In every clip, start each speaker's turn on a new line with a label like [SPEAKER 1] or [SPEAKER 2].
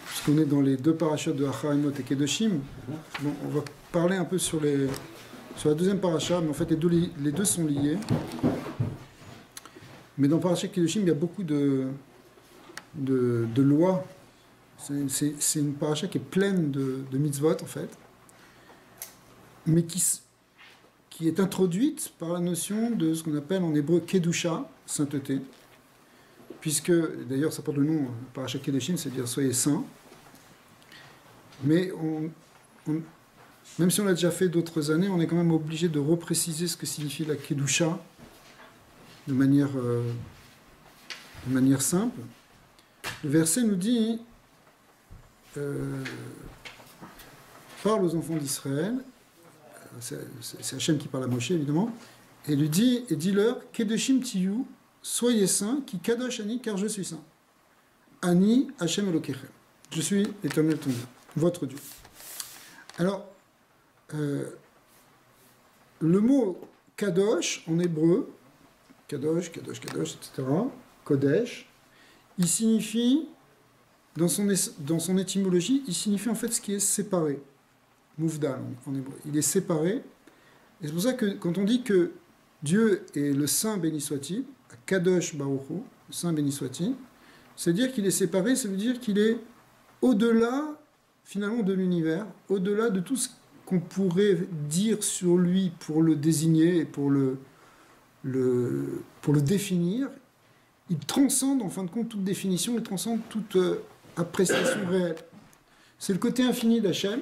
[SPEAKER 1] puisqu'on est dans les deux parachas de Acharimot et Kedoshim, bon, on va parler un peu sur la deuxième paracha, mais en fait les deux sont liés. Mais dans Parashat Kedoshim, il y a beaucoup de lois. C'est une paracha qui est pleine de mitzvot, en fait, mais qui est introduite par la notion de ce qu'on appelle en hébreu Kedusha, sainteté, puisque, d'ailleurs, ça porte le nom, Parashat Kedoshim, c'est-à-dire soyez saints. Mais même si on l'a déjà fait d'autres années, on est quand même obligé de repréciser ce que signifie la Kedusha de manière simple. Le verset nous dit parle aux enfants d'Israël, c'est Hachem qui parle à Moshe évidemment, et lui dit, et dis-leur, Kedoshim tiyu, soyez saints, qui kadosh ani, car je suis saint. Ani Hachem Elokechem. Je suis l'Éternel ton Dieu, votre Dieu. Alors, le mot kadosh en hébreu, kadosh, etc., kodesh, il signifie, dans son étymologie, il signifie en fait ce qui est séparé. Mouvdal en hébreu. Il est séparé. Et c'est pour ça que quand on dit que Dieu est le Saint béni soit-il, Kadosh Baruch Hu, le Saint béni soit-il, c'est-à-dire qu'il est séparé, ça veut dire qu'il est au-delà, finalement, de l'univers, au-delà de tout ce qu'on pourrait dire sur lui pour le désigner et pour le définir. Il transcende, en fin de compte, toute définition, il transcende toute appréciation réelle. C'est le côté infini d'Hachem,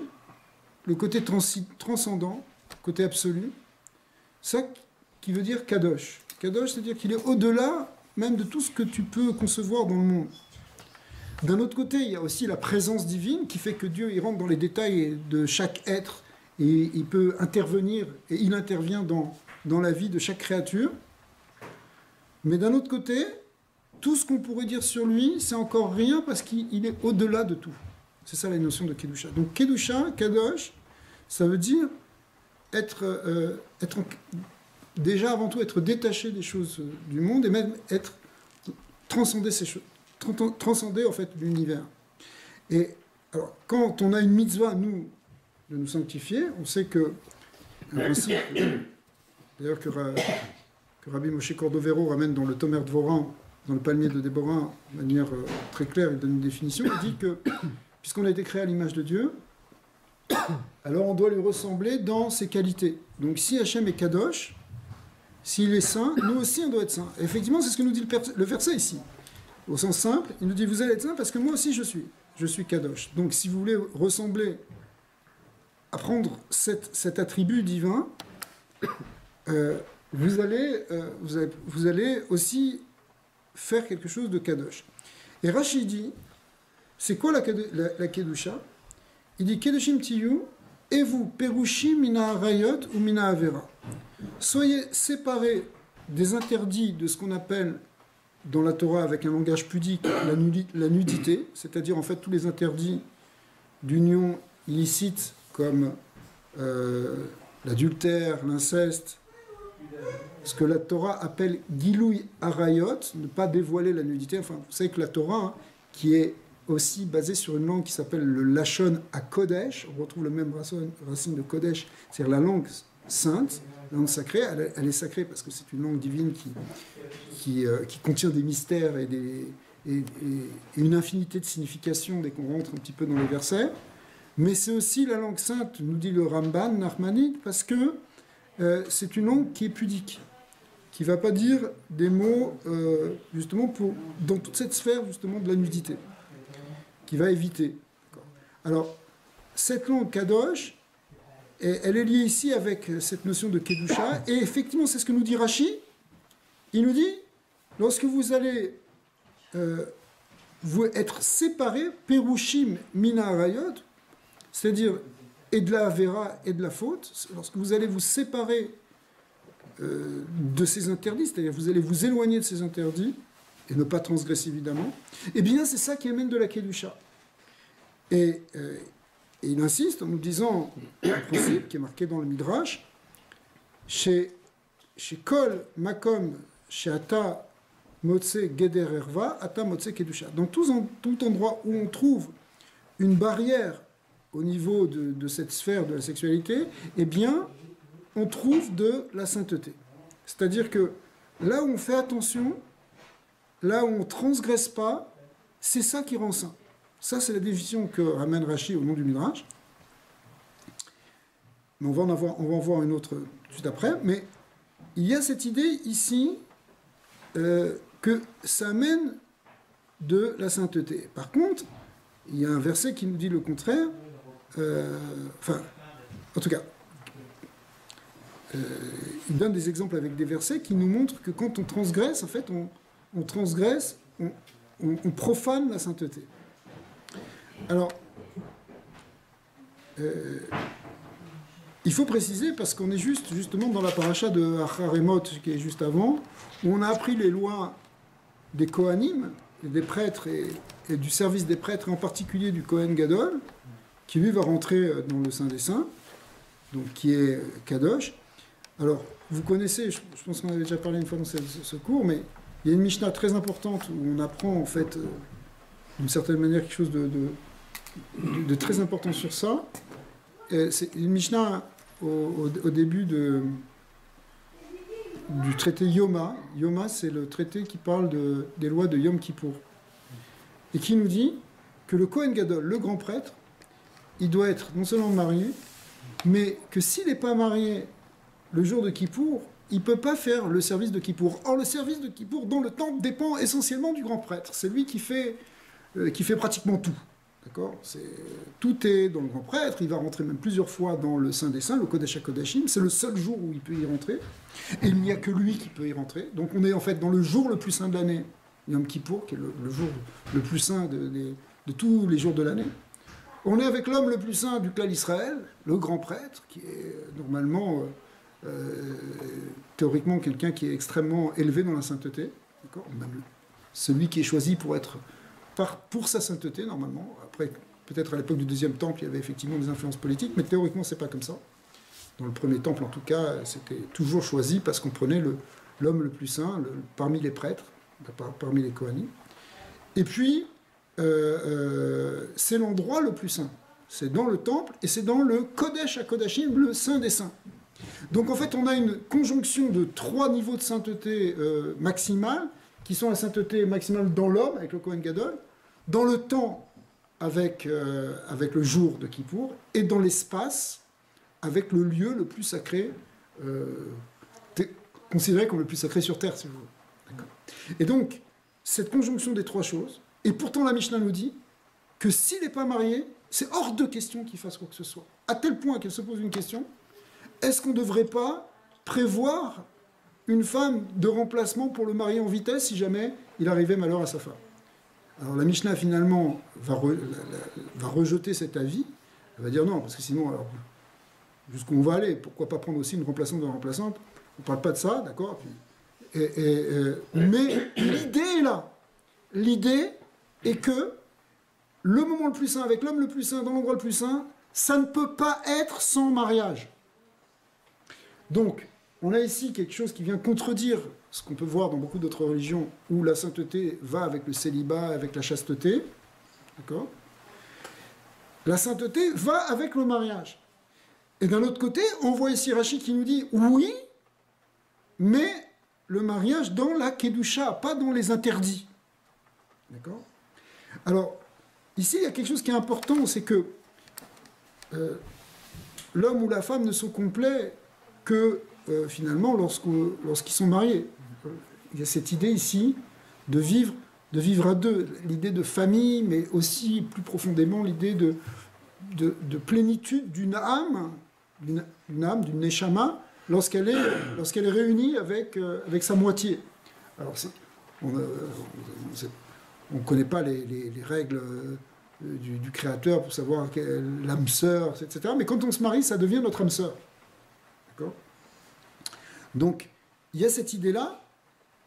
[SPEAKER 1] le côté transcendant, le côté absolu, ça qui veut dire Kadosh. Kadosh, c'est-à-dire qu'il est au-delà même de tout ce que tu peux concevoir dans le monde. D'un autre côté, il y a aussi la présence divine qui fait que Dieu il rentre dans les détails de chaque être et il peut intervenir, et il intervient dans la vie de chaque créature. Mais d'un autre côté, tout ce qu'on pourrait dire sur lui, c'est encore rien parce qu'il est au-delà de tout. C'est ça la notion de Kedusha. Donc Kedusha, Kadosh, ça veut dire déjà avant tout être détaché des choses du monde et même transcender ces choses, transcender en fait l'univers. Et alors quand on a une mitzvah, nous, de nous sanctifier, on sait que un principe, d'ailleurs que Rabbi Moshe Cordovero ramène dans le Tomer Dvorin, dans le palmier de Déborah, de manière très claire, il donne une définition, il dit que puisqu'on a été créé à l'image de Dieu, alors on doit lui ressembler dans ses qualités. Donc si Hachem est Kadosh, s'il est saint, nous aussi on doit être saint. Et effectivement, c'est ce que nous dit le verset ici. Au sens simple, il nous dit vous allez être saint parce que moi aussi je suis Kadosh. Donc si vous voulez ressembler à prendre cet attribut divin, vous allez aussi faire quelque chose de Kadosh. Et Rashi dit, c'est quoi la Kedusha? Il dit Kedoshim tiyu, et vous, Perushim mina harayot ou mina avera. Soyez séparés des interdits de ce qu'on appelle dans la Torah avec un langage pudique la nudité, c'est-à-dire en fait tous les interdits d'union illicite comme l'adultère, l'inceste, ce que la Torah appelle Gilouy Arayot, ne pas dévoiler la nudité. Enfin, vous savez que la Torah, qui est aussi basée sur une langue qui s'appelle le Lachon HaKodesh, on retrouve le même racine de Kodesh, c'est-à-dire la langue sainte, la langue sacrée, elle est sacrée parce que c'est une langue divine qui contient des mystères et une infinité de significations dès qu'on rentre un petit peu dans les versets. Mais c'est aussi la langue sainte, nous dit le Ramban, Nachmanide, parce que c'est une langue qui est pudique, qui ne va pas dire des mots justement dans toute cette sphère justement de la nudité, qui va éviter. Alors, cette langue Kadosh, elle est liée ici avec cette notion de Kedusha, et effectivement, c'est ce que nous dit Rashi. Il nous dit, lorsque vous allez vous être séparés, Perushim mina harayot, c'est-à-dire et de la Avera et de la faute, lorsque vous allez vous séparer de ces interdits, c'est-à-dire vous allez vous éloigner de ces interdits, et ne pas transgresser évidemment, eh bien c'est ça qui amène de la Kedusha. Et il insiste en nous disant un principe qui est marqué dans le Midrash, chez Kol Makom, chez Ata Motse Geder Erva, Ata Motse Kedusha. Dans tout endroit où on trouve une barrière au niveau de cette sphère de la sexualité, eh bien, on trouve de la sainteté. C'est-à-dire que là où on fait attention, là où on ne transgresse pas, c'est ça qui rend saint. Ça, c'est la définition que ramène Rashi au nom du Midrash. Mais on va en voir une autre tout de suite après. Mais il y a cette idée ici que ça amène de la sainteté. Par contre, il y a un verset qui nous dit le contraire. En tout cas, il donne des exemples avec des versets qui nous montrent que quand on transgresse, en fait, on transgresse, on profane la sainteté. Alors, il faut préciser, parce qu'on est justement dans la paracha de Acharemot, qui est juste avant, où on a appris les lois des Kohanim, des prêtres et du service des prêtres, et en particulier du Kohen Gadol, qui lui va rentrer dans le Saint des Saints, donc qui est Kadosh. Alors, vous connaissez, je pense qu'on avait déjà parlé une fois dans ce cours, mais il y a une Mishnah très importante où on apprend en fait, d'une certaine manière, quelque chose de très important sur ça. C'est une Mishnah au début du traité Yoma. Yoma, c'est le traité qui parle des lois de Yom Kippour. Et qui nous dit que le Kohen Gadol, le grand prêtre, il doit être non seulement marié, mais que s'il n'est pas marié le jour de Kippour, il ne peut pas faire le service de Kippour. Or, le service de Kippour dans le temple dépend essentiellement du grand prêtre. C'est lui qui fait pratiquement tout. D'accord ? Tout est dans le grand prêtre. Il va rentrer même plusieurs fois dans le Saint des Saints, le Kodesh HaKodashim. C'est le seul jour où il peut y rentrer. Et il n'y a que lui qui peut y rentrer. Donc, on est en fait dans le jour le plus saint de l'année, Yom Kippour, qui est le jour le plus saint de tous les jours de l'année. On est avec l'homme le plus saint du clan Israël, le grand prêtre, qui est normalement, théoriquement, quelqu'un qui est extrêmement élevé dans la sainteté. D'accord ? Même celui qui est choisi pour sa sainteté, normalement. Après, peut-être à l'époque du deuxième temple, il y avait effectivement des influences politiques, mais théoriquement, c'est pas comme ça. Dans le premier temple, en tout cas, c'était toujours choisi parce qu'on prenait l'homme le plus saint parmi les prêtres, parmi les Kohanim. Et puis, c'est l'endroit le plus saint. C'est dans le temple et c'est dans le Kodesh HaKodashim, le Saint des Saints. Donc en fait, on a une conjonction de 3 niveaux de sainteté maximale, qui sont la sainteté maximale dans l'homme, avec le Kohen Gadol, dans le temps, avec le jour de Kippour, et dans l'espace, avec le lieu le plus sacré, considéré comme le plus sacré sur Terre, si vous voulez. D'accord. Et donc, cette conjonction des 3 choses, et pourtant la Mishnah nous dit que s'il n'est pas marié, c'est hors de question qu'il fasse quoi que ce soit. À tel point qu'elle se pose une question, est-ce qu'on ne devrait pas prévoir une femme de remplacement pour le marier en vitesse si jamais il arrivait malheur à sa femme? Alors la Mishnah finalement va rejeter cet avis, elle va dire non, parce que sinon, alors, jusqu'où on va aller? Pourquoi pas prendre aussi une remplaçante de remplaçante? On ne parle pas de ça, d'accord? Mais l'idée est là. L'idée est que le moment le plus saint, avec l'homme le plus saint, dans l'endroit le plus saint, ça ne peut pas être sans mariage. Donc, on a ici quelque chose qui vient contredire ce qu'on peut voir dans beaucoup d'autres religions où la sainteté va avec le célibat, avec la chasteté. D'accord ? La sainteté va avec le mariage. Et d'un autre côté, on voit ici Rashi qui nous dit oui, mais le mariage dans la Kedusha, pas dans les interdits. D'accord ? Alors, ici, il y a quelque chose qui est important, c'est que l'homme ou la femme ne sont complets que finalement lorsqu'ils sont mariés. Il y a cette idée ici de vivre à deux, l'idée de famille, mais aussi plus profondément l'idée de plénitude d'une âme, d'une neshama, lorsqu'elle est réunie avec sa moitié. Alors on ne connaît pas les règles du Créateur pour savoir l'âme sœur, etc. Mais quand on se marie, ça devient notre âme sœur. D'accord ? Donc, il y a cette idée-là,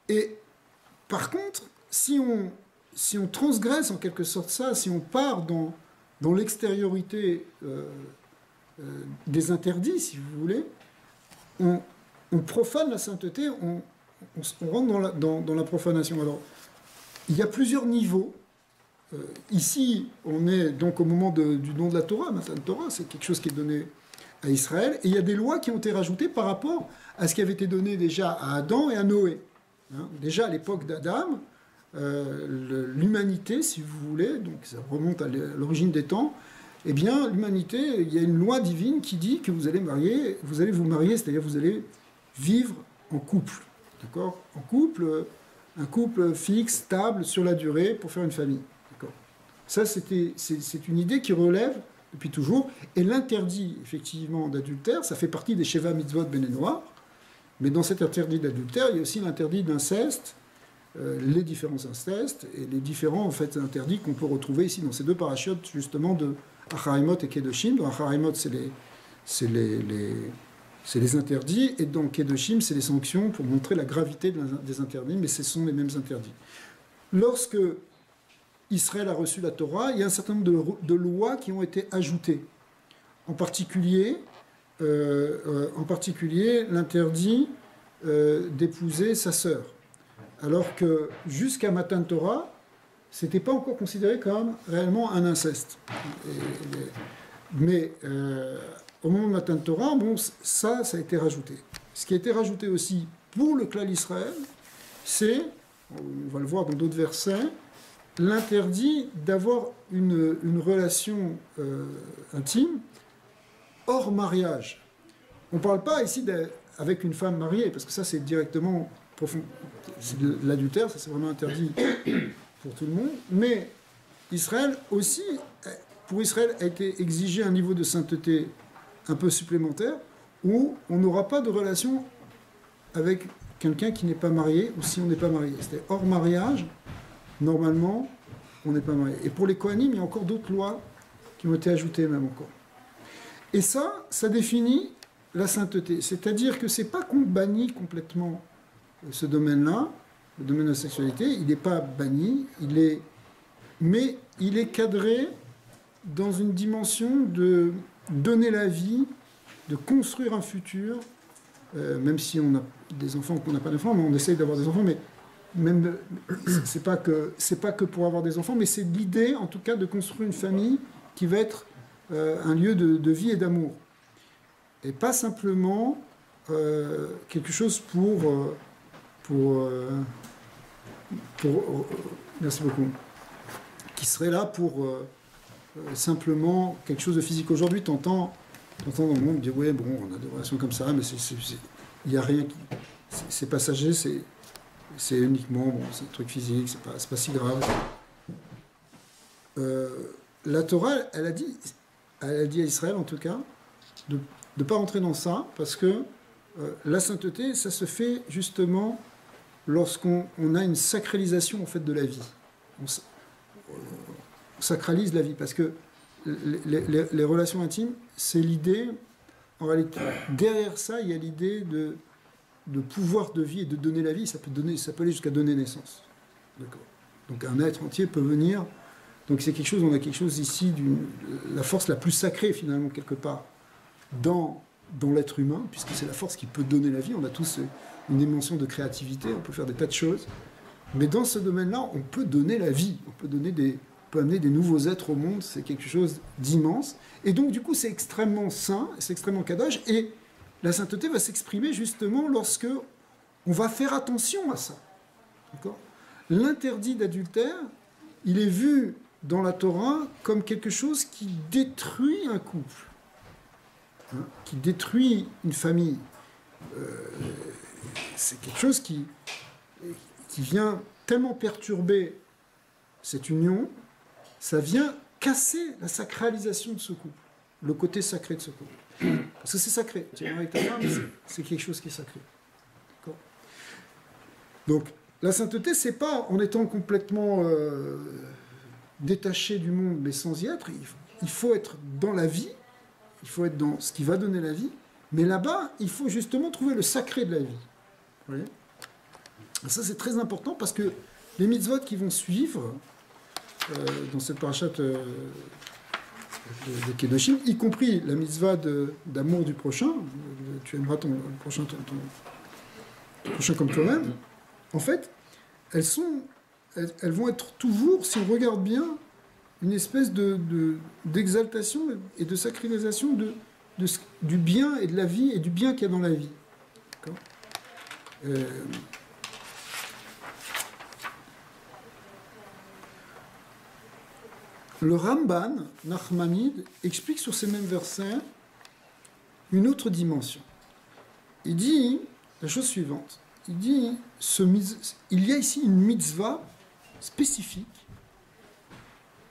[SPEAKER 1] et par contre, si on transgresse en quelque sorte ça, si on part dans l'extériorité des interdits, si vous voulez, on profane la sainteté, on rentre dans la profanation. Alors, il y a plusieurs niveaux. Ici, on est donc au moment du don de la Torah. Matan Torah, c'est quelque chose qui est donné à Israël. Et il y a des lois qui ont été rajoutées par rapport à ce qui avait été donné déjà à Adam et à Noé. Hein, déjà à l'époque d'Adam, l'humanité, si vous voulez, donc ça remonte à l'origine des temps, eh bien, l'humanité, il y a une loi divine qui dit que vous allez vous marier, c'est-à-dire vous allez vivre en couple. D'accord ? En couple, un couple fixe, stable, sur la durée, pour faire une famille. D'accord ? Ça, c'est une idée qui relève depuis toujours. Et l'interdit, effectivement, d'adultère, ça fait partie des Sheva Mitzvot Bnei Noach. Mais dans cet interdit d'adultère, il y a aussi l'interdit d'inceste, les différents incestes et les différents en fait, interdits qu'on peut retrouver ici dans ces deux parachutes, justement, de Acharimot et Kedoshim. Dans Acharimot, c'est les interdits, et dans Kedoshim, c'est les sanctions pour montrer la gravité des interdits, mais ce sont les mêmes interdits. Lorsque Israël a reçu la Torah, il y a un certain nombre de lois qui ont été ajoutées. En particulier l'interdit d'épouser sa sœur. Alors que jusqu'à Matan Torah, ce n'était pas encore considéré comme réellement un inceste. Mais au moment de Matan Torah, bon, ça a été rajouté. Ce qui a été rajouté aussi pour le clan Israël, c'est, on va le voir dans d'autres versets, l'interdit d'avoir une relation intime hors mariage. On ne parle pas ici avec une femme mariée, parce que ça c'est directement profond. C'est de l'adultère, ça c'est vraiment interdit pour tout le monde. Mais Israël aussi, pour Israël a été exigé un niveau de sainteté un peu supplémentaire, où on n'aura pas de relation avec quelqu'un qui n'est pas marié, ou si on n'est pas marié. C'était hors mariage, normalement, on n'est pas marié. Et pour les Kohanim, il y a encore d'autres lois qui ont été ajoutées même encore. Et ça définit la sainteté. C'est-à-dire que ce n'est pas qu'on bannit complètement ce domaine-là, le domaine de la sexualité, il n'est pas banni, mais il est cadré dans une dimension de donner la vie, de construire un futur, même si on a des enfants ou qu'on n'a pas d'enfants, mais on essaye d'avoir des enfants, mais même c'est pas que pour avoir des enfants, mais c'est l'idée, en tout cas, de construire une famille qui va être un lieu de vie et d'amour. Et pas simplement quelque chose merci beaucoup, qui serait là pour simplement quelque chose de physique. Aujourd'hui, t'entends dans le monde dire, ouais, bon, on a des relations comme ça, mais il n'y a rien qui... C'est passager, c'est uniquement, bon, c'est un truc physique, c'est pas si grave. La Torah, elle a dit à Israël, en tout cas, de ne pas rentrer dans ça, parce que la sainteté, ça se fait justement lorsqu'on a une sacralisation, en fait, de la vie. On sacralise la vie, parce que les relations intimes, c'est l'idée, en réalité, derrière ça, il y a l'idée de pouvoir de vie et de donner la vie, ça peut aller jusqu'à donner naissance. D'accord. Donc un être entier peut venir, donc c'est quelque chose, on a quelque chose ici, la force la plus sacrée finalement, quelque part, dans l'être humain, puisque c'est la force qui peut donner la vie, on a tous une dimension de créativité, on peut faire des tas de choses, mais dans ce domaine-là, on peut donner la vie, on peut amener des nouveaux êtres au monde, c'est quelque chose d'immense, et donc du coup c'est extrêmement saint, c'est extrêmement kadosh, et la sainteté va s'exprimer justement lorsque on va faire attention à ça. D'accord ? L'interdit d'adultère, il est vu dans la Torah comme quelque chose qui détruit un couple, hein, qui détruit une famille. C'est quelque chose qui vient tellement perturber cette union, ça vient casser la sacralisation de ce couple, le côté sacré de ce couple. Parce que c'est sacré. Tu es avec ta femme, c'est quelque chose qui est sacré. D'accord ? Donc, la sainteté, c'est pas en étant complètement détaché du monde, mais sans y être. Il faut être dans la vie, il faut être dans ce qui va donner la vie, mais là-bas, il faut justement trouver le sacré de la vie. Vous voyez ? Ça, c'est très important parce que les mitzvot qui vont suivre dans cette parachute de Kedoshim, y compris la mitzvah d'amour du prochain, tu aimeras ton prochain, prochain comme toi-même, en fait, elles vont être toujours, si on regarde bien, une espèce d'exaltation et de sacralisation du bien et de la vie et du bien qu'il y a dans la vie. D'accord. Le Ramban, Nachmanide, explique sur ces mêmes versets une autre dimension. Il dit la chose suivante. Il dit, il y a ici une mitzvah spécifique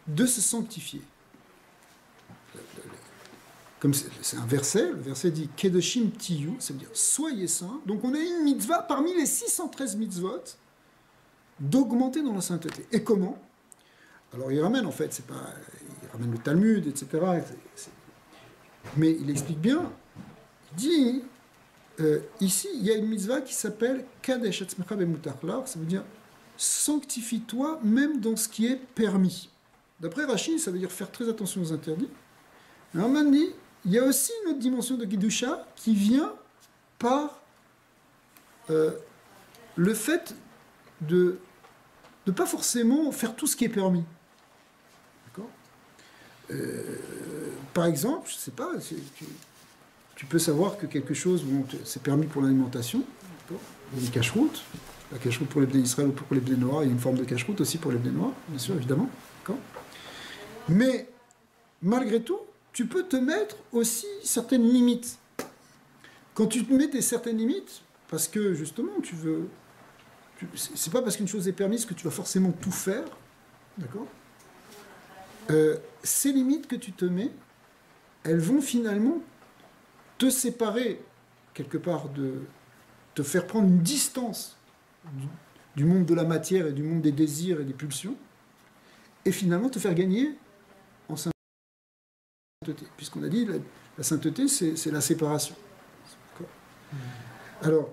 [SPEAKER 1] de se sanctifier. Comme c'est un verset, le verset dit « Kedoshim tiyu », ça veut dire « soyez saints ». Donc on a une mitzvah parmi les 613 mitzvot d'augmenter dans la sainteté. Et comment ? Alors il ramène en fait, il ramène le Talmud, etc. Mais il explique bien, il dit, ici il y a une mitzvah qui s'appelle Kadesh Atzmecha B'Mutar, ça veut dire sanctifie-toi même dans ce qui est permis. D'après Rashi, ça veut dire faire très attention aux interdits. Et Raman dit, il y a aussi une autre dimension de Kedusha qui vient par le fait de ne pas forcément faire tout ce qui est permis. Par exemple, je ne sais pas, tu peux savoir que quelque chose, c'est permis pour l'alimentation, il y a une cache-route, la cache-route pour les Bnei Israël ou pour les Bnei Noirs, il y a une forme de cache-route aussi pour les Bnei Noirs, bien sûr, évidemment. Mais malgré tout, tu peux te mettre aussi certaines limites. Quand tu te mets certaines limites, parce que justement, c'est pas parce qu'une chose est permise que tu vas forcément tout faire, d'accord ? Ces limites que tu te mets, elles vont finalement te séparer quelque part, te faire prendre une distance du monde de la matière et du monde des désirs et des pulsions, et finalement te faire gagner en sainteté. Puisqu'on a dit, la sainteté, c'est la séparation. Alors,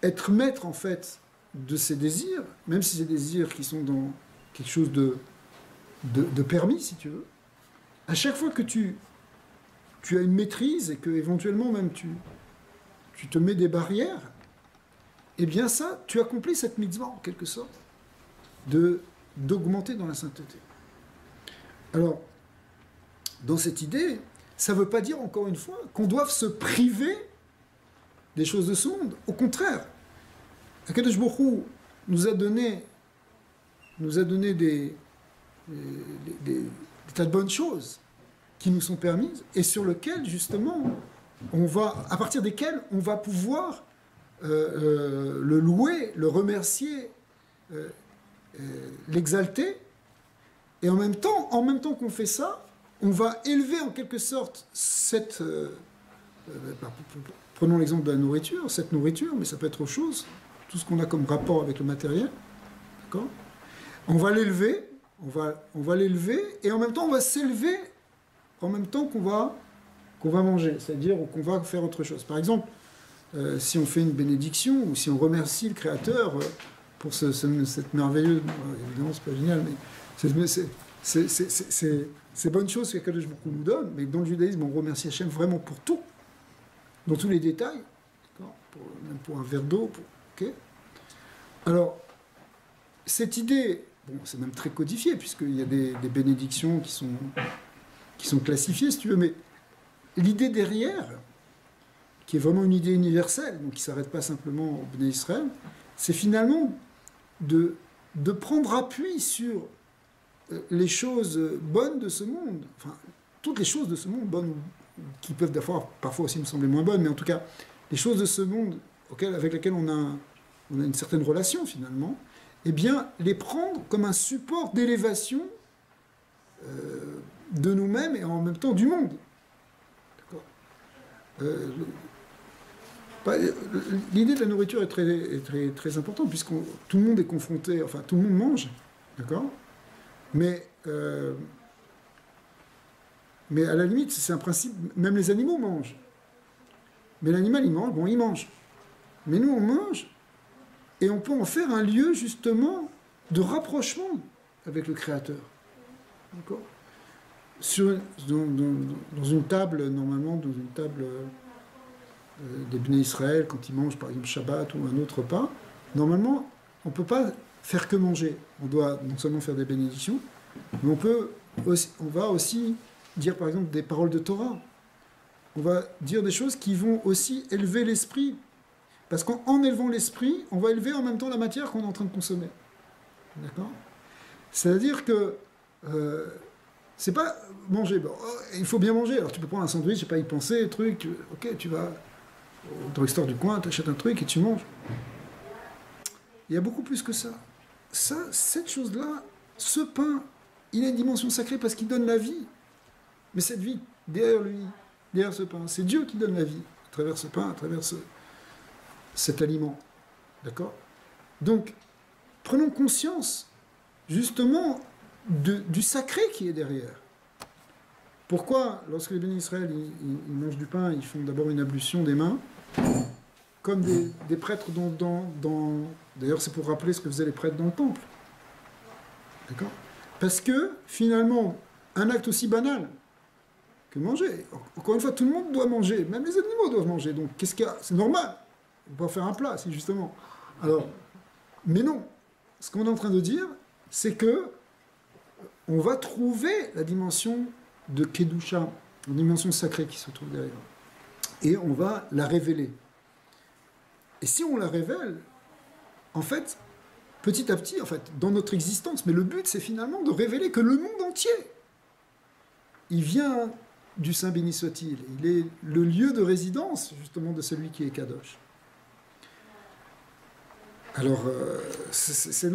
[SPEAKER 1] être maître en fait de ces désirs, même si ces désirs qui sont dans quelque chose de permis, si tu veux, à chaque fois que tu as une maîtrise et que éventuellement même tu te mets des barrières, eh bien ça, tu accomplis cette mitzvah en quelque sorte d'augmenter dans la sainteté. Alors, dans cette idée, ça ne veut pas dire encore une fois qu'on doive se priver des choses de ce monde. Au contraire, Akadosh Baruch Hu nous a donné des tas de bonnes choses qui nous sont permises et sur lesquelles justement à partir desquelles on va pouvoir le louer, le remercier, l'exalter, et en même temps qu'on fait ça, on va élever en quelque sorte prenons l'exemple de la nourriture, cette nourriture, mais ça peut être autre chose, tout ce qu'on a comme rapport avec le matériel, d'accord ? On va l'élever, et en même temps on va s'élever en même temps qu'on va manger, c'est-à-dire qu'on va faire autre chose. Par exemple, si on fait une bénédiction ou si on remercie le Créateur pour cette merveilleuse, évidemment c'est pas génial, mais c'est bonnes choses qu'Akadosh Baruch Hu nous donne, mais dans le judaïsme on remercie Hachem vraiment pour tout, dans tous les détails, même pour un verre d'eau. Okay. Alors, cette idée, c'est même très codifié, puisqu'il y a des bénédictions qui sont classifiées, si tu veux, mais l'idée derrière, qui est vraiment une idée universelle, donc qui ne s'arrête pas simplement au Bnei Israël, c'est finalement de prendre appui sur les choses bonnes de ce monde, enfin, toutes les choses de ce monde, bonnes, qui peuvent parfois aussi me sembler moins bonnes, mais en tout cas, les choses de ce monde avec lesquelles on a une certaine relation finalement, eh bien, les prendre comme un support d'élévation de nous-mêmes et en même temps du monde. L'idée de la nourriture est très, très importante, puisque tout le monde est confronté, enfin, tout le monde mange, d'accord ? Mais à la limite, c'est un principe, même les animaux mangent. Mais l'animal, il mange. Mais nous, on mange, et on peut en faire un lieu, justement, de rapprochement avec le Créateur. D'accord ? Dans une table, normalement, dans une table des Bnei Israël, quand ils mangent par exemple Shabbat ou un autre repas, normalement, on ne peut pas faire que manger. On doit non seulement faire des bénédictions, mais on va aussi dire par exemple des paroles de Torah. On va dire des choses qui vont aussi élever l'esprit. Parce qu'en élevant l'esprit, on va élever en même temps la matière qu'on est en train de consommer. D'accord ? C'est-à-dire que c'est pas manger. Bon, il faut bien manger. Alors tu peux prendre un sandwich, je sais pas y penser, truc. Ok, tu vas au drugstore du coin, tu achètes un truc et tu manges. Il y a beaucoup plus que ça. Cette chose-là, ce pain, il a une dimension sacrée parce qu'il donne la vie. Mais cette vie, derrière lui, derrière ce pain, c'est Dieu qui donne la vie à travers ce pain, à travers cet aliment. D'accord ? Donc, prenons conscience, justement, du sacré qui est derrière. Pourquoi, lorsque les bénis Israël ils mangent du pain, ils font d'abord une ablution des mains, comme des prêtres D'ailleurs, c'est pour rappeler ce que faisaient les prêtres dans le temple. D'accord ? Parce que, finalement, un acte aussi banal que manger, encore une fois, tout le monde doit manger, même les animaux doivent manger, donc qu'est-ce qu'il y a ? C'est normal. On peut pas faire un plat, si justement. Alors, mais non. Ce qu'on est en train de dire, c'est que on va trouver la dimension de Kedusha, la dimension sacrée qui se trouve derrière. Et on va la révéler. Et si on la révèle, en fait, petit à petit, en fait, dans notre existence, mais le but, c'est finalement de révéler que le monde entier, il vient du Saint béni soit-il. Il est le lieu de résidence, justement, de celui qui est Kadosh. Alors, ça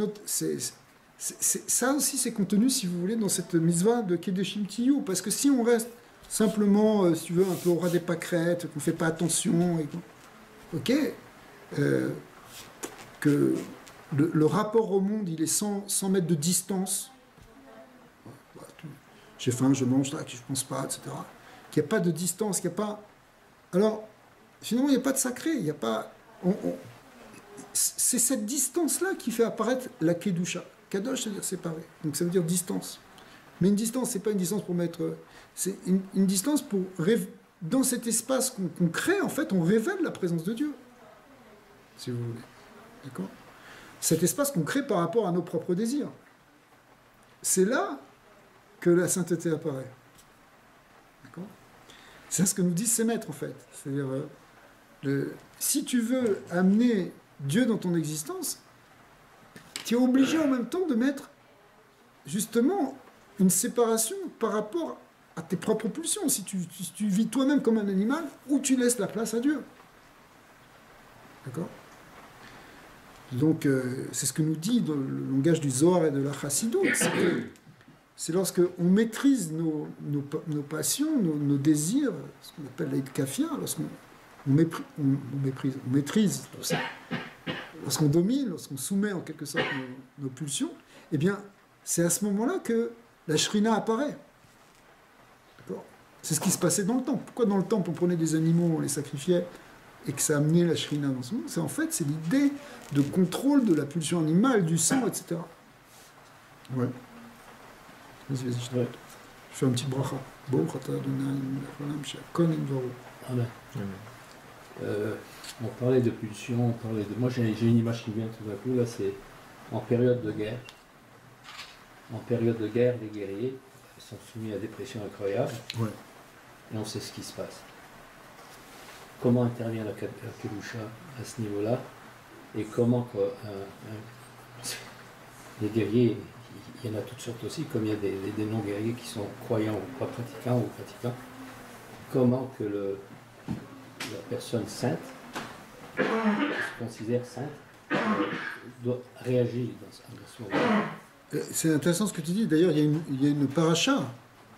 [SPEAKER 1] aussi, c'est contenu, si vous voulez, dans cette mitzvah de Kedoshim Tiyu, parce que si on reste simplement, si tu veux, un peu au ras des pâquerettes, qu'on ne fait pas attention, que le rapport au monde, il est 100 mètres de distance, j'ai faim, je mange, là, je ne pense pas, etc., qu'il n'y a pas de distance, qu'il n'y a pas... Alors, finalement, il n'y a pas de sacré, il n'y a pas... C'est cette distance-là qui fait apparaître la Kedusha. Kadosh, c'est-à-dire séparé. Donc ça veut dire distance. Mais une distance, c'est pas une distance pour mettre... C'est une distance pour... Dans cet espace qu'on crée, en fait, on révèle la présence de Dieu. Si vous voulez. D'accord ? Cet espace qu'on crée par rapport à nos propres désirs. C'est là que la sainteté apparaît. D'accord ? C'est ce que nous disent ces maîtres, en fait. C'est-à-dire, si tu veux amener Dieu dans ton existence, tu es obligé en même temps de mettre justement une séparation par rapport à tes propres pulsions. Si tu vis toi-même comme un animal, ou tu laisses la place à Dieu. D'accord ? Donc, c'est ce que nous dit dans le langage du Zohar et de la Chassidut. C'est lorsque on maîtrise nos passions, nos désirs, ce qu'on appelle l'aïd-kafia, lorsqu'on maîtrise tout ça, lorsqu'on domine, lorsqu'on soumet en quelque sorte nos pulsions, eh bien, c'est à ce moment-là que la shrina apparaît. D'accord ? C'est ce qui se passait dans le temple. Pourquoi dans le temple on prenait des animaux, on les sacrifiait, et que ça amenait la shrina dans ce monde ? C'est l'idée de contrôle de la pulsion animale, du sang, etc. Ouais. Vas-y, je fais un petit bracha.
[SPEAKER 2] Amen. On parlait de pulsion, moi j'ai une image qui vient tout d'un coup, là c'est en période de guerre. En période de guerre, les guerriers sont soumis à des pressions incroyables.
[SPEAKER 1] Ouais.
[SPEAKER 2] Et on sait ce qui se passe. Comment intervient la Kedusha à ce niveau-là, et comment les guerriers, il y en a toutes sortes aussi, comme il y a des non-guerriers qui sont croyants ou pas pratiquants ou pratiquants, comment que la personne sainte, qui se considère sainte, doit réagir dans ce moment-là.
[SPEAKER 1] C'est intéressant ce que tu dis. D'ailleurs, il y a une paracha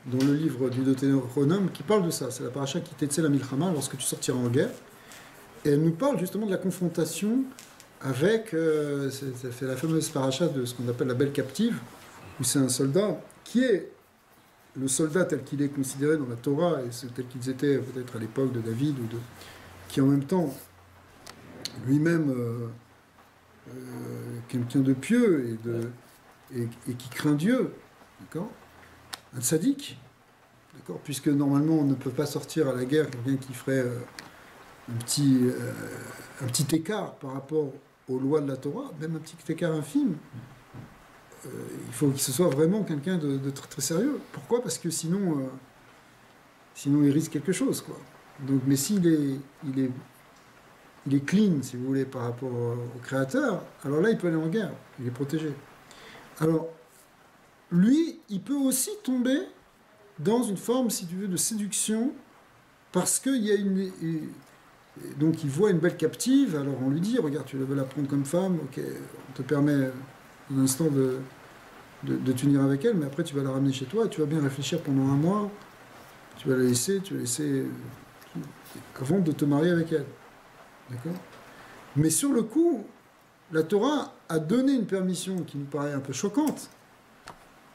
[SPEAKER 1] dans le livre du Deutéronome qui parle de ça. C'est la paracha qui t'etse la milchama, lorsque tu sortiras en guerre. Et elle nous parle justement de la confrontation avec... c'est la fameuse paracha de ce qu'on appelle la belle captive, où c'est un soldat qui est le soldat tel qu'il est considéré dans la Torah, et c'est tel qu'ils étaient peut-être à l'époque de David, qui en même temps, lui-même, quelqu'un de pieux et qui craint Dieu, d'accord ? Un tzaddik, d'accord ? Puisque normalement on ne peut pas sortir à la guerre quelqu'un qui ferait un petit écart par rapport aux lois de la Torah, même un petit écart infime, il faut qu'il se soit vraiment quelqu'un de très, très sérieux. Pourquoi? Parce que sinon il risque quelque chose, quoi. Donc, mais s'il est clean, si vous voulez, par rapport au Créateur, alors là, il peut aller en guerre, il est protégé. Alors, lui, il peut aussi tomber dans une forme, si tu veux, de séduction, parce qu'il y a donc il voit une belle captive, alors on lui dit, regarde, tu veux la prendre comme femme, ok, on te permet un instant de t'unir avec elle, mais après tu vas la ramener chez toi, et tu vas bien réfléchir pendant un mois, tu vas la laisser avant de te marier avec elle. D'accord? Mais sur le coup, la Torah a donné une permission qui nous paraît un peu choquante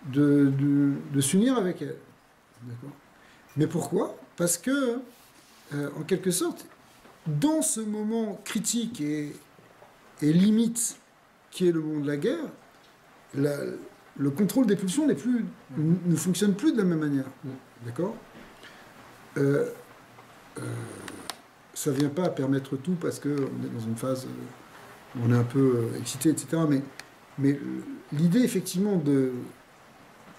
[SPEAKER 1] de s'unir avec elle. D'accord? Mais pourquoi? Parce que, en quelque sorte, dans ce moment critique et limite qui est le moment de la guerre, le contrôle des pulsions ne fonctionne plus de la même manière. D'accord? Ça ne vient pas à permettre tout parce qu'on est dans une phase où on est un peu excité, etc. Mais l'idée, effectivement,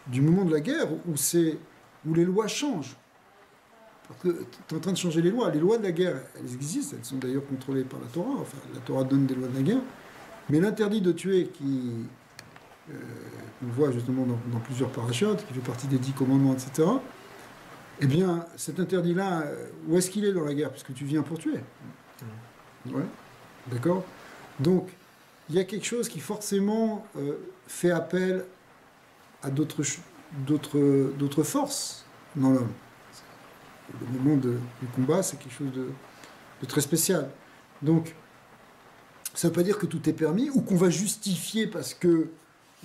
[SPEAKER 1] du moment de la guerre où les lois changent. Parce que tu es en train de changer les lois. Les lois de la guerre, elles existent, elles sont d'ailleurs contrôlées par la Torah. Enfin, la Torah donne des lois de la guerre. Mais l'interdit de tuer, on voit justement dans plusieurs parachutes, qui fait partie des 10 commandements, etc., eh bien, cet interdit-là, où est-ce qu'il est dans la guerre? Puisque tu viens pour tuer. Ouais, d'accord? Donc, il y a quelque chose qui forcément fait appel à d'autres forces dans l'homme. Le moment du combat, c'est quelque chose de très spécial. Donc, ça ne veut pas dire que tout est permis, ou qu'on va justifier parce que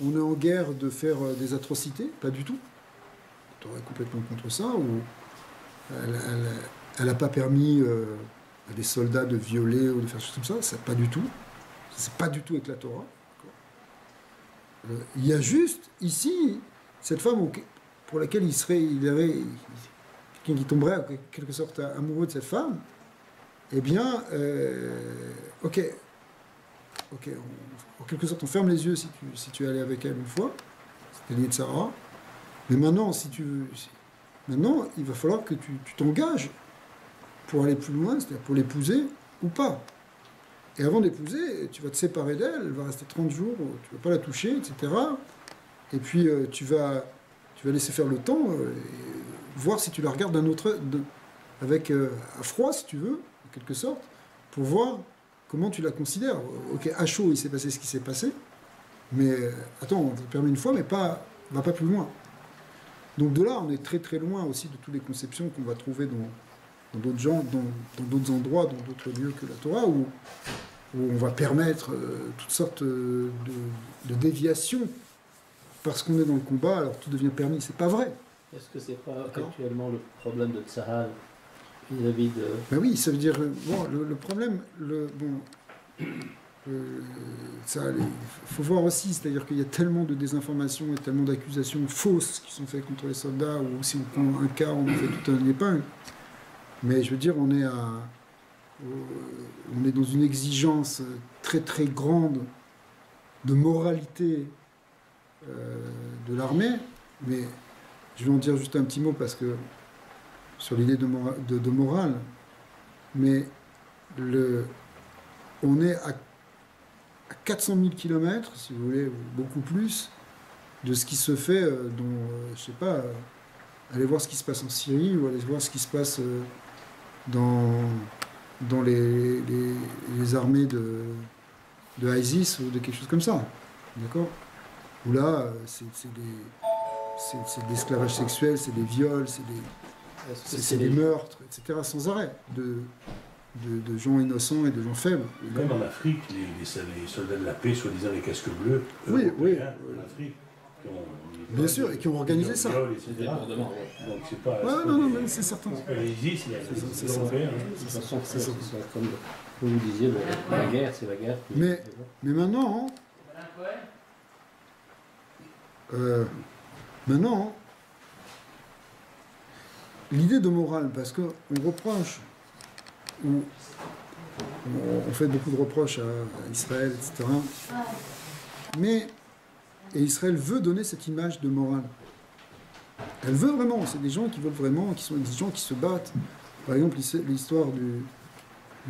[SPEAKER 1] on est en guerre de faire des atrocités, pas du tout. La Torah est complètement contre ça, ou elle n'a pas permis à des soldats de violer ou de faire des choses comme ça, c'est pas du tout. C'est pas du tout avec la Torah. Il y a juste ici cette femme pour laquelle il y avait quelqu'un qui tomberait en quelque sorte amoureux de cette femme. Eh bien, ok, en quelque sorte, on ferme les yeux si tu es allé avec elle une fois, c'était lié de Sarah. Mais maintenant, maintenant, il va falloir que tu t'engages pour aller plus loin, c'est-à-dire pour l'épouser ou pas. Et avant d'épouser, tu vas te séparer d'elle, elle va rester 30 jours, tu ne vas pas la toucher, etc. Et puis tu vas laisser faire le temps, et voir si tu la regardes avec à froid, si tu veux, en quelque sorte, pour voir comment tu la considères. Ok, à chaud, il s'est passé ce qui s'est passé, mais attends, on te permet une fois, mais va pas plus loin. Donc de là, on est très très loin aussi de toutes les conceptions qu'on va trouver dans d'autres gens, dans d'autres endroits, dans d'autres lieux que la Torah, où on va permettre toutes sortes de déviations parce qu'on est dans le combat, alors tout devient permis. C'est pas vrai.
[SPEAKER 2] Est-ce que c'est pas actuellement le problème de Tsahal vis-à-vis de...
[SPEAKER 1] Ben oui, ça veut dire... Bon, le problème... il faut voir aussi, c'est-à-dire qu'il y a tellement de désinformation et tellement d'accusations fausses qui sont faites contre les soldats, ou si on prend un cas, on en fait toute une épingle. Mais je veux dire, on est dans une exigence très très grande de moralité de l'armée, mais je vais en dire juste un petit mot parce que sur l'idée de morale, mais on est à 400 000 km, si vous voulez, ou beaucoup plus, de ce qui se fait je sais pas, aller voir ce qui se passe en Syrie, ou aller voir ce qui se passe dans les armées de ISIS, ou de quelque chose comme ça, d'accord? Où là, c'est de l'esclavage sexuel, c'est des viols, c'est des meurtres, etc., sans arrêt, de gens innocents et de gens faibles.
[SPEAKER 3] Même en Afrique, les soldats de la paix, soi-disant les casques bleus,
[SPEAKER 1] oui,
[SPEAKER 3] en Afrique,
[SPEAKER 1] bien sûr, et qui ont organisé ça.
[SPEAKER 3] Donc c'est pas...
[SPEAKER 1] non, c'est certain.
[SPEAKER 3] Les ISIS, c'est européen.
[SPEAKER 2] C'est ça. Comme vous disiez, la guerre, c'est la guerre.
[SPEAKER 1] Mais maintenant... Maintenant, l'idée de morale, parce qu'on reproche où on fait beaucoup de reproches à Israël, etc. Et Israël veut donner cette image de morale. Elle veut vraiment, c'est des gens qui veulent vraiment, qui sont des gens qui se battent. Par exemple, l'histoire du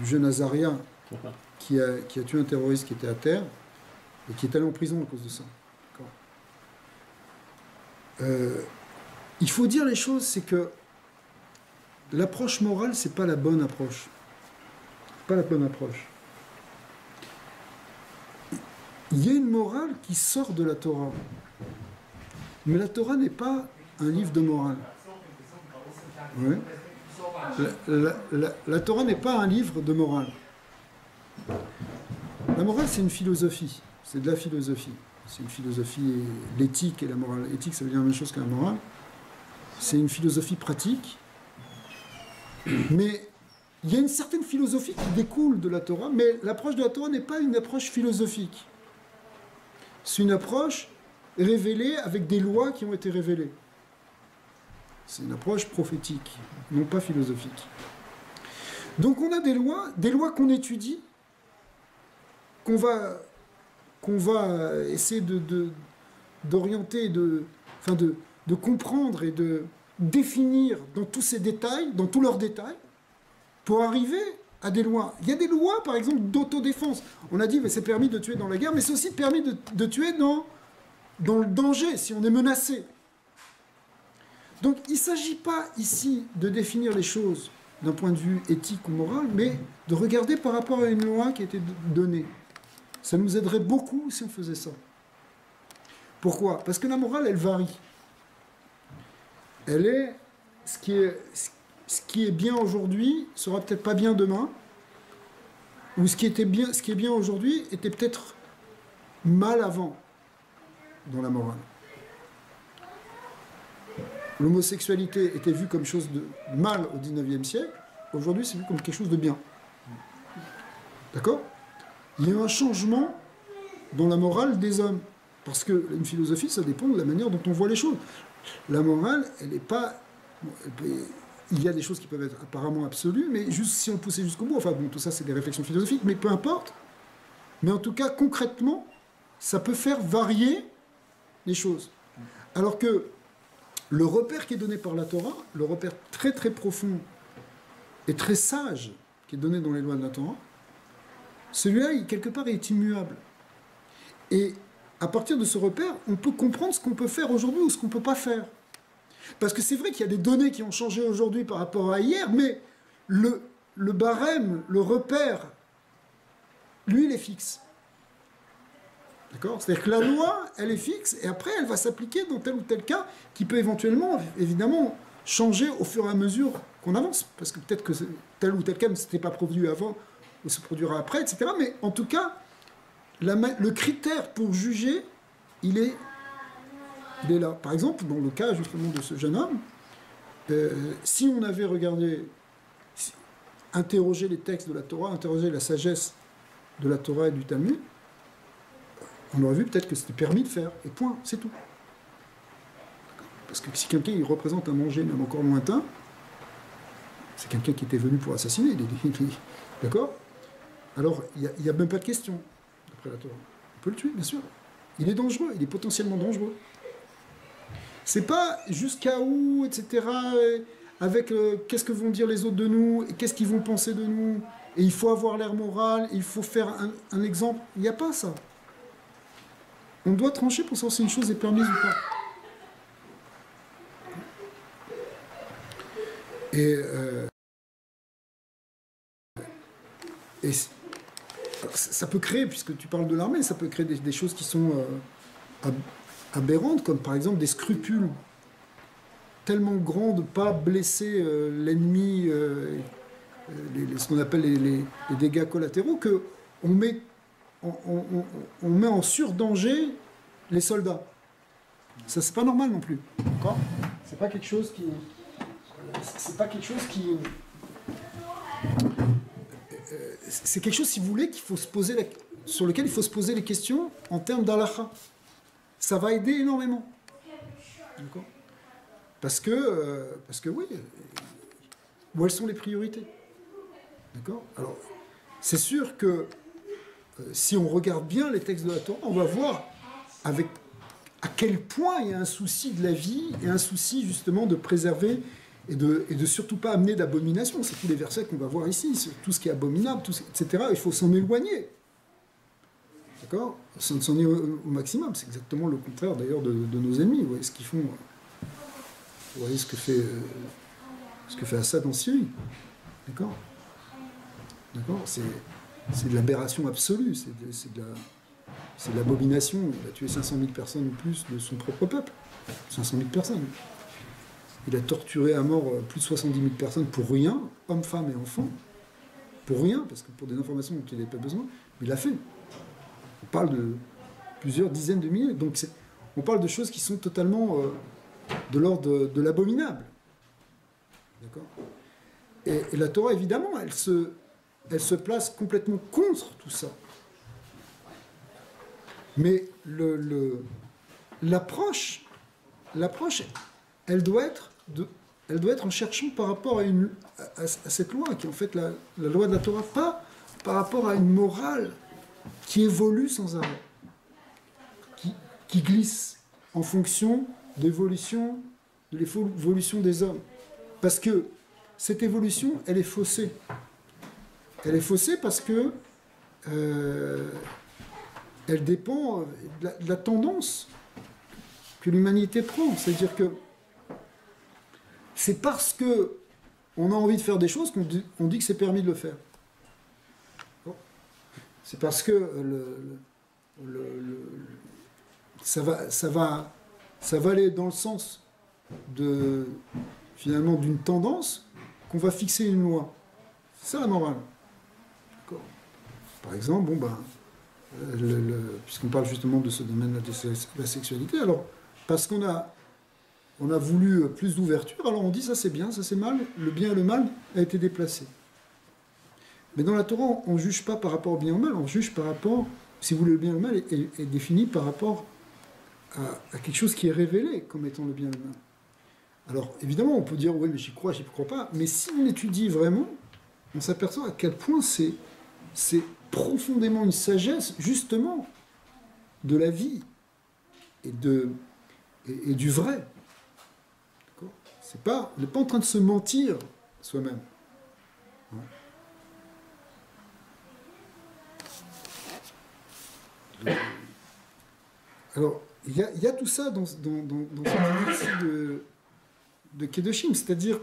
[SPEAKER 1] jeune Azaria qui a tué un terroriste qui était à terre et qui est allé en prison à cause de ça. Il faut dire les choses, c'est que l'approche morale, c'est pas la bonne approche. Pas la bonne approche. Il y a une morale qui sort de la Torah. Mais la Torah n'est pas un livre de morale. Ouais. La Torah n'est pas un livre de morale. La morale, c'est une philosophie. C'est de la philosophie. C'est une philosophie, l'éthique et la morale. L'éthique, ça veut dire la même chose que la morale. C'est une philosophie pratique. Mais il y a une certaine philosophie qui découle de la Torah, mais l'approche de la Torah n'est pas une approche philosophique. C'est une approche révélée avec des lois qui ont été révélées. C'est une approche prophétique, non pas philosophique. Donc on a des lois qu'on étudie, qu'on va essayer d'orienter, de comprendre et de définir dans tous ces détails, dans tous leurs détails, pour arriver à des lois. Il y a des lois, par exemple, d'autodéfense. On a dit que c'est permis de tuer dans la guerre, mais c'est aussi permis de tuer dans le danger, si on est menacé. Donc il ne s'agit pas ici de définir les choses d'un point de vue éthique ou moral, mais de regarder par rapport à une loi qui a été donnée. Ça nous aiderait beaucoup si on faisait ça. Pourquoi ? Parce que la morale, elle varie. Elle est ce qui est bien aujourd'hui sera peut-être pas bien demain, ou ce qui est bien aujourd'hui était peut-être mal avant dans la morale. L'homosexualité était vue comme chose de mal au XIXe siècle, aujourd'hui c'est vu comme quelque chose de bien. D'accord ? Il y a eu un changement dans la morale des hommes, parce qu'une philosophie, ça dépend de la manière dont on voit les choses. La morale, elle n'est pas... Il y a des choses qui peuvent être apparemment absolues, mais juste si on poussait jusqu'au bout, enfin bon, tout ça c'est des réflexions philosophiques, mais peu importe. Mais en tout cas, concrètement, ça peut faire varier les choses. Alors que le repère qui est donné par la Torah, le repère très très profond et très sage qui est donné dans les lois de la Torah, celui-là, quelque part, est immuable. Et à partir de ce repère, on peut comprendre ce qu'on peut faire aujourd'hui ou ce qu'on ne peut pas faire. Parce que c'est vrai qu'il y a des données qui ont changé aujourd'hui par rapport à hier, mais le barème, le repère, lui, il est fixe. D'accord ? C'est-à-dire que la loi, elle est fixe, et après, elle va s'appliquer dans tel ou tel cas, qui peut éventuellement, évidemment, changer au fur et à mesure qu'on avance. Parce que peut-être que tel ou tel cas ne s'était pas produit avant, ou se produira après, etc. Mais en tout cas, le critère pour juger, il est là. Par exemple, dans le cas justement de ce jeune homme, si on avait interrogé les textes de la Torah, interrogé la sagesse de la Torah et du Talmud, on aurait vu peut-être que c'était permis de faire, et point, c'est tout. Parce que si quelqu'un il représente un danger même encore lointain, c'est quelqu'un qui était venu pour assassiner, d'accord ? Alors, il n'y a même pas de question, d'après la Torah. On peut le tuer, bien sûr. Il est dangereux, il est potentiellement dangereux. C'est pas jusqu'à où, etc., avec qu'est-ce que vont dire les autres de nous, et qu'est-ce qu'ils vont penser de nous, et il faut avoir l'air moral, il faut faire un exemple. Il n'y a pas ça. On doit trancher pour savoir si une chose est permise ou pas. Et ça peut créer, puisque tu parles de l'armée, ça peut créer des choses qui sont aberrantes, comme par exemple des scrupules tellement grands de ne pas blesser l'ennemi, ce qu'on appelle les dégâts collatéraux, qu'on met en surdanger les soldats. Ça, c'est pas normal non plus. D'accord ? C'est pas quelque chose qui... C'est pas quelque chose qui... c'est quelque chose, si vous voulez, sur lequel il faut se poser les questions en termes d'halakha. Ça va aider énormément. D'accord ? Parce que oui, où elles sont les priorités ? D'accord? Alors, c'est sûr que si on regarde bien les textes de la Torah, on va voir à quel point il y a un souci de la vie et un souci justement de préserver et de surtout pas amener d'abomination. C'est tous les versets qu'on va voir ici, c'est tout ce qui est abominable, etc. Il faut s'en éloigner. D'accord? S'en est au maximum. C'est exactement le contraire d'ailleurs de nos ennemis. Vous voyez ce qu'ils font. Vous voyez ce que fait Assad en Syrie. D'accord? D'accord? C'est de l'aberration absolue. C'est de l'abomination. Il a tué 500 000 personnes ou plus de son propre peuple. 500 000 personnes. Il a torturé à mort plus de 70 000 personnes pour rien, hommes, femmes et enfants. Pour rien, parce que pour des informations dont il n'avait pas besoin, mais il l'a fait. On parle de plusieurs dizaines de milliers. Donc on parle de choses qui sont totalement de l'ordre de l'abominable. D'accord? Et la Torah, évidemment, elle se place complètement contre tout ça. Mais l'approche, elle doit être en cherchant par rapport à cette loi, qui est en fait la loi de la Torah, pas par rapport à une morale qui évolue sans arrêt, qui glisse en fonction de l'évolution des hommes. Parce que cette évolution, elle est faussée. Elle est faussée parce que elle dépend de la tendance que l'humanité prend. C'est-à-dire que c'est parce que on a envie de faire des choses qu'on dit que c'est permis de le faire. Bon. C'est parce que ça va aller dans le sens finalement d'une tendance qu'on va fixer une loi. C'est ça la morale. D'accord. Par exemple, puisqu'on parle justement de ce domaine de la sexualité, alors parce qu'on a voulu plus d'ouverture, alors on dit ça c'est bien, ça c'est mal, le bien et le mal a été déplacé. Mais dans la Torah, on ne juge pas par rapport au bien et au mal, on juge par rapport, si vous voulez, le bien et le mal est défini par rapport à quelque chose qui est révélé comme étant le bien et le mal. Alors évidemment, on peut dire, oui mais j'y crois pas, mais si on étudie vraiment, on s'aperçoit à quel point c'est profondément une sagesse, justement, de la vie et du vrai. On n'est pas en train de se mentir soi-même. Ouais. Alors, il y a tout ça dans cette idée de Kedoshim, c'est-à-dire,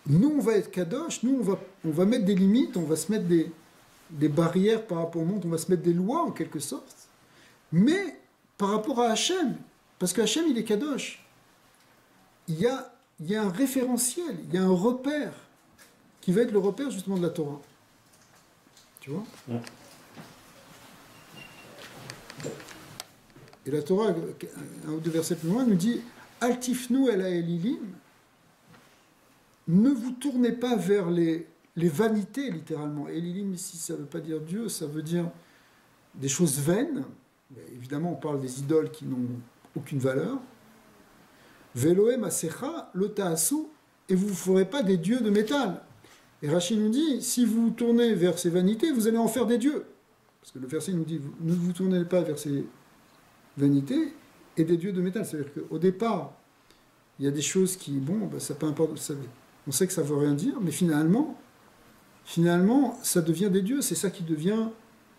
[SPEAKER 1] nous on va être Kadosh, nous on va mettre des limites, on va se mettre des barrières par rapport au monde, on va se mettre des lois en quelque sorte, mais par rapport à Hachem, parce que Hachem il est Kadosh. Il y a un référentiel, il y a un repère qui va être le repère justement de la Torah. Tu vois? Ouais. Et la Torah, un ou deux versets plus loin, nous dit Altifnu el Elilim, ne vous tournez pas vers les vanités, littéralement. Elilim, ici, ça ne veut pas dire Dieu, ça veut dire des choses vaines. Mais évidemment, on parle des idoles qui n'ont aucune valeur. Veloem asecha lotaasu, et vous ne ferez pas des dieux de métal. Et Rachid nous dit, si vous vous tournez vers ces vanités, vous allez en faire des dieux. Parce que le verset nous dit, ne vous tournez pas vers ces vanités et des dieux de métal. C'est-à-dire qu'au départ, il y a des choses qui, ça peu importe, on sait que ça ne veut rien dire, mais finalement, ça devient des dieux. C'est ça qui devient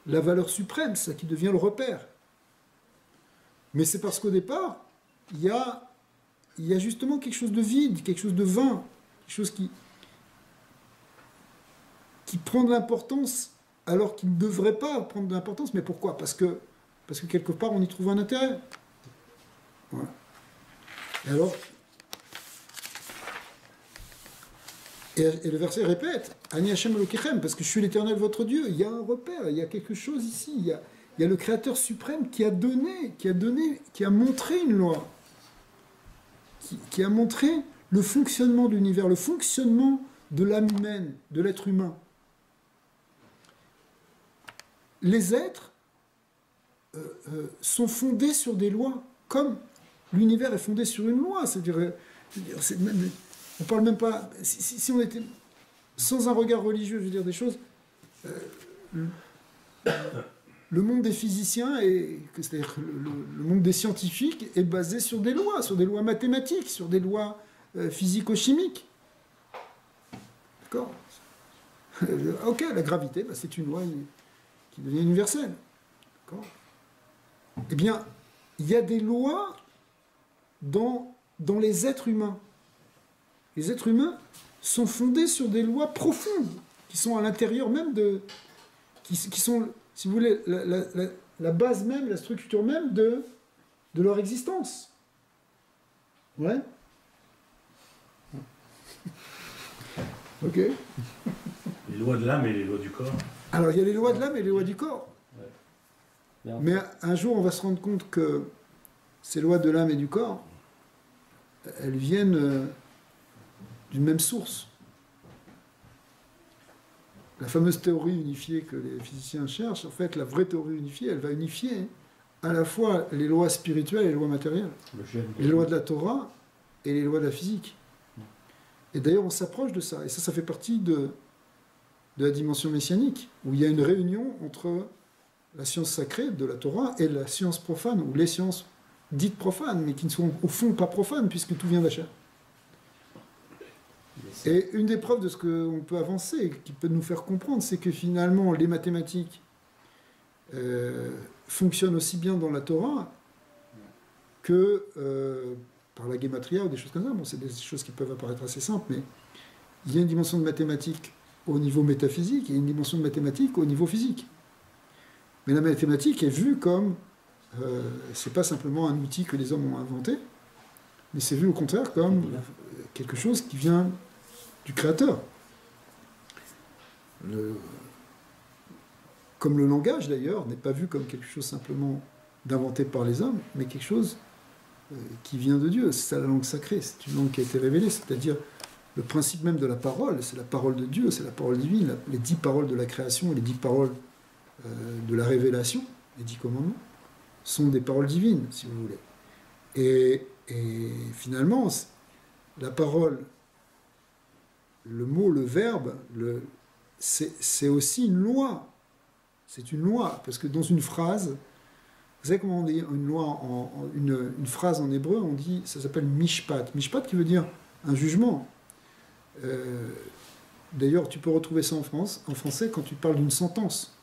[SPEAKER 1] la valeur suprême, c'est ça qui devient le repère. Mais c'est parce qu'au départ, il y a justement quelque chose de vide, quelque chose de vain, quelque chose qui prend de l'importance alors qu'il ne devrait pas prendre de l'importance. Mais pourquoi ? Parce que quelque part, on y trouve un intérêt. Voilà. Et alors, et le verset répète, Ani Hashem Elokechem, parce que je suis l'Éternel votre Dieu. Il y a un repère, il y a quelque chose ici. Il y a le Créateur suprême qui a montré une loi. Qui a montré le fonctionnement de l'univers, le fonctionnement de l'âme humaine, de l'être humain. Les êtres sont fondés sur des lois, comme l'univers est fondé sur une loi. C'est-à-dire on parle même pas. Si on était sans un regard religieux, je veux dire des choses. Le monde des physiciens, c'est-à-dire le monde des scientifiques, est basé sur des lois mathématiques, sur des lois physico-chimiques. D'accord. Ok, la gravité, bah, c'est une loi qui devient universelle. D'accord. Eh bien, il y a des lois dans les êtres humains. Les êtres humains sont fondés sur des lois profondes, qui sont à l'intérieur même qui sont, si vous voulez, la base même, la structure même de leur existence. Ouais. Ok.
[SPEAKER 3] Les lois de l'âme et les lois du corps.
[SPEAKER 1] Alors, il y a les lois de l'âme et les lois du corps.
[SPEAKER 2] Ouais.
[SPEAKER 1] Mais un jour, on va se rendre compte que ces lois de l'âme et du corps, elles viennent d'une même source. La fameuse théorie unifiée que les physiciens cherchent, en fait, la vraie théorie unifiée, elle va unifier à la fois les lois spirituelles et les lois matérielles, les lois de la Torah et les lois de la physique. Et d'ailleurs, on s'approche de ça. Et ça fait partie de la dimension messianique, où il y a une réunion entre la science sacrée de la Torah et la science profane, ou les sciences dites profanes, mais qui ne sont au fond pas profanes, puisque tout vient d'Hachem. Et une des preuves de ce qu'on peut avancer, qui peut nous faire comprendre, c'est que finalement, les mathématiques fonctionnent aussi bien dans la Torah que par la Gematria ou des choses comme ça. Bon, c'est des choses qui peuvent apparaître assez simples, mais il y a une dimension de mathématiques au niveau métaphysique et une dimension de mathématiques au niveau physique. Mais la mathématique est vue comme, c'est pas simplement un outil que les hommes ont inventé, mais c'est vu au contraire comme quelque chose qui vient du Créateur. Comme le langage d'ailleurs n'est pas vu comme quelque chose simplement d'inventé par les hommes, mais quelque chose qui vient de Dieu. C'est ça la langue sacrée, c'est une langue qui a été révélée, c'est-à-dire le principe même de la parole, c'est la parole de Dieu, c'est la parole divine, les 10 paroles de la création et les 10 paroles de la révélation, les 10 commandements, sont des paroles divines, si vous voulez. Et finalement, la parole, le mot, le verbe, c'est aussi une loi. C'est une loi, parce que dans une phrase, vous savez comment on dit une loi, une phrase en hébreu, on dit, ça s'appelle mishpat. Mishpat qui veut dire un jugement. D'ailleurs, tu peux retrouver ça en français quand tu parles d'une sentence.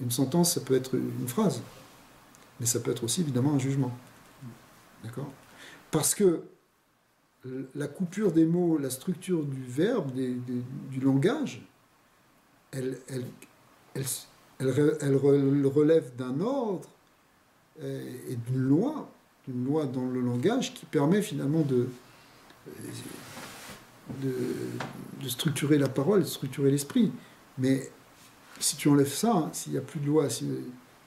[SPEAKER 1] Une sentence, ça peut être une phrase, mais ça peut être aussi évidemment un jugement. D'accord ? Parce que la coupure des mots, la structure du verbe, du langage, elle relève d'un ordre et d'une loi dans le langage qui permet finalement de structurer la parole, de structurer l'esprit. Mais si tu enlèves ça, hein, s'il n'y a plus de loi, si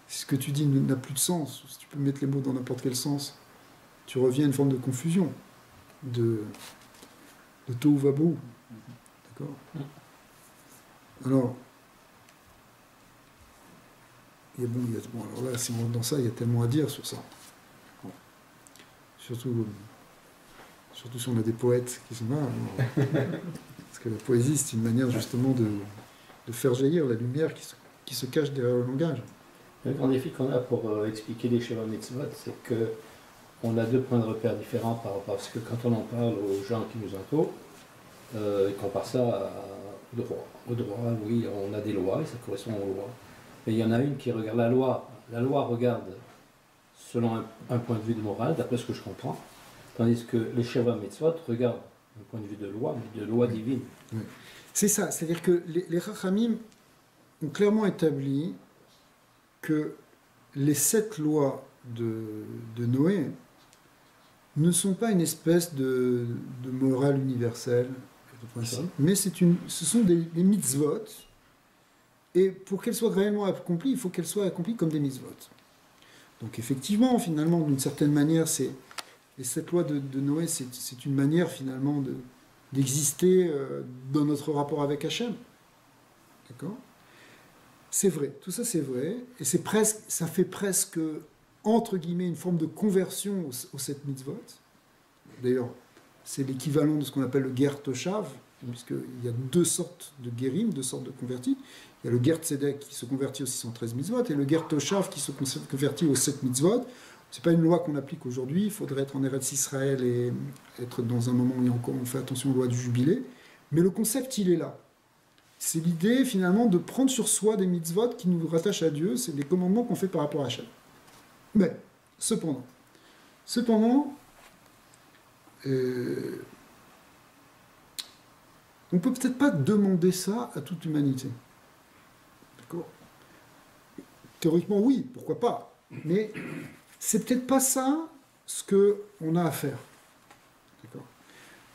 [SPEAKER 1] ce que tu dis n'a plus de sens, si tu peux mettre les mots dans n'importe quel sens, tu reviens à une forme de confusion, de tohu vabohu. D'accord ? Alors, alors là, si on rentre dans ça, il y a tellement à dire sur ça. Bon. Surtout si on a des poètes qui sont là. Parce que la poésie, c'est une manière justement de faire jaillir la lumière qui se cache derrière le langage.
[SPEAKER 2] Le grand défi qu'on a pour expliquer les Sheva Mitzvot, c'est qu'on a deux points de repère différents parce que quand on en parle aux gens qui nous entourent, ils comparent ça au droit. Au droit, oui, on a des lois et ça correspond aux lois. Mais il y en a une qui regarde la loi. La loi regarde selon un point de vue de morale, d'après ce que je comprends, tandis que les Sheva Mitzvot regardent un point de vue de loi, mais de loi divine.
[SPEAKER 1] Oui. C'est ça, c'est-à-dire que les Chachamim ont clairement établi que les 7 lois de Noé ne sont pas une espèce de morale universelle, de principe, mais ce sont des mitzvot, et pour qu'elles soient réellement accomplies, il faut qu'elles soient accomplies comme des mitzvot. Donc effectivement, finalement, d'une certaine manière, les 7 lois de Noé, c'est une manière finalement d'exister dans notre rapport avec Hachem. D'accord ? C'est vrai, tout ça c'est vrai, et ça fait presque, entre guillemets, une forme de conversion aux 7 mitzvot. D'ailleurs, c'est l'équivalent de ce qu'on appelle le ger toshav, puisqu'il y a deux sortes de guérim, deux sortes de convertis. Il y a le Ger Tzedek qui se convertit aux 613 mitzvot et le Ger Toshav qui se convertit aux 7 mitzvot. Ce n'est pas une loi qu'on applique aujourd'hui, il faudrait être en Eretz Israël et être dans un moment où on fait attention aux lois du jubilé. Mais le concept, il est là. C'est l'idée finalement de prendre sur soi des mitzvot qui nous rattachent à Dieu, c'est des commandements qu'on fait par rapport à Hachem. Mais, cependant, on ne peut peut-être pas demander ça à toute l'humanité. D'accord ? Théoriquement, oui, pourquoi pas. Mais c'est peut-être pas ça ce qu'on a à faire. D'accord ?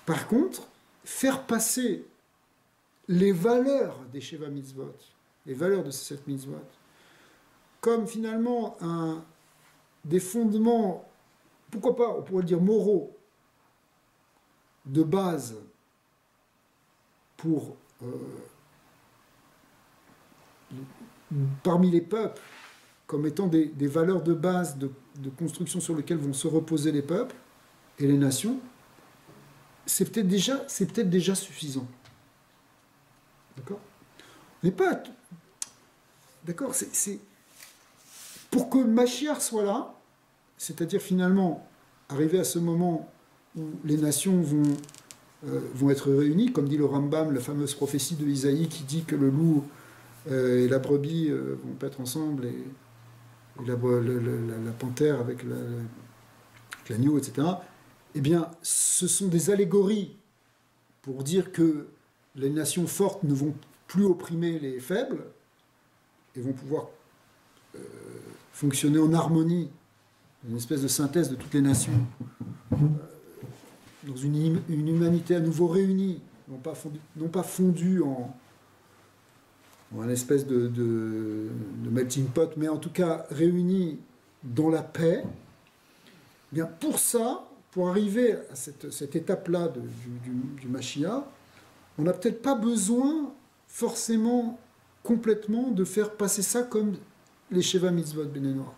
[SPEAKER 1] Par contre, faire passer les valeurs des Sheva Mitzvot, les valeurs de ces 7 mitzvot, comme finalement des fondements, pourquoi pas, on pourrait le dire moraux, de base pour parmi les peuples, comme étant des valeurs de base de construction sur lesquelles vont se reposer les peuples et les nations, c'est peut-être déjà suffisant. D'accord ? On n'est pas... D'accord ? C'est pour que Mashiach soit là, c'est-à-dire finalement arriver à ce moment où les nations vont être réunies, comme dit le Rambam, la fameuse prophétie de Isaïe qui dit que le loup et la brebis vont paître ensemble et la panthère avec l'agneau, etc. Eh bien, ce sont des allégories pour dire que les nations fortes ne vont plus opprimer les faibles et vont pouvoir fonctionner en harmonie, une espèce de synthèse de toutes les nations, dans une humanité à nouveau réunie, non pas fondue en une espèce de melting pot, mais en tout cas réunie dans la paix. Eh bien, pour ça, pour arriver à cette étape-là du Mashiach, on n'a peut-être pas besoin forcément complètement de faire passer ça comme les Sheva Mitzvot Bnei Noach.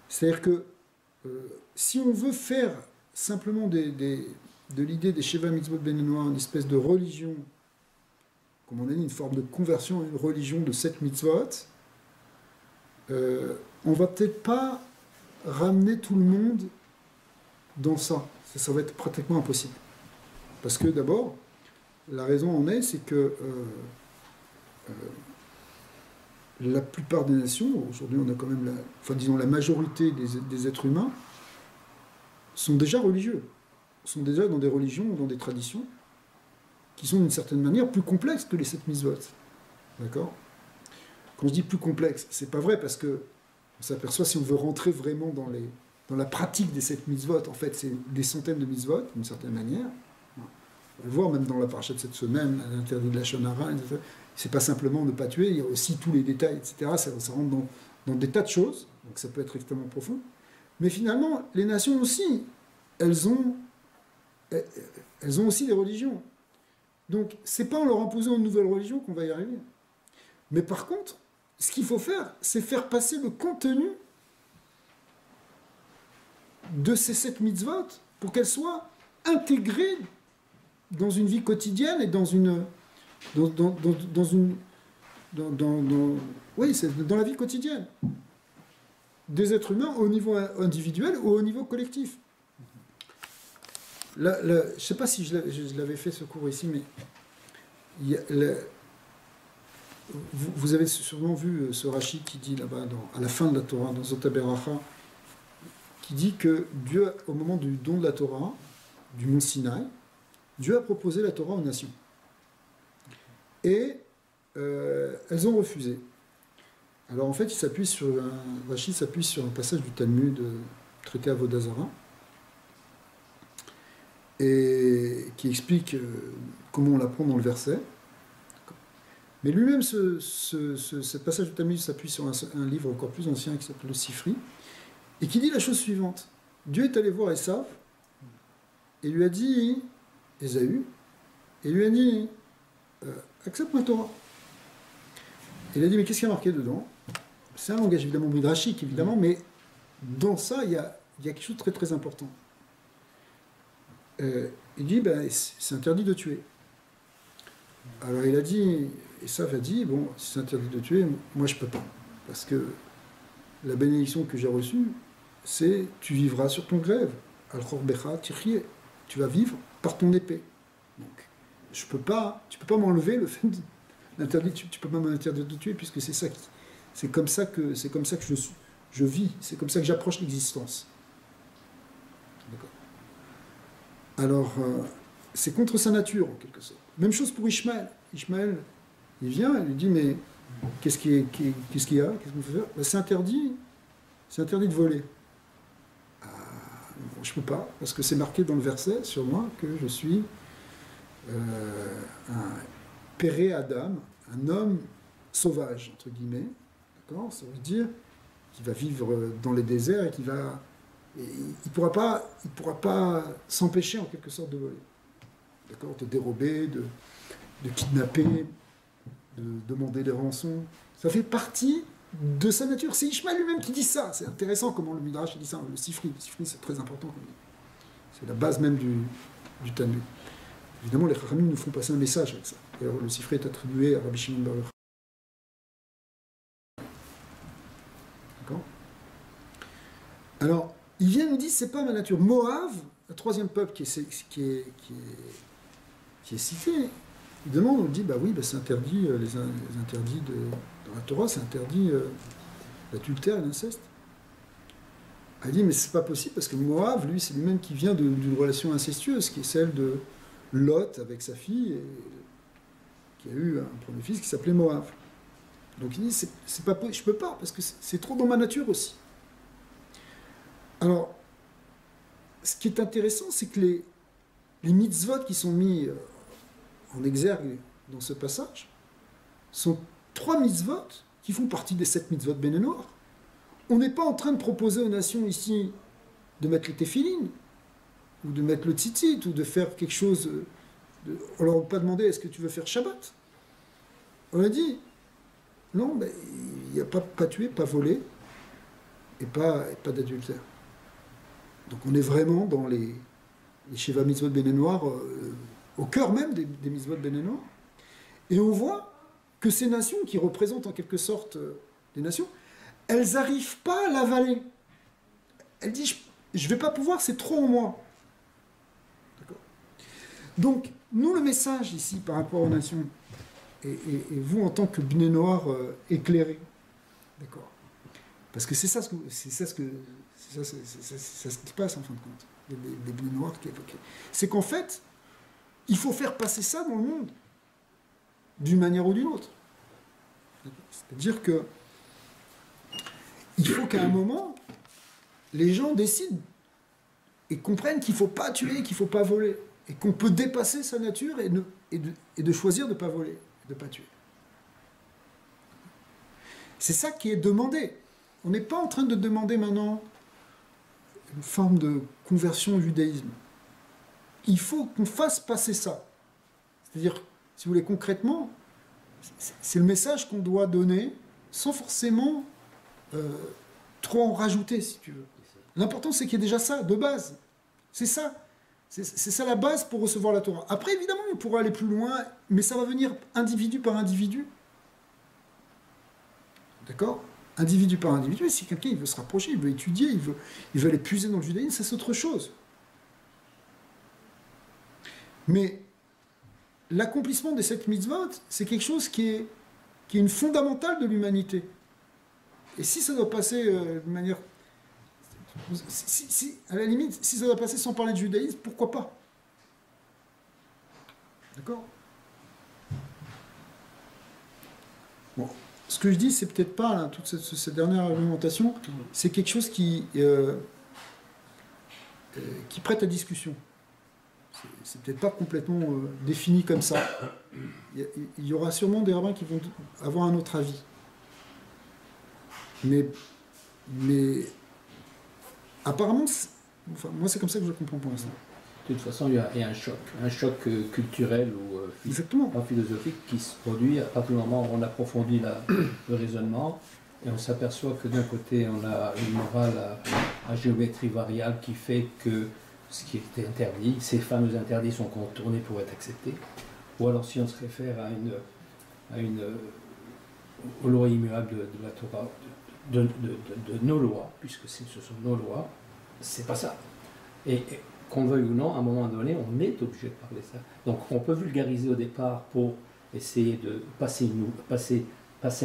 [SPEAKER 1] C'est-à-dire que si on veut faire simplement de l'idée des Sheva Mitzvot Bnei Noach une espèce de religion, comme on a dit, une forme de conversion à une religion de 7 mitzvot, on va peut-être pas ramener tout le monde dans ça. Ça va être pratiquement impossible. Parce que d'abord, la raison en est, c'est que la plupart des nations, aujourd'hui on a quand même la majorité des êtres humains, sont déjà religieux, sont déjà dans des religions, dans des traditions, qui sont d'une certaine manière plus complexes que les 7 mitzvot. D'accord ? Quand je dis plus complexes, c'est pas vrai parce que on s'aperçoit, si on veut rentrer vraiment dans la pratique des 7 mitzvot, en fait c'est des centaines de mitzvot, d'une certaine manière. On va le voir même dans la paracha de cette semaine, l'interdit de la shonara, c'est pas simplement ne pas tuer, il y a aussi tous les détails, etc. Ça rentre dans des tas de choses, donc ça peut être extrêmement profond. Mais finalement, les nations aussi, elles ont aussi des religions. Donc, c'est pas en leur imposant une nouvelle religion qu'on va y arriver. Mais par contre, ce qu'il faut faire, c'est faire passer le contenu de ces 7 mitzvot pour qu'elles soient intégrées dans une vie quotidienne et dans la vie quotidienne des êtres humains au niveau individuel ou au niveau collectif. Je ne sais pas si je l'avais fait ce cours ici, mais vous avez sûrement vu ce Rashi qui dit là-bas, à la fin de la Torah, dans Zot HaBeracha, qui dit que Dieu, au moment du don de la Torah, du mont Sinaï, Dieu a proposé la Torah aux nations. Et elles ont refusé. Alors en fait, Rashi s'appuie sur un passage du Talmud, traité Avodah Zarah, et qui explique comment on l'apprend dans le verset. Mais lui-même, ce passage du Talmud s'appuie sur un livre encore plus ancien qui s'appelle le Sifri, et qui dit la chose suivante. Dieu est allé voir Esav, et lui a dit, Ésaü, et lui a dit, accepte ma Torah. Et il a dit, mais qu'est-ce qu'il y a marqué dedans ? C'est un langage évidemment midrashique, évidemment, mais dans ça, il y a quelque chose de très très important. il dit, ben, c'est interdit de tuer. Alors il a dit, Esav a dit, bon, si c'est interdit de tuer, moi je peux pas. Parce que la bénédiction que j'ai reçue, c'est tu vivras sur ton glaive. Al-Khorbecha Tirchie. Tu vas vivre par ton épée. Donc, tu peux pas m'enlever le fait d'interdire, tu peux pas m'interdire de tuer, puisque c'est comme ça que je vis, c'est comme ça que j'approche l'existence. D'accord. Alors, c'est contre sa nature, en quelque sorte. Même chose pour Ishmaël. Ishmaël, il vient, il lui dit, mais qu'est-ce qu'il y a? Qu'est-ce qu'on peut faire? Ben, c'est interdit de voler. Bon, je ne peux pas, parce que c'est marqué dans le verset sur moi que je suis un péré Adam, un homme sauvage, entre guillemets. D'accord? Ça veut dire qu'il va vivre dans les déserts et il pourra pas s'empêcher en quelque sorte de voler. D'accord? De dérober, de kidnapper, de demander des rançons. Ça fait partie de sa nature. C'est Ishmaël lui-même qui dit ça. C'est intéressant comment le Midrash dit ça. Le Sifri, c'est très important. C'est la base même du Talmud. Évidemment, les Chachamim nous font passer un message avec ça. Alors, le Sifri est attribué à Rabbi Shimon bar Yochai. D'accord? Alors, il vient nous dire, c'est pas ma nature. Moav, le troisième peuple qui est cité, il demande, on dit, bah oui, bah c'est interdit, les interdits dans la Torah, c'est interdit l'adultère et l'inceste. Elle dit, mais c'est pas possible, parce que Moav, lui, c'est lui-même qui vient d'une relation incestueuse, qui est celle de Lot avec sa fille, et qui a eu un premier fils qui s'appelait Moav. Donc il dit, c'est pas possible, je peux pas, parce que c'est trop dans ma nature aussi. Alors, ce qui est intéressant, c'est que les mitzvot qui sont mis en exergue dans ce passage sont 3 mitzvot qui font partie des 7 mitzvot Béné Noir. On n'est pas en train de proposer aux nations ici de mettre les téphilines, ou de mettre le tzitzit, ou de faire quelque chose. On leur a pas demandé est-ce que tu veux faire Shabbat. On a dit non, mais il n'y a pas tuer, pas voler, et pas d'adultère. Donc on est vraiment dans les Sheva mitzvot Béné Noir, au cœur même des mitzvot Béné Noir. Et on voit que ces nations, qui représentent en quelque sorte des nations, elles n'arrivent pas à l'avaler. Elles disent, je ne vais pas pouvoir, c'est trop en moi. D'accord. Donc, nous, le message ici, par rapport aux nations, et vous, en tant que Béné Noir éclairé, d'accord, parce que c'est ça ce qui se passe, en fin de compte, les Béné Noirs qui évoquaient. C'est qu'en fait, il faut faire passer ça dans le monde, d'une manière ou d'une autre. C'est-à-dire que il faut qu'à un moment, les gens décident et comprennent qu'il ne faut pas tuer, qu'il ne faut pas voler, et qu'on peut dépasser sa nature et de choisir de ne pas voler, de ne pas tuer. C'est ça qui est demandé. On n'est pas en train de demander maintenant une forme de conversion au judaïsme. Il faut qu'on fasse passer ça. C'est-à-dire, si vous voulez, concrètement, c'est le message qu'on doit donner sans forcément trop en rajouter, si tu veux. L'important, c'est qu'il y ait déjà ça, de base. C'est ça. C'est ça la base pour recevoir la Torah. Après, évidemment, on pourra aller plus loin, mais ça va venir individu par individu. D'accord ? Individu par individu, si quelqu'un il veut se rapprocher, il veut étudier, il veut aller puiser dans le judaïsme, ça c'est autre chose. Mais l'accomplissement des 7 mitzvot, c'est quelque chose qui est une fondamentale de l'humanité. Et si ça doit passer de manière... à la limite, si ça doit passer sans parler de judaïsme, pourquoi pas? D'accord? Bon, ce que je dis, c'est peut-être pas, là, toute cette dernière argumentation, c'est quelque chose qui prête à discussion. C'est peut-être pas complètement défini comme ça. Il y aura sûrement des rabbins qui vont avoir un autre avis. Mais apparemment, moi c'est comme ça que je comprends pour l'instant.
[SPEAKER 2] De toute façon, il y a un choc culturel ou philosophique qui se produit à partir du moment où on approfondit le raisonnement et on s'aperçoit que d'un côté on a une morale à géométrie variable qui fait que ce qui était interdit. Ces fameux interdits sont contournés pour être acceptés. Ou alors si on se réfère aux lois immuables de la Torah, de nos lois, puisque ce sont nos lois, c'est pas ça. Et qu'on veuille ou non, à un moment donné, on est obligé de parler ça. Donc on peut vulgariser au départ pour essayer de passer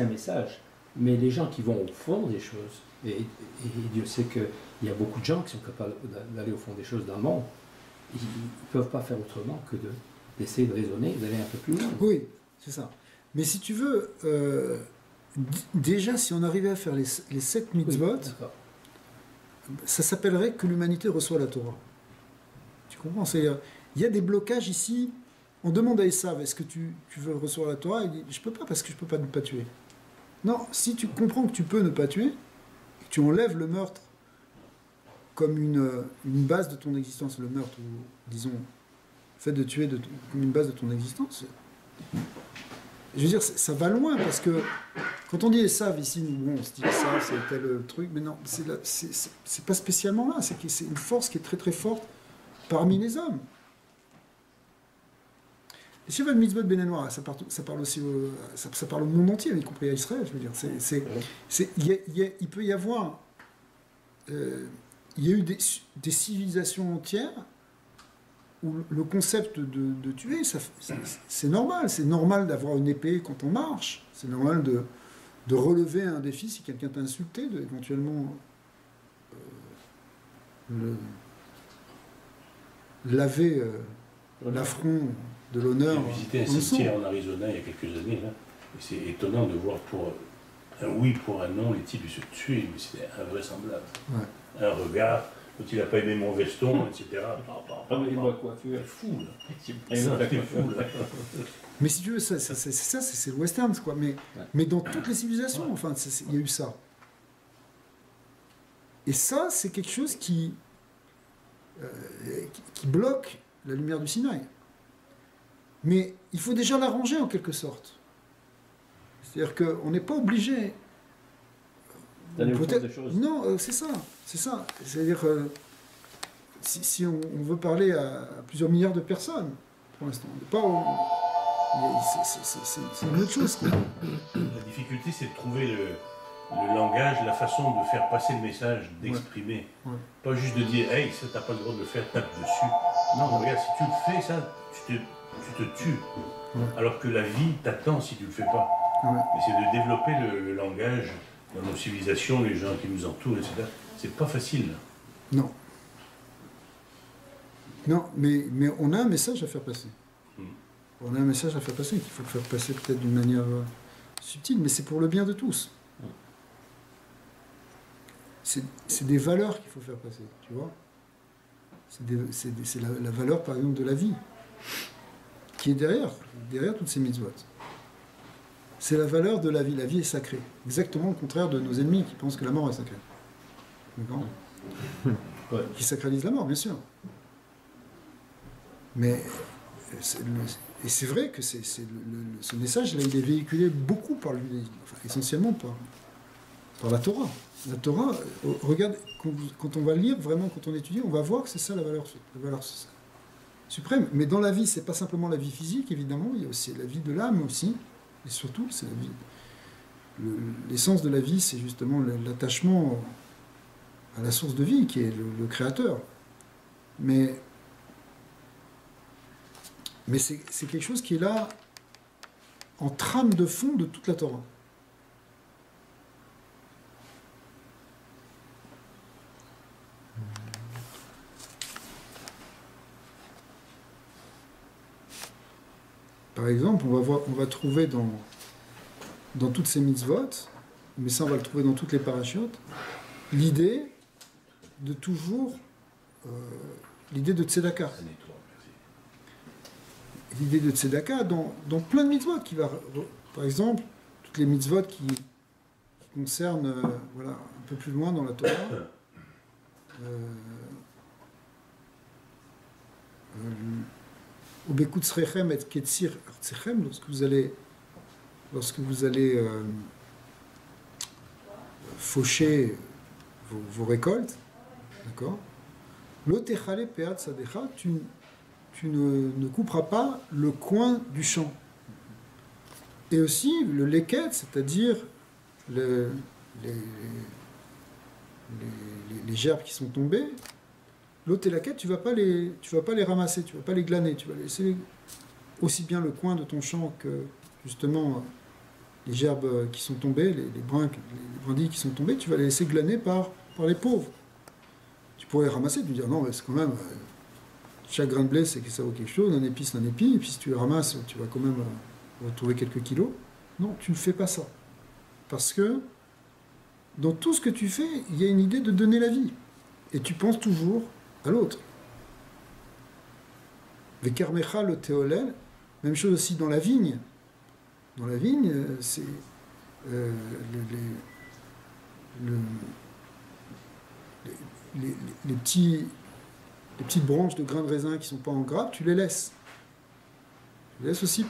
[SPEAKER 2] un message, mais les gens qui vont au fond des choses, et Dieu sait qu'il y a beaucoup de gens qui sont capables d'aller au fond des choses dans le monde, ils ne peuvent pas faire autrement que d'essayer de raisonner, d'aller un peu plus loin.
[SPEAKER 1] Oui, c'est ça. Mais si tu veux, déjà, si on arrivait à faire les 7 mitzvot, ça s'appellerait que l'humanité reçoit la Torah. Tu comprends? C'est-à-dire, il y a des blocages ici. On demande à Esav, est-ce que tu veux recevoir la Torah? Il dit, je ne peux pas parce que je ne peux pas ne pas tuer. Non, si tu comprends que tu peux ne pas tuer, et que tu enlèves le meurtre comme une base de ton existence, le meurtre, ou disons, le fait de tuer comme une base de ton existence, je veux dire, ça va loin, parce que quand on dit Esav ici, bon, on se dit Esav, c'est tel truc, mais non, c'est pas spécialement là, c'est une force qui est très très forte parmi les hommes. Les Shevat Mitzvot Benenoir, ça parle aussi ça parle au monde entier, y compris à Israël, je veux dire. Il peut y avoir... il y a eu des civilisations entières où le concept de tuer, c'est normal. C'est normal d'avoir une épée quand on marche. C'est normal de relever un défi si quelqu'un t'a insulté, d'éventuellement laver l'affront de l'honneur.
[SPEAKER 3] J'ai visité un cimetière en Arizona il y a quelques années, là, et c'est étonnant de voir pour un oui, pour un non, les types se tuaient, mais c'était invraisemblable. Ouais. Un regard, quand il n'a pas aimé mon veston, etc.
[SPEAKER 2] C'est
[SPEAKER 3] fou, là.
[SPEAKER 2] C'est fou, là.
[SPEAKER 1] Mais si tu veux, c'est le western, quoi. Mais dans toutes les civilisations, enfin, il y a eu ça. Et ça, c'est quelque chose qui bloque la lumière du Sinaï. Mais il faut déjà l'arranger en quelque sorte. C'est-à-dire qu'on n'est pas obligé.
[SPEAKER 2] D'aller au fond des choses.
[SPEAKER 1] Non, c'est ça. C'est-à-dire, si on veut parler à plusieurs milliards de personnes, pour l'instant, on n'est pas. C'est une autre chose. Quoi.
[SPEAKER 3] La difficulté, c'est de trouver le langage, la façon de faire passer le message, d'exprimer. Ouais. Pas juste de dire, hey, ça, t'as pas le droit de le faire, tape dessus. Non, regarde, si tu le fais, ça, tu te tues. Ouais. Alors que la vie t'attend si tu le fais pas. Ouais. Et c'est de développer le langage dans nos civilisations, les gens qui nous entourent, etc. C'est pas facile.
[SPEAKER 1] Non. Non, mais on a un message à faire passer. On a un message à faire passer, qu'il faut le faire passer peut-être d'une manière subtile, mais c'est pour le bien de tous. C'est des valeurs qu'il faut faire passer, tu vois. C'est la valeur, par exemple, de la vie, qui est derrière toutes ces mitzvot. C'est la valeur de la vie. La vie est sacrée. Exactement le contraire de nos ennemis qui pensent que la mort est sacrée. D'accord ? Ouais. Qui sacralisent la mort, bien sûr. Mais c'est vrai que ce message, là, il est véhiculé beaucoup par lui, enfin, essentiellement par la Torah. La Torah, regarde, quand on va lire, vraiment, quand on étudie, on va voir que c'est ça la valeur suprême. Mais dans la vie, c'est pas simplement la vie physique, évidemment, il y a aussi la vie de l'âme aussi, et surtout, c'est la vie. L'essence de la vie, c'est justement l'attachement à la source de vie, qui est le Créateur. Mais c'est quelque chose qui est là, en trame de fond de toute la Torah. Par exemple, on va trouver dans toutes ces mitzvot, mais ça on va le trouver dans toutes les parachutes, l'idée de toujours, l'idée de tzedaka. L'idée de tzedaka dans plein de mitzvot, par exemple, toutes les mitzvot qui concernent, voilà, un peu plus loin dans la Torah, Ubekutzrechem et ketzir artzechem, lorsque vous allez faucher vos récoltes, d'accord, L'otechale peat sadecha, tu ne couperas pas le coin du champ. Et aussi le leket, c'est-à-dire les gerbes qui sont tombées, l'autre et la quête, tu vas pas les ramasser, tu vas pas les glaner, tu vas laisser aussi bien le coin de ton champ que justement les gerbes qui sont tombées, les brindilles qui sont tombées, tu vas les laisser glaner par les pauvres. Tu pourrais les ramasser, tu dire non, mais c'est quand même chaque grain de blé, c'est que ça vaut quelque chose, un épi, c'est un épi, et puis si tu les ramasses, tu vas quand même retrouver quelques kilos. Non, tu ne fais pas ça. Parce que dans tout ce que tu fais, il y a une idée de donner la vie. Et tu penses toujours à l'autre. Vekarmecha le théolel, même chose aussi dans la vigne. Dans la vigne, c'est les petites branches de grains de raisin qui ne sont pas en grappe, tu les laisses. Tu les laisses aussi.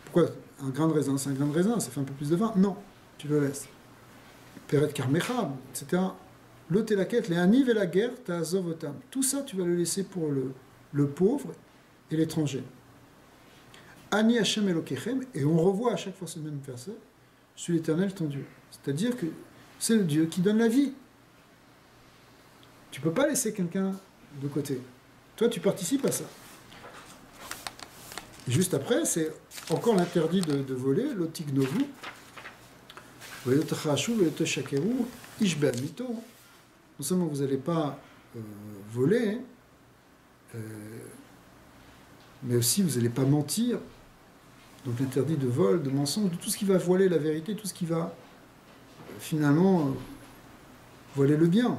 [SPEAKER 1] Pourquoi un grain de raisin, c'est un grain de raisin, ça fait un peu plus de vin. Non, tu le laisses. Peret karmecha, etc. Le télaket, les aniv et la guerre, ta azovotam. Tout ça, tu vas le laisser pour le pauvre et l'étranger. Ani Hashem Elokechem, et on revoit à chaque fois ce même verset, je suis l'Éternel ton Dieu. C'est-à-dire que c'est le Dieu qui donne la vie. Tu ne peux pas laisser quelqu'un de côté. Toi, tu participes à ça. Et juste après, c'est encore l'interdit de voler, l'otignovu, non seulement vous n'allez pas voler, mais aussi vous n'allez pas mentir. Donc l'interdit de vol, de mensonge, de tout ce qui va voiler la vérité, tout ce qui va finalement voiler le bien.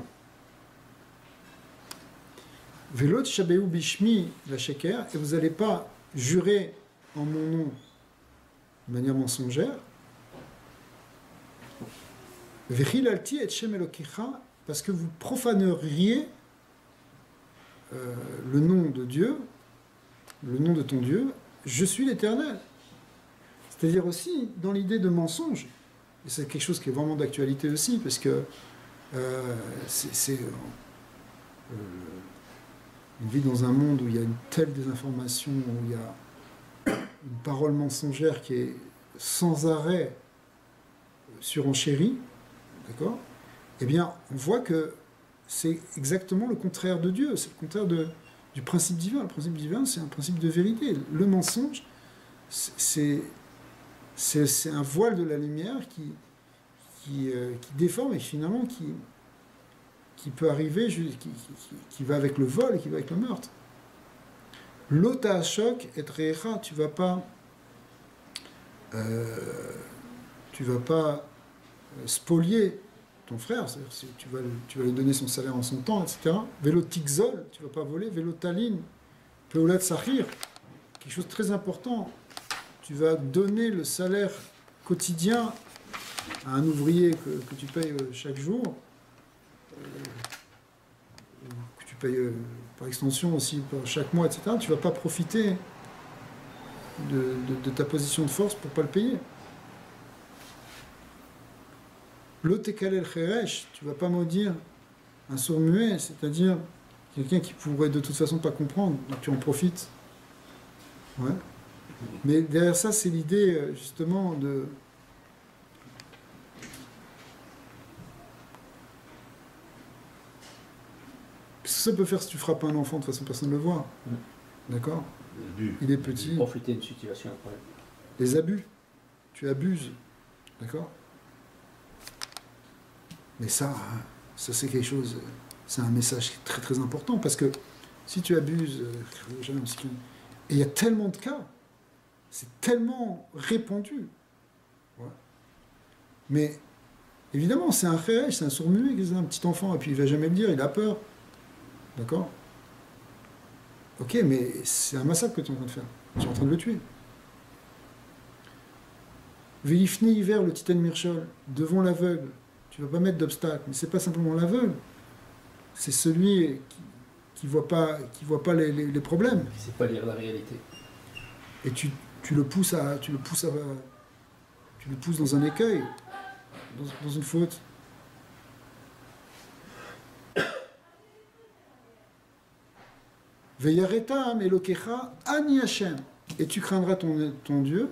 [SPEAKER 1] Velot shabeu bishmi la sheker, et vous n'allez pas jurer en mon nom de manière mensongère. Vechilalti et shem elokecha, parce que vous profaneriez le nom de Dieu, le nom de ton Dieu, je suis l'Éternel. C'est-à-dire aussi, dans l'idée de mensonge, et c'est quelque chose qui est vraiment d'actualité aussi, parce que on vit dans un monde où il y a une telle désinformation, où il y a une parole mensongère qui est sans arrêt surenchérie, d'accord ? Eh bien, on voit que c'est exactement le contraire de Dieu, c'est le contraire du principe divin. Le principe divin, c'est un principe de vérité. Le mensonge, c'est un voile de la lumière qui déforme et finalement qui peut arriver, qui va avec le vol et qui va avec le meurtre. L'ota ashok et recha, tu vas pas spolier ton frère, c'est-à-dire tu vas lui donner son salaire en son temps, etc. Vélo tikzol, tu vas pas voler. Vélo talin, peulat sahir, quelque chose de très important. Tu vas donner le salaire quotidien à un ouvrier que tu payes chaque jour, que tu payes par extension aussi chaque mois, etc. Tu ne vas pas profiter de ta position de force pour ne pas le payer. L'otekalel cheresh, tu ne vas pas maudire un sourd muet, c'est-à-dire quelqu'un qui pourrait de toute façon pas comprendre, donc tu en profites. Ouais. Mais derrière ça, c'est l'idée justement de... Qu'est-ce que ça peut faire si tu frappes un enfant, de toute façon personne ne le voit. D'accord ? Il est petit.
[SPEAKER 2] Profiter d'une situation après.
[SPEAKER 1] Les abus. Tu abuses. D'accord ? Mais ça c'est quelque chose, c'est un message très très important, parce que si tu abuses, et il y a tellement de cas, c'est tellement répandu. Ouais. Mais évidemment, c'est un réel, c'est un sourd-muet, c'est un petit enfant, et puis il ne va jamais le dire, il a peur. D'accord ? Ok, mais c'est un massacre que tu es en train de faire. Tu es en train de le tuer. Vélifni hiver, le titane Mirchol, devant l'aveugle. Tu ne vas pas mettre d'obstacle, mais c'est pas simplement l'aveugle. C'est celui qui voit pas les problèmes.
[SPEAKER 2] Qui ne sait pas lire la réalité.
[SPEAKER 1] Et tu le pousses dans un écueil, dans une faute. Veyareta Elokecha Ani Hashem. Et tu craindras ton Dieu.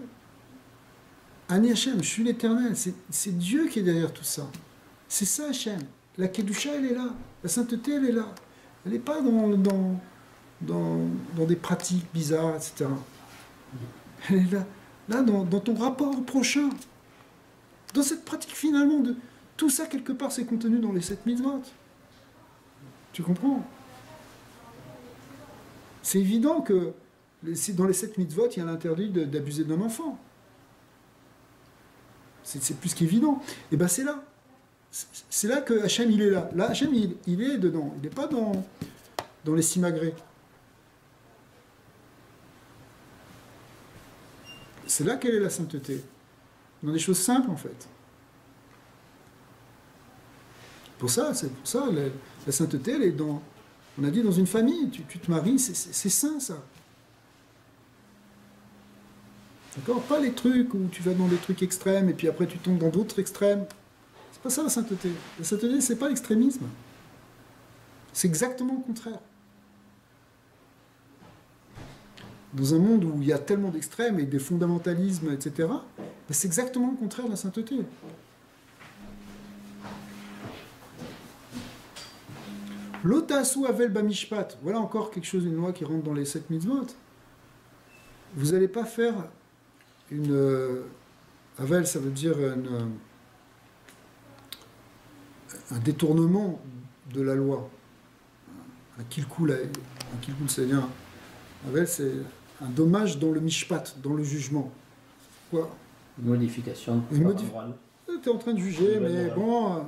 [SPEAKER 1] Ani Hashem, je suis l'Éternel. C'est Dieu qui est derrière tout ça. C'est ça Hashem. La Kedusha, elle est là. La sainteté, elle est là. Elle n'est pas dans des pratiques bizarres, etc. Elle est là dans ton rapport au prochain. Dans cette pratique finalement de... Tout ça, quelque part, c'est contenu dans les 7 mitzvot. Tu comprends? C'est évident que dans les 7 mitzvot, il y a l'interdit d'abuser d'un enfant. C'est plus qu'évident. Et bien c'est là. C'est là que Hachem, il est là. Là, Hachem, il est dedans. Il n'est pas dans les simagrées. C'est là qu'elle est la sainteté. Dans des choses simples, en fait. C'est pour ça, la sainteté, elle est dans... On a dit dans une famille, tu te maries, c'est sain, ça. D'accord? Pas les trucs où tu vas dans des trucs extrêmes et puis après tu tombes dans d'autres extrêmes. C'est pas ça la sainteté. La sainteté, c'est pas l'extrémisme. C'est exactement le contraire. Dans un monde où il y a tellement d'extrêmes et des fondamentalismes, etc., c'est exactement le contraire de la sainteté. L'otasu avel bamishpat. Voilà encore quelque chose, une loi qui rentre dans les 7 mitzvot. Vous n'allez pas faire une... avel, ça veut dire un détournement de la loi. Un kilkul, c'est-à-dire... Avel, c'est un dommage dans le mishpat, dans le jugement. Quoi?
[SPEAKER 2] Une modification.
[SPEAKER 1] Tu es en train de juger, mais bon...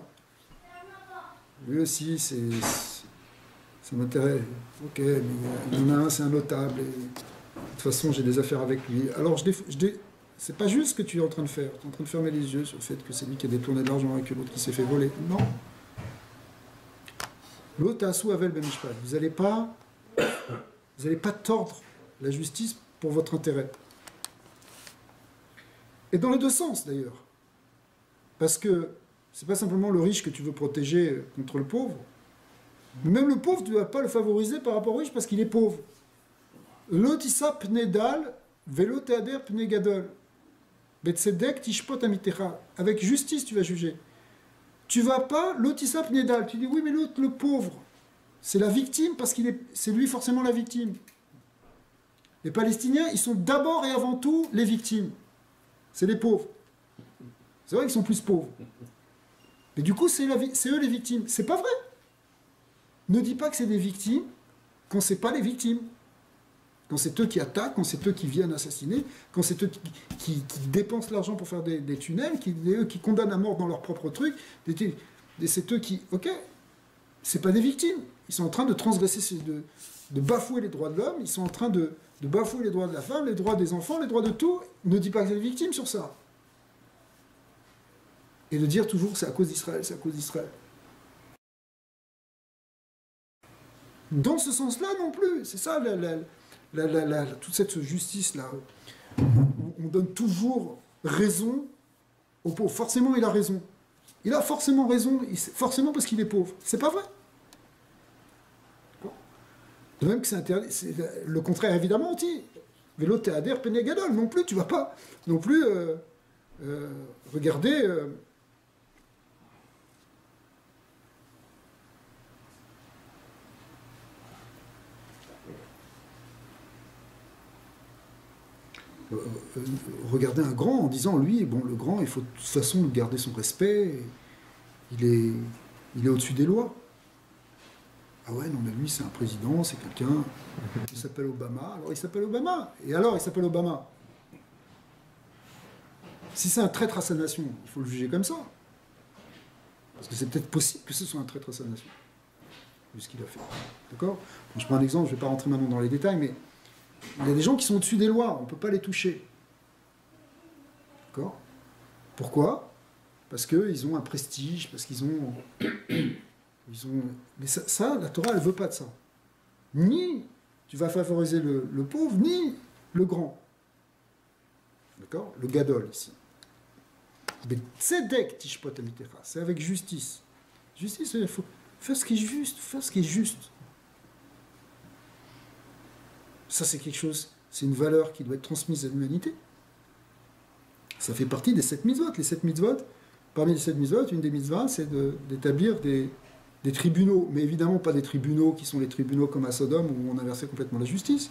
[SPEAKER 1] lui aussi, ça m'intéresse. Ok, mais il y en a un, c'est un notable. Et de toute façon, j'ai des affaires avec lui. Alors, c'est pas juste ce que tu es en train de faire. Tu es en train de fermer les yeux sur le fait que c'est lui qui a détourné de l'argent et que l'autre qui s'est fait voler. Non. L'autre a sous avel ben mishpat. Vous n'allez pas tordre la justice pour votre intérêt. Et dans les deux sens, d'ailleurs. Parce que c'est pas simplement le riche que tu veux protéger contre le pauvre. Même le pauvre, tu ne vas pas le favoriser par rapport au riche parce qu'il est pauvre. L'otissa pne dal, velo teader pne gadol. Betsedek tishpot amitecha. Avec justice, tu vas juger. Tu vas pas l'otissa pne dal. Tu dis oui, mais l'autre, le pauvre, c'est la victime parce c'est lui forcément la victime. Les Palestiniens, ils sont d'abord et avant tout les victimes. C'est les pauvres. C'est vrai qu'ils sont plus pauvres. Mais du coup, c'est eux les victimes. C'est pas vrai. Ne dis pas que c'est des victimes quand c'est pas les victimes. Quand c'est eux qui attaquent, quand c'est eux qui viennent assassiner, quand c'est eux qui dépensent l'argent pour faire des tunnels, eux qui condamnent à mort dans leur propre truc. C'est eux qui... Ok, c'est pas des victimes. Ils sont en train de transgresser, de bafouer les droits de l'homme, ils sont en train de bafouer les droits de la femme, les droits des enfants, les droits de tout. Ne dis pas que c'est des victimes sur ça. Et de dire toujours que c'est à cause d'Israël, c'est à cause d'Israël. Dans ce sens-là non plus. C'est ça, toute cette justice-là. On donne toujours raison au pauvre. Forcément, il a raison. Il a forcément raison, forcément parce qu'il est pauvre. C'est pas vrai. De même que c'est interdit. Le contraire, évidemment, aussi. Vélo théader pénégadol. Non plus, tu vas pas non plus regarder... regarder un grand en disant lui, bon, le grand, il faut de toute façon garder son respect, il est au-dessus des lois. Ah ouais, non, mais lui, c'est un président, c'est quelqu'un, il s'appelle Obama, alors il s'appelle Obama, et alors il s'appelle Obama. Si c'est un traître à sa nation, il faut le juger comme ça. Parce que c'est peut-être possible que ce soit un traître à sa nation, vu ce qu'il a fait. D'accord? Bon, je prends un exemple, je ne vais pas rentrer maintenant dans les détails, mais il y a des gens qui sont au-dessus des lois, on ne peut pas les toucher. D'accord? Pourquoi? Parce qu'ils ont un prestige, parce qu'ils ont... Mais ça, la Torah, elle ne veut pas de ça. Ni tu vas favoriser le pauvre, ni le grand. D'accord? Le gadol, ici. C'est avec justice. Justice, il faut faire ce qui est juste, faire ce qui est juste. Ça, c'est quelque chose, c'est une valeur qui doit être transmise à l'humanité. Ça fait partie des 7 mitzvot. Les 7 mitzvot, parmi les 7 mitzvot, une des mitzvahs, c'est d'établir des tribunaux. Mais évidemment, pas des tribunaux qui sont les tribunaux comme à Sodome, où on inversait complètement la justice.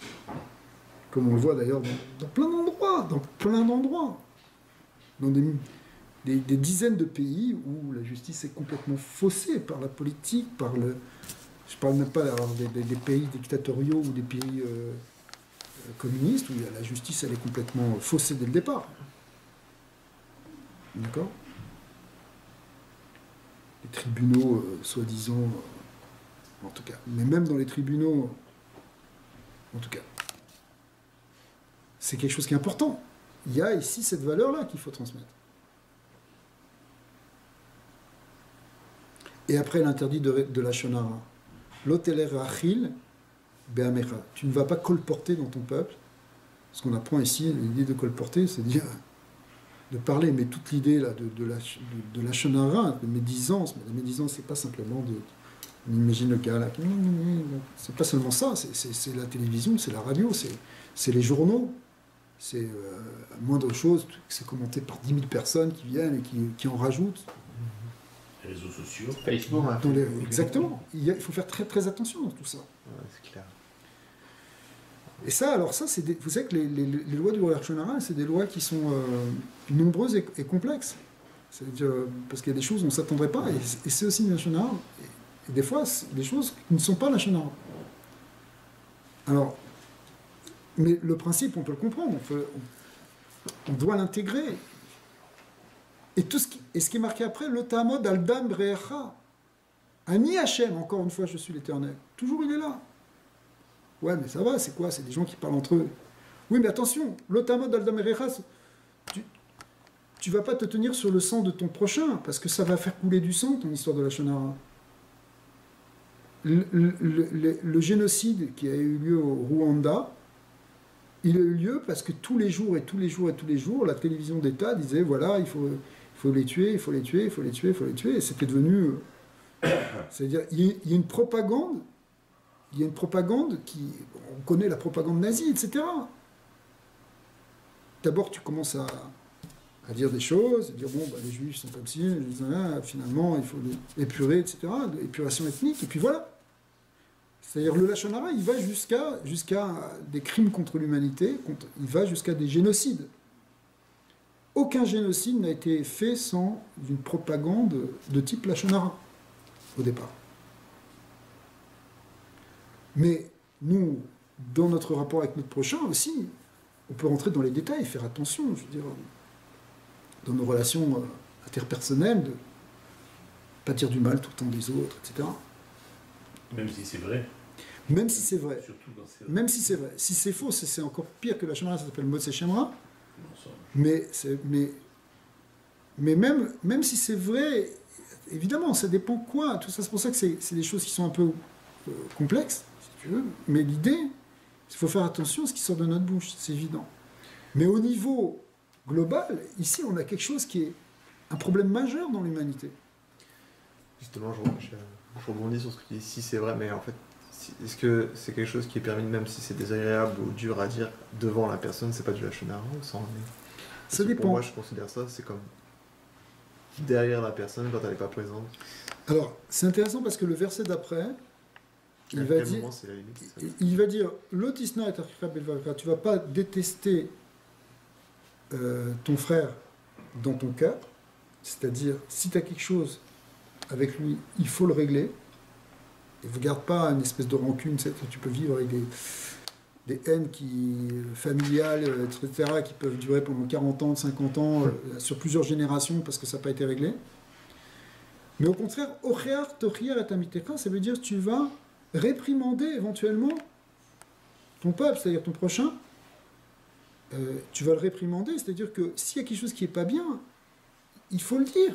[SPEAKER 1] Comme on le voit d'ailleurs dans plein d'endroits. Dans des dizaines de pays où la justice est complètement faussée par la politique, je ne parle même pas des pays dictatoriaux ou des pays communistes, où la justice elle est complètement faussée dès le départ. D'accord ? Les tribunaux, soi-disant, en tout cas. Mais même dans les tribunaux, en tout cas. C'est quelque chose qui est important. Il y a ici cette valeur-là qu'il faut transmettre. Et après l'interdit de la shonara. L'oteler achil be'amecha. Tu ne vas pas colporter dans ton peuple. Ce qu'on apprend ici, l'idée de colporter, c'est dire de parler, mais toute l'idée là, de la shonara, de médisance, mais la médisance, c'est pas simplement on imagine le gars là, c'est pas seulement ça, c'est la télévision, c'est la radio, c'est les journaux, c'est moindre chose, c'est commenté par 10 000 personnes qui viennent et qui en rajoutent.
[SPEAKER 3] Les réseaux sociaux.
[SPEAKER 4] Facebook,
[SPEAKER 1] exactement. Il faut faire très très attention dans tout ça.
[SPEAKER 4] Ouais, c'est clair.
[SPEAKER 1] Et ça, alors ça, vous savez que les lois du Rosh Hashanah, c'est des lois qui sont nombreuses et complexes. C'est-à-dire, parce qu'il y a des choses où on ne s'attendrait pas, et c'est aussi une Rosh Hashanah, et des fois, c'est des choses qui ne sont pas la Rosh Hashanah. Alors, mais le principe, on peut le comprendre, on doit l'intégrer. Et ce qui est marqué après, le Tamod al-Dam Brecha. Ani Hachem, encore une fois, je suis l'Éternel. Toujours il est là. Ouais, mais ça va, c'est quoi? C'est des gens qui parlent entre eux. Oui, mais attention, le Tamod al-Dam Brecha, tu vas pas te tenir sur le sang de ton prochain, parce que ça va faire couler du sang, ton histoire de la Shonara. Le génocide qui a eu lieu au Rwanda, il a eu lieu parce que tous les jours, la télévision d'État disait, voilà, il faut les tuer, il faut les tuer, il faut les tuer, il faut les tuer. Et c'était devenu... c'est-à-dire, il y a une propagande, qui... On connaît la propagande nazie, etc. D'abord, tu commences à dire des choses, à dire, bon, les Juifs sont comme ci, finalement, il faut les épurer, etc., l'épuration ethnique, et puis voilà. C'est-à-dire, le Lashon Hara, il va jusqu'à des crimes contre l'humanité, il va jusqu'à des génocides. Aucun génocide n'a été fait sans une propagande de type Lashon Hara, au départ. Mais nous, dans notre rapport avec notre prochain aussi, on peut rentrer dans les détails, faire attention, je veux dire, dans nos relations interpersonnelles, de ne pas dire du mal tout le temps des autres, etc.
[SPEAKER 3] Même si c'est vrai.
[SPEAKER 1] Même si c'est vrai.
[SPEAKER 3] Surtout dans ces...
[SPEAKER 1] Même si c'est vrai. Si c'est faux, c'est encore pire que la Shemra, ça s'appelle Motsei Shemra. Mais même si c'est vrai, évidemment, ça dépend quoi. Tout ça, c'est pour ça que c'est des choses qui sont un peu complexes, si tu veux. Mais l'idée, il faut faire attention à ce qui sort de notre bouche, c'est évident. Mais au niveau global, ici, on a quelque chose qui est un problème majeur dans l'humanité.
[SPEAKER 4] Justement, je rebondis sur ce que tu dis, si c'est vrai, mais en fait, est-ce que c'est quelque chose qui est permis, même si c'est désagréable ou dur à dire devant la personne, c'est pas du Lashon Hara ou sans?
[SPEAKER 1] Ça dépend.
[SPEAKER 4] Pour moi, je considère ça, c'est comme derrière la personne quand elle n'est pas présente.
[SPEAKER 1] Alors, c'est intéressant parce que le verset d'après, il va dire Lotisna et Archira Belvarka, tu vas pas détester ton frère dans ton cœur, c'est-à-dire si tu as quelque chose avec lui, il faut le régler. Et ne garde pas une espèce de rancune, tu peux vivre avec des haines familiales, etc., qui peuvent durer pendant 40 ans, 50 ans, sur plusieurs générations, parce que ça n'a pas été réglé. Mais au contraire, Ochear, Tochiar et Tamiteka, ça veut dire tu vas réprimander éventuellement ton peuple, c'est-à-dire ton prochain. Tu vas le réprimander, c'est-à-dire que s'il y a quelque chose qui n'est pas bien, il faut le dire.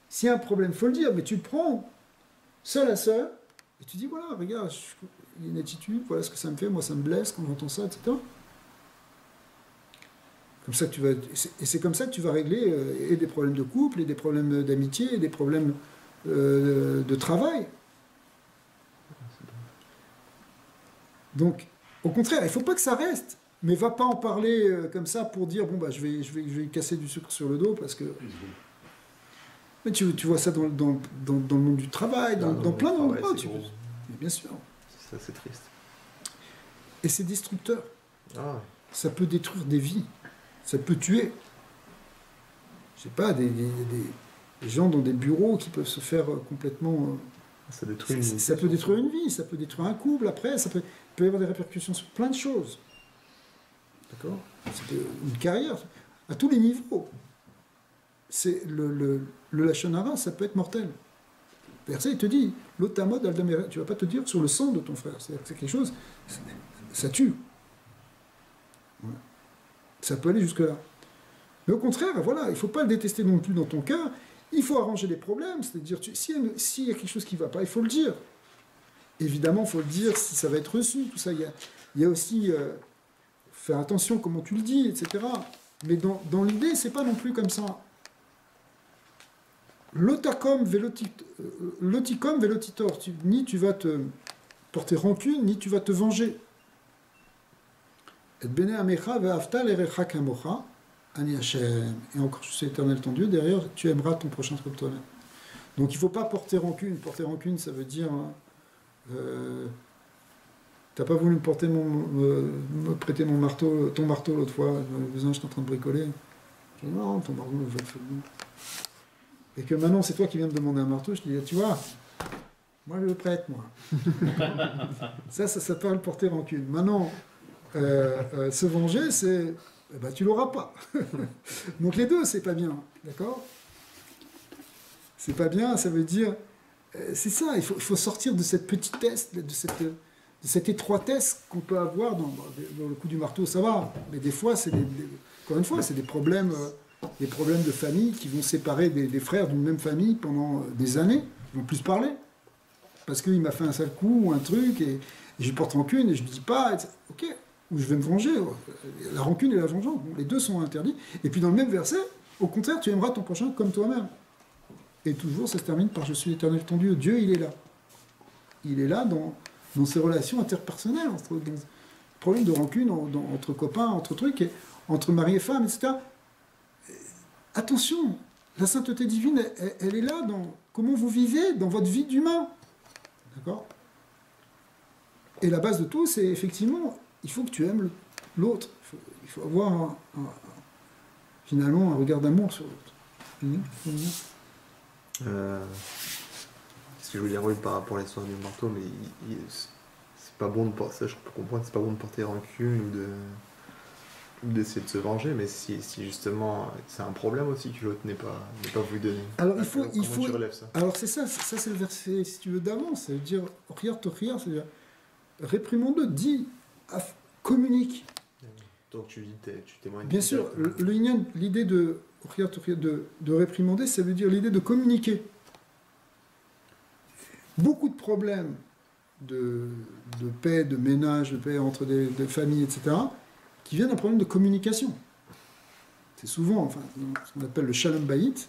[SPEAKER 1] S'il y a un problème, il faut le dire, mais tu le prends seul à seul, et tu dis, voilà, regarde, il y a une attitude, voilà ce que ça me fait, moi ça me blesse quand j'entends ça, etc. Comme ça que c'est comme ça que tu vas régler et des problèmes de couple, et des problèmes d'amitié, et des problèmes de travail. Donc, Au contraire, il ne faut pas que ça reste. Mais va pas en parler comme ça pour dire, bon, bah, je vais lui casser du sucre sur le dos parce que... Mais tu vois ça dans le monde du travail, dans plein d'endroits. Mais bien sûr.
[SPEAKER 4] Ça, c'est triste.
[SPEAKER 1] Et c'est destructeur.
[SPEAKER 4] Ah ouais.
[SPEAKER 1] Ça peut détruire des vies. Ça peut tuer. Je sais pas, des gens dans des bureaux qui peuvent se faire complètement...
[SPEAKER 4] Ça détruit
[SPEAKER 1] ça peut détruire une vie, ça peut détruire un couple. Après, il peut y avoir des répercussions sur plein de choses. D'accord ? Une carrière, à tous les niveaux. C'est le lachon hara, ça peut être mortel. Personne, il te dit, l'otamod al-damere, tu vas pas te dire sur le sang de ton frère. C'est quelque chose, ça tue. Ouais. Ça peut aller jusque-là. Mais au contraire, voilà, il ne faut pas le détester non plus dans ton cœur. Il faut arranger les problèmes. C'est-à-dire, s'il y a quelque chose qui ne va pas, il faut le dire. Évidemment, il faut le dire si ça va être reçu. Tout ça, il y a aussi faire attention comment tu le dis, etc. Mais dans l'idée, c'est pas non plus comme ça. Loticum velotitor. Ni tu vas te porter rancune, ni tu vas te venger. Et bene amecha ve'afta l'erecha kamocha. Ani Hashem. Et encore, je suis éternel ton Dieu. Derrière, tu aimeras ton prochain comme toi-même. Donc, il ne faut pas porter rancune. Porter rancune, ça veut dire... t'as pas voulu me prêter ton marteau l'autre fois. J'avais besoin, j'étais en train de bricoler. Je dis, non, ton marteau, je vais le faire. Et que maintenant, c'est toi qui viens me demander un marteau. Je dis, tu vois, moi, je le prête, moi. ça s'appelle porter rancune. Maintenant, se venger, c'est... Eh ben, tu l'auras pas. Donc les deux, c'est pas bien, d'accord ? C'est pas bien, ça veut dire... c'est ça, il faut sortir de cette petitesse, de cette étroitesse qu'on peut avoir dans le coup du marteau, ça va. Mais des fois, encore une fois, c'est des problèmes de famille qui vont séparer des frères d'une même famille pendant des années. Ils vont plus se parler. Parce qu'il m'a fait un sale coup ou un truc, et je porte rancune, et je ne dis pas, ok, ou je vais me venger. La rancune et la vengeance, bon, les deux sont interdits. Et puis dans le même verset, au contraire, tu aimeras ton prochain comme toi-même. Et toujours, ça se termine par « Je suis l'Éternel ton Dieu ». Dieu, il est là. Il est là dans ces relations interpersonnelles, dans problème de rancune entre copains, entre trucs, et entre mari et femme, etc. Attention, la sainteté divine, elle est là dans comment vous vivez dans votre vie d'humain. D'accord ? Et la base de tout, c'est effectivement, il faut que tu aimes l'autre. Il faut avoir finalement un regard d'amour sur l'autre.
[SPEAKER 4] Ce que je voulais dire, oui, par rapport à l'histoire du marteau, mais c'est pas bon de porter, ça je peux comprendre, c'est pas bon de porter rancune ou d'essayer de se venger, mais si justement c'est un problème aussi que l'autre n'ait pas voulu donner.
[SPEAKER 1] Alors
[SPEAKER 4] comment tu relèves ça ?
[SPEAKER 1] Alors c'est ça c'est le verset, si tu veux, d'avant, c'est dire c'est-à-dire réprimande, dis, communique.
[SPEAKER 4] Donc tu témoignes.
[SPEAKER 1] Bien sûr, l'idée de réprimander, ça veut dire l'idée de communiquer. Beaucoup de problèmes de paix, de ménage, de paix entre des familles, etc., qui viennent d'un problème de communication. C'est souvent, ce qu'on appelle le shalom bayit,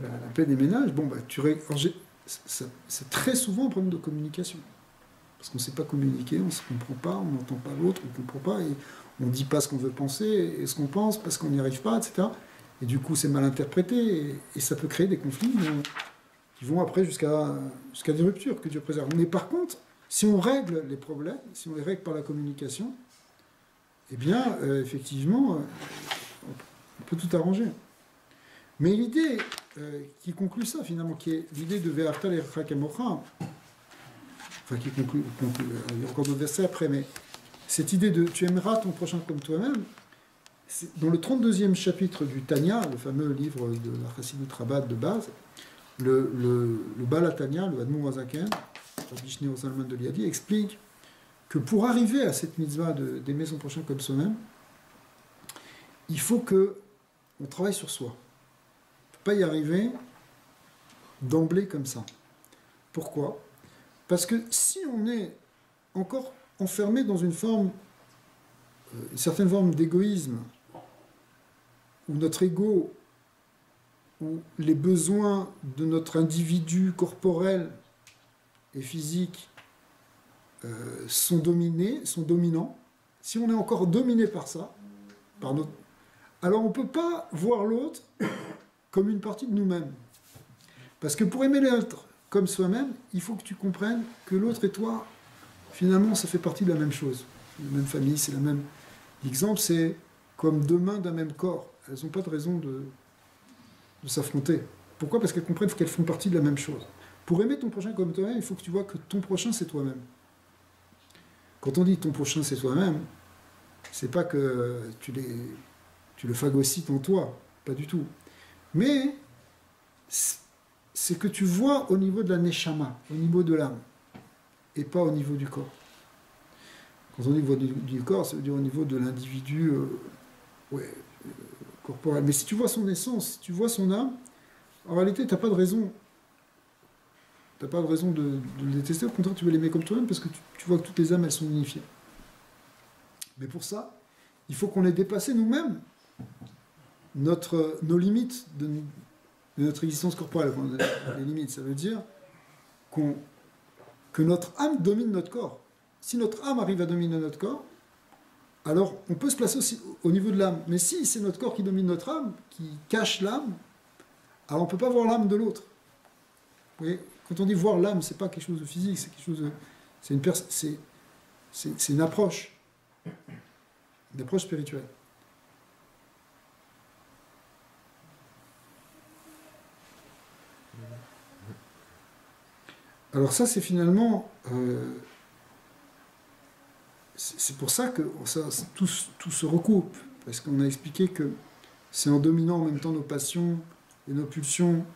[SPEAKER 1] la paix des ménages. Bon, c'est très souvent un problème de communication. Parce qu'on ne sait pas communiquer, on ne se comprend pas, on n'entend pas l'autre, on ne comprend pas, et on ne dit pas ce qu'on veut penser, et ce qu'on pense, parce qu'on n'y arrive pas, etc. Et du coup, c'est mal interprété, et ça peut créer des conflits qui vont après jusqu'à des ruptures, que Dieu préserve. Mais par contre, si on règle les problèmes, si on les règle par la communication, eh bien, effectivement, on peut tout arranger. Mais l'idée qui conclut ça, finalement, qui est l'idée de Ve'afta l'erecha kamocha, qui conclut, il y a encore d'autres versets après, mais cette idée de « tu aimeras ton prochain comme toi-même », dans le 32e chapitre du Tanya, le fameux livre de la Chassidut Rabat de base, le Baal HaTanya, le Admor HaZaken, Rabbi Shneur Zalman de Liadi, explique que pour arriver à cette mitzvah d'aimer son prochain comme soi-même, il faut qu'on travaille sur soi. On ne peut pas y arriver d'emblée comme ça. Pourquoi ? Parce que si on est encore enfermé dans une certaine forme d'égoïsme, où notre ego, où les besoins de notre individu corporel et physique sont dominés, sont dominants, si on est encore dominé par ça, par notre... alors on ne peut pas voir l'autre comme une partie de nous-mêmes. Parce que pour aimer l'autre comme soi-même, il faut que tu comprennes que l'autre et toi, finalement, ça fait partie de la même chose. La même famille, c'est la même... L'exemple, c'est comme deux mains d'un même corps. Elles n'ont pas de raison de s'affronter. Pourquoi? Parce qu'elles comprennent qu'elles font partie de la même chose. Pour aimer ton prochain comme toi-même, il faut que tu vois que ton prochain, c'est toi-même. Quand on dit ton prochain, c'est toi-même, c'est pas que tu le phagocytes en toi, pas du tout. Mais c'est que tu vois au niveau de la neshama, au niveau de l'âme, et pas au niveau du corps. Quand on dit au niveau du corps, ça veut dire au niveau de l'individu corporel. Mais si tu vois son essence, si tu vois son âme, en réalité, tu n'as pas de raison. Tu n'as pas de raison de le détester. Au contraire, tu veux l'aimer comme toi-même parce que tu vois que toutes les âmes, elles sont unifiées. Mais pour ça, il faut qu'on ait dépassé nous-mêmes nos limites de notre existence corporelle. Les limites, ça veut dire que notre âme domine notre corps. Si notre âme arrive à dominer notre corps, alors on peut se placer aussi au niveau de l'âme. Mais si c'est notre corps qui domine notre âme, qui cache l'âme, alors on ne peut pas voir l'âme de l'autre. Vous voyez, quand on dit voir l'âme, c'est pas quelque chose de physique, c'est quelque chose de... C'est une approche spirituelle. Alors ça, c'est finalement... c'est pour ça que tout se recoupe, parce qu'on a expliqué que c'est en dominant en même temps nos passions et nos pulsions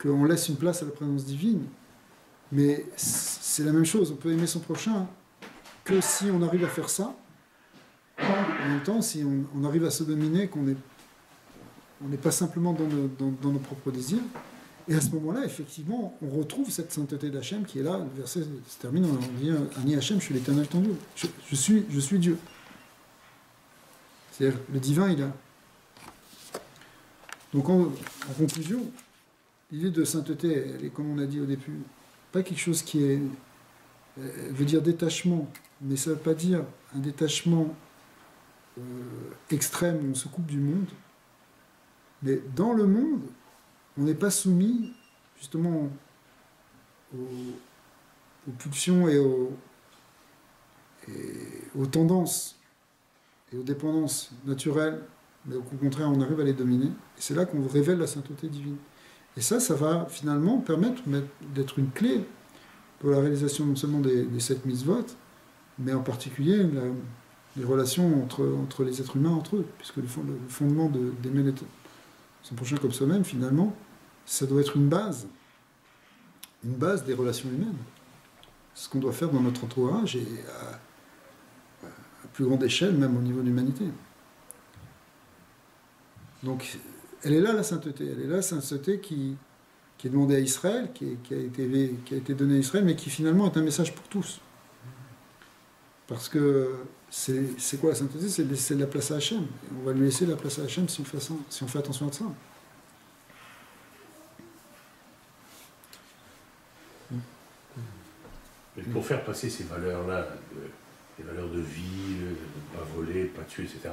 [SPEAKER 1] qu'on laisse une place à la présence divine. Mais c'est la même chose, on peut aimer son prochain que si on arrive à faire ça. En même temps, si on arrive à se dominer, qu'on n'est pas simplement dans nos propres désirs. Et à ce moment-là, effectivement, on retrouve cette sainteté d'Hachem qui est là. Le verset se termine, on dit « Ani Hachem, je suis l'éternel ton Dieu. Je suis Dieu. » C'est-à-dire, le divin, il est là. Donc, en conclusion, l'idée de sainteté, elle est, comme on a dit au début, pas quelque chose qui veut dire détachement, mais ça ne veut pas dire un détachement extrême où on se coupe du monde. Mais dans le monde, on n'est pas soumis justement aux pulsions et aux tendances et aux dépendances naturelles, mais au contraire, on arrive à les dominer. Et c'est là qu'on révèle la sainteté divine. Et ça va finalement permettre d'être une clé pour la réalisation non seulement des 7 mitzvot, mais en particulier les relations entre les êtres humains entre eux, puisque le fondement d'aimer son prochain comme soi-même, finalement, ça doit être une base des relations humaines. C'est ce qu'on doit faire dans notre entourage et à plus grande échelle, même au niveau de l'humanité. Donc, elle est là la sainteté. Elle est là la sainteté qui est demandée à Israël, qui a été donnée à Israël, mais qui finalement est un message pour tous. Parce que c'est quoi la sainteté? C'est de laisser de la place à Hachem. Et on va lui laisser la place à Hachem si on fait attention à ça.
[SPEAKER 3] Mais pour faire passer ces valeurs-là, les valeurs de vie, de ne pas voler, de ne pas tuer, etc.,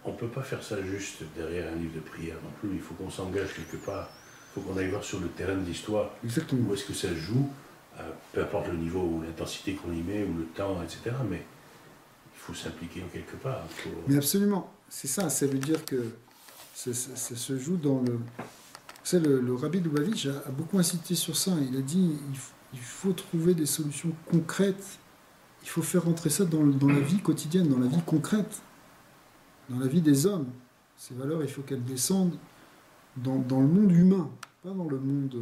[SPEAKER 3] on ne peut pas faire ça juste derrière un livre de prière non plus. Il faut qu'on s'engage quelque part. Il faut qu'on aille voir sur le terrain de l'histoire.
[SPEAKER 1] Exactement.
[SPEAKER 3] Où est-ce que ça se joue, peu importe le niveau ou l'intensité qu'on y met, ou le temps, etc. Mais il faut s'impliquer en quelque part.
[SPEAKER 1] Mais absolument. C'est ça. Ça veut dire que ça se joue dans le... Vous savez, le Rabbi Lubavitch a beaucoup insisté sur ça. Il a dit il faut trouver des solutions concrètes. Il faut faire rentrer ça dans la vie quotidienne, dans la vie concrète, dans la vie des hommes. Ces valeurs, il faut qu'elles descendent dans le monde humain, pas dans le monde...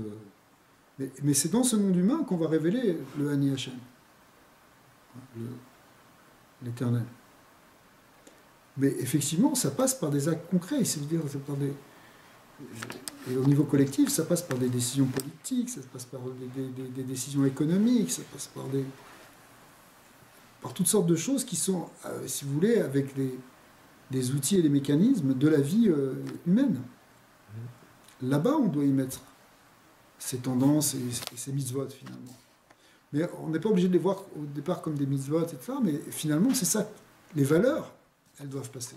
[SPEAKER 1] Mais c'est dans ce monde humain qu'on va révéler le Ani Hachem, l'éternel. Mais effectivement, ça passe par des actes concrets, c'est-à-dire et au niveau collectif, ça passe par des décisions politiques, ça passe par des décisions économiques, ça passe par toutes sortes de choses qui sont, si vous voulez, avec des outils et des mécanismes de la vie humaine. Là-bas, on doit y mettre ces tendances et ces mitzvot, finalement. Mais on n'est pas obligé de les voir au départ comme des mitzvot, etc. Mais finalement, c'est ça. Les valeurs, elles doivent passer.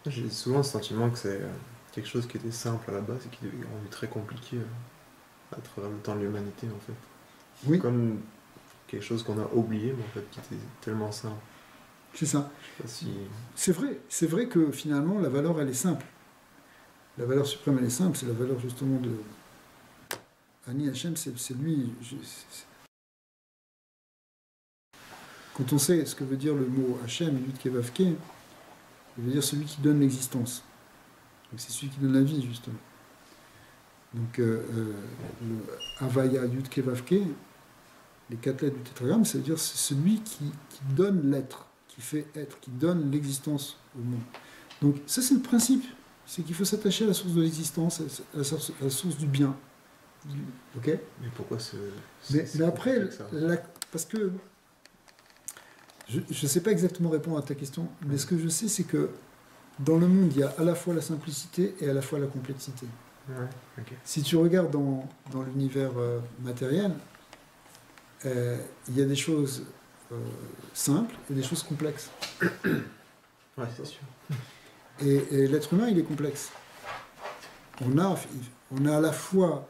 [SPEAKER 4] J'ai souvent le sentiment que c'est quelque chose qui était simple à la base et qui est rendu très compliqué à travers le temps de l'humanité, en fait.
[SPEAKER 1] Oui,
[SPEAKER 4] Comme quelque chose qu'on a oublié, mais en fait, qui était tellement simple.
[SPEAKER 1] c'est ça.
[SPEAKER 4] Je sais pas si...
[SPEAKER 1] C'est vrai que finalement, la valeur, elle est simple. La valeur suprême, elle est simple. C'est la valeur justement de Ani Hachem, c'est lui. Quand on sait ce que veut dire le mot Hachem, Yud Kei Vav Kei, il veut dire celui qui donne l'existence. Donc c'est celui qui donne la vie, justement. Donc le Havaya Yud Kei Vav Kei, les 4 lettres du tétragramme, ça veut dire c'est celui qui donne l'être, qui fait être, qui donne l'existence au monde. Donc ça c'est le principe, c'est qu'il faut s'attacher à la source de l'existence, à la source du bien. Ok ?
[SPEAKER 4] Mais pourquoi
[SPEAKER 1] Mais après,
[SPEAKER 4] compliqué que ça
[SPEAKER 1] parce que je ne sais pas exactement répondre à ta question, mais ce que je sais, c'est que dans le monde, il y a à la fois la simplicité et à la fois la complexité.
[SPEAKER 4] Ouais, ok.
[SPEAKER 1] Si tu regardes dans l'univers matériel, il y a des choses simples et des choses complexes.
[SPEAKER 4] Ouais, c'est sûr.
[SPEAKER 1] Et l'être humain, il est complexe. On a à la fois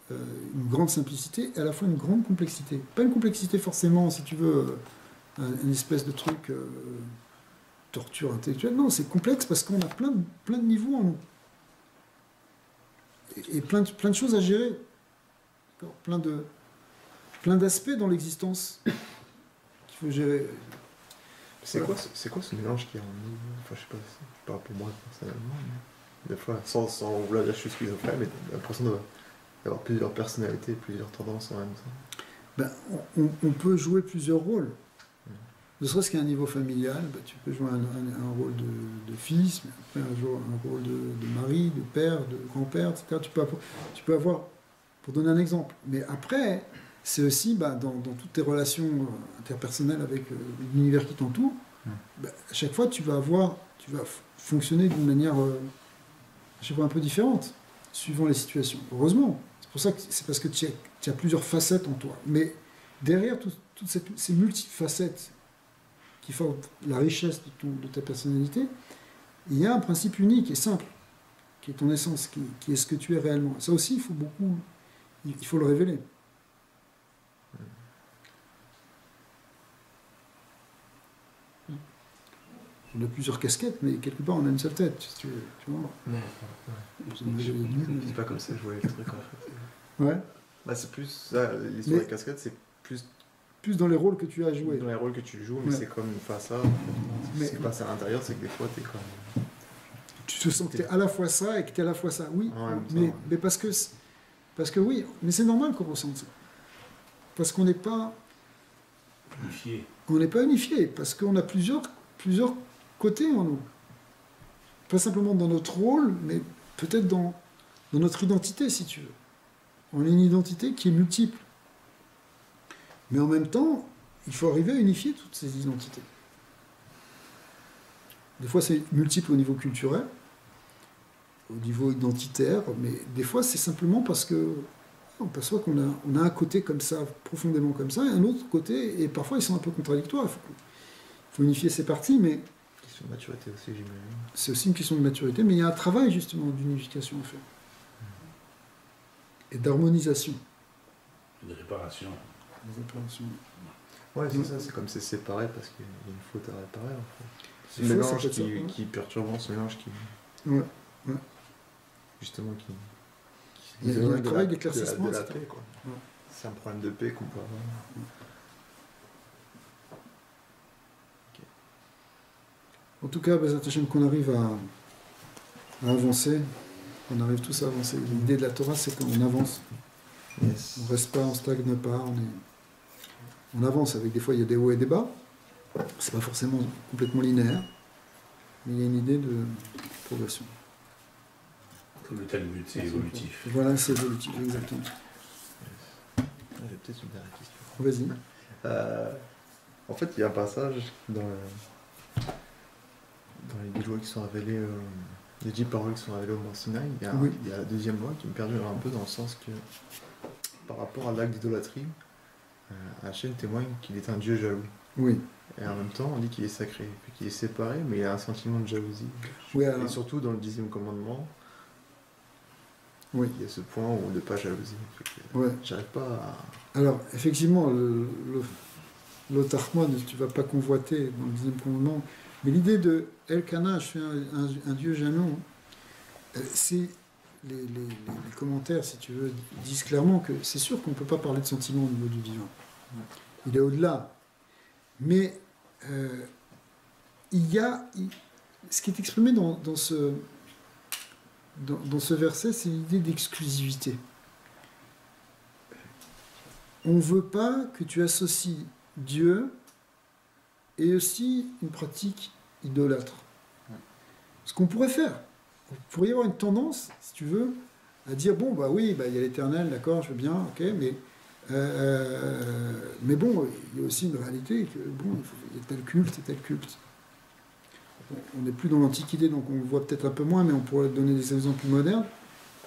[SPEAKER 1] une grande simplicité et à la fois une grande complexité. Pas une complexité forcément, si tu veux, une espèce de truc torture intellectuelle. Non, c'est complexe parce qu'on a plein de niveaux en nous. Et plein de choses à gérer. Plein d'aspects dans l'existence qu'il faut gérer.
[SPEAKER 4] C'est quoi ce mélange qui est en nous? Enfin, je sais pas, je parle pour moi personnellement, mais des fois, sans vouloir dire que je suis schizophrène, mais j'ai l'impression d'avoir plusieurs personnalités, plusieurs tendances en même temps.
[SPEAKER 1] Ben, on peut jouer plusieurs rôles. Ne serait-ce qu'à un niveau familial, ben, tu peux jouer un rôle de fils, mais après un rôle de mari, de père, de grand-père, etc. Tu peux avoir, pour donner un exemple. Mais après, c'est aussi ben, dans toutes tes relations interpersonnelles avec l'univers qui t'entoure, ben, à chaque fois tu vas fonctionner d'une manière à chaque fois un peu différente, suivant les situations. Heureusement, c'est pour ça que c'est parce que tu as plusieurs facettes en toi. Mais derrière toutes ces multiples facettes qui font la richesse de ta personnalité, il y a un principe unique et simple, qui est ton essence, qui est ce que tu es réellement. Ça aussi, il faut le révéler. On a plusieurs casquettes, mais quelque part on a une seule tête, si tu vois.
[SPEAKER 4] Ouais. C'est pas comme ça que je voyais le truc en fait.
[SPEAKER 1] Ouais.
[SPEAKER 4] Bah, c'est plus ça, l'histoire des casquettes, c'est plus
[SPEAKER 1] dans les rôles que tu as joués.
[SPEAKER 4] dans les rôles que tu joues, mais
[SPEAKER 1] Ouais.
[SPEAKER 4] c'est comme une façade.
[SPEAKER 1] Mais-
[SPEAKER 4] Ce qui passe à l'intérieur, c'est que des fois, t'es comme.
[SPEAKER 1] Tu te sens que tu es à la fois ça et que tu es à la fois ça. Oui,
[SPEAKER 4] En même temps,
[SPEAKER 1] mais,
[SPEAKER 4] ouais.
[SPEAKER 1] mais parce que oui, mais c'est normal qu'on ressente ça. Parce qu'on n'est pas unifié, parce qu'on a plusieurs côtés en nous. Pas simplement dans notre rôle, mais peut-être dans notre identité, si tu veux. On a une identité qui est multiple. Mais en même temps, il faut arriver à unifier toutes ces identités. Des fois, c'est multiple au niveau culturel, au niveau identitaire, mais des fois, c'est simplement parce que on perçoit qu'on a un côté comme ça, profondément comme ça, et un autre côté, et parfois ils sont un peu contradictoires. Il faut unifier ces parties, mais
[SPEAKER 4] Question de maturité aussi, j'imagine.
[SPEAKER 1] c'est aussi une question de maturité, mais il y a un travail justement d'unification à faire. Et d'harmonisation.
[SPEAKER 3] De réparation.
[SPEAKER 4] Ouais, c'est ça, c'est comme c'est séparé parce qu'il y a une faute à réparer en fait. Ce
[SPEAKER 1] Il faut,
[SPEAKER 4] mélange
[SPEAKER 1] ça peut être ça, ouais.
[SPEAKER 4] qui est perturbant, ce mélange qui.
[SPEAKER 1] Ouais.
[SPEAKER 4] Justement, qui.
[SPEAKER 1] Il y a un
[SPEAKER 4] éloigne de
[SPEAKER 1] travail
[SPEAKER 4] la-
[SPEAKER 1] d'éclaircissement,
[SPEAKER 4] de la
[SPEAKER 1] etc.
[SPEAKER 4] paix, quoi.
[SPEAKER 1] Ouais.
[SPEAKER 4] C'est un problème de paix qu'on peut avoir.
[SPEAKER 1] En tout cas, Bezat Hashem, qu'on arrive à avancer, qu'on arrive tous à avancer. L'idée de la Torah, c'est qu'on avance.
[SPEAKER 4] Yes.
[SPEAKER 1] On reste pas, on stagne pas, on avance avec des fois il y a des hauts et des bas. C'est pas forcément complètement linéaire, mais il y a une idée de progression.
[SPEAKER 3] Comme le Talmud, c'est évolutif.
[SPEAKER 1] Voilà, c'est évolutif, exactement.
[SPEAKER 4] J'ai peut-être une dernière question.
[SPEAKER 1] Vas-y.
[SPEAKER 4] En fait, il y a un passage dans les bijoux qui sont révélés les 10 paroles qui sont révélées au Mont Sinaï,
[SPEAKER 1] Oui.
[SPEAKER 4] il y a la deuxième loi qui me perdure un peu dans le sens que, par rapport à l'acte d'idolâtrie, Hachem témoigne qu'il est un Dieu jaloux.
[SPEAKER 1] Oui.
[SPEAKER 4] Et en même temps, on dit qu'il est sacré, puis qu'il est séparé, mais il a un sentiment de jalousie.
[SPEAKER 1] Oui,
[SPEAKER 4] Et
[SPEAKER 1] alors,
[SPEAKER 4] surtout dans le 10e commandement,
[SPEAKER 1] oui.
[SPEAKER 4] il y a ce point où de pas jalousie.
[SPEAKER 1] Ouais.
[SPEAKER 4] J'arrive pas à...
[SPEAKER 1] Alors, effectivement, l'Otarchman, tu ne vas pas convoiter dans le 10e commandement, mais l'idée de Elkana, je fais un Dieu jaloux, c'est les commentaires, si tu veux, disent clairement que c'est sûr qu'on ne peut pas parler de sentiment au niveau du divin. Il est au-delà. Mais il y a... ce qui est exprimé dans ce verset, c'est l'idée d'exclusivité. On ne veut pas que tu associes Dieu et aussi une pratique idolâtre. Ce qu'on pourrait faire, il pourrait y avoir une tendance, si tu veux, à dire, bon, bah oui, bah, il y a l'Éternel, d'accord, je veux bien, ok, mais bon, il y a aussi une réalité, que bon, il y a tel culte et tel culte. On n'est plus dans l'Antiquité, donc on le voit peut-être un peu moins, mais on pourrait donner des exemples plus modernes.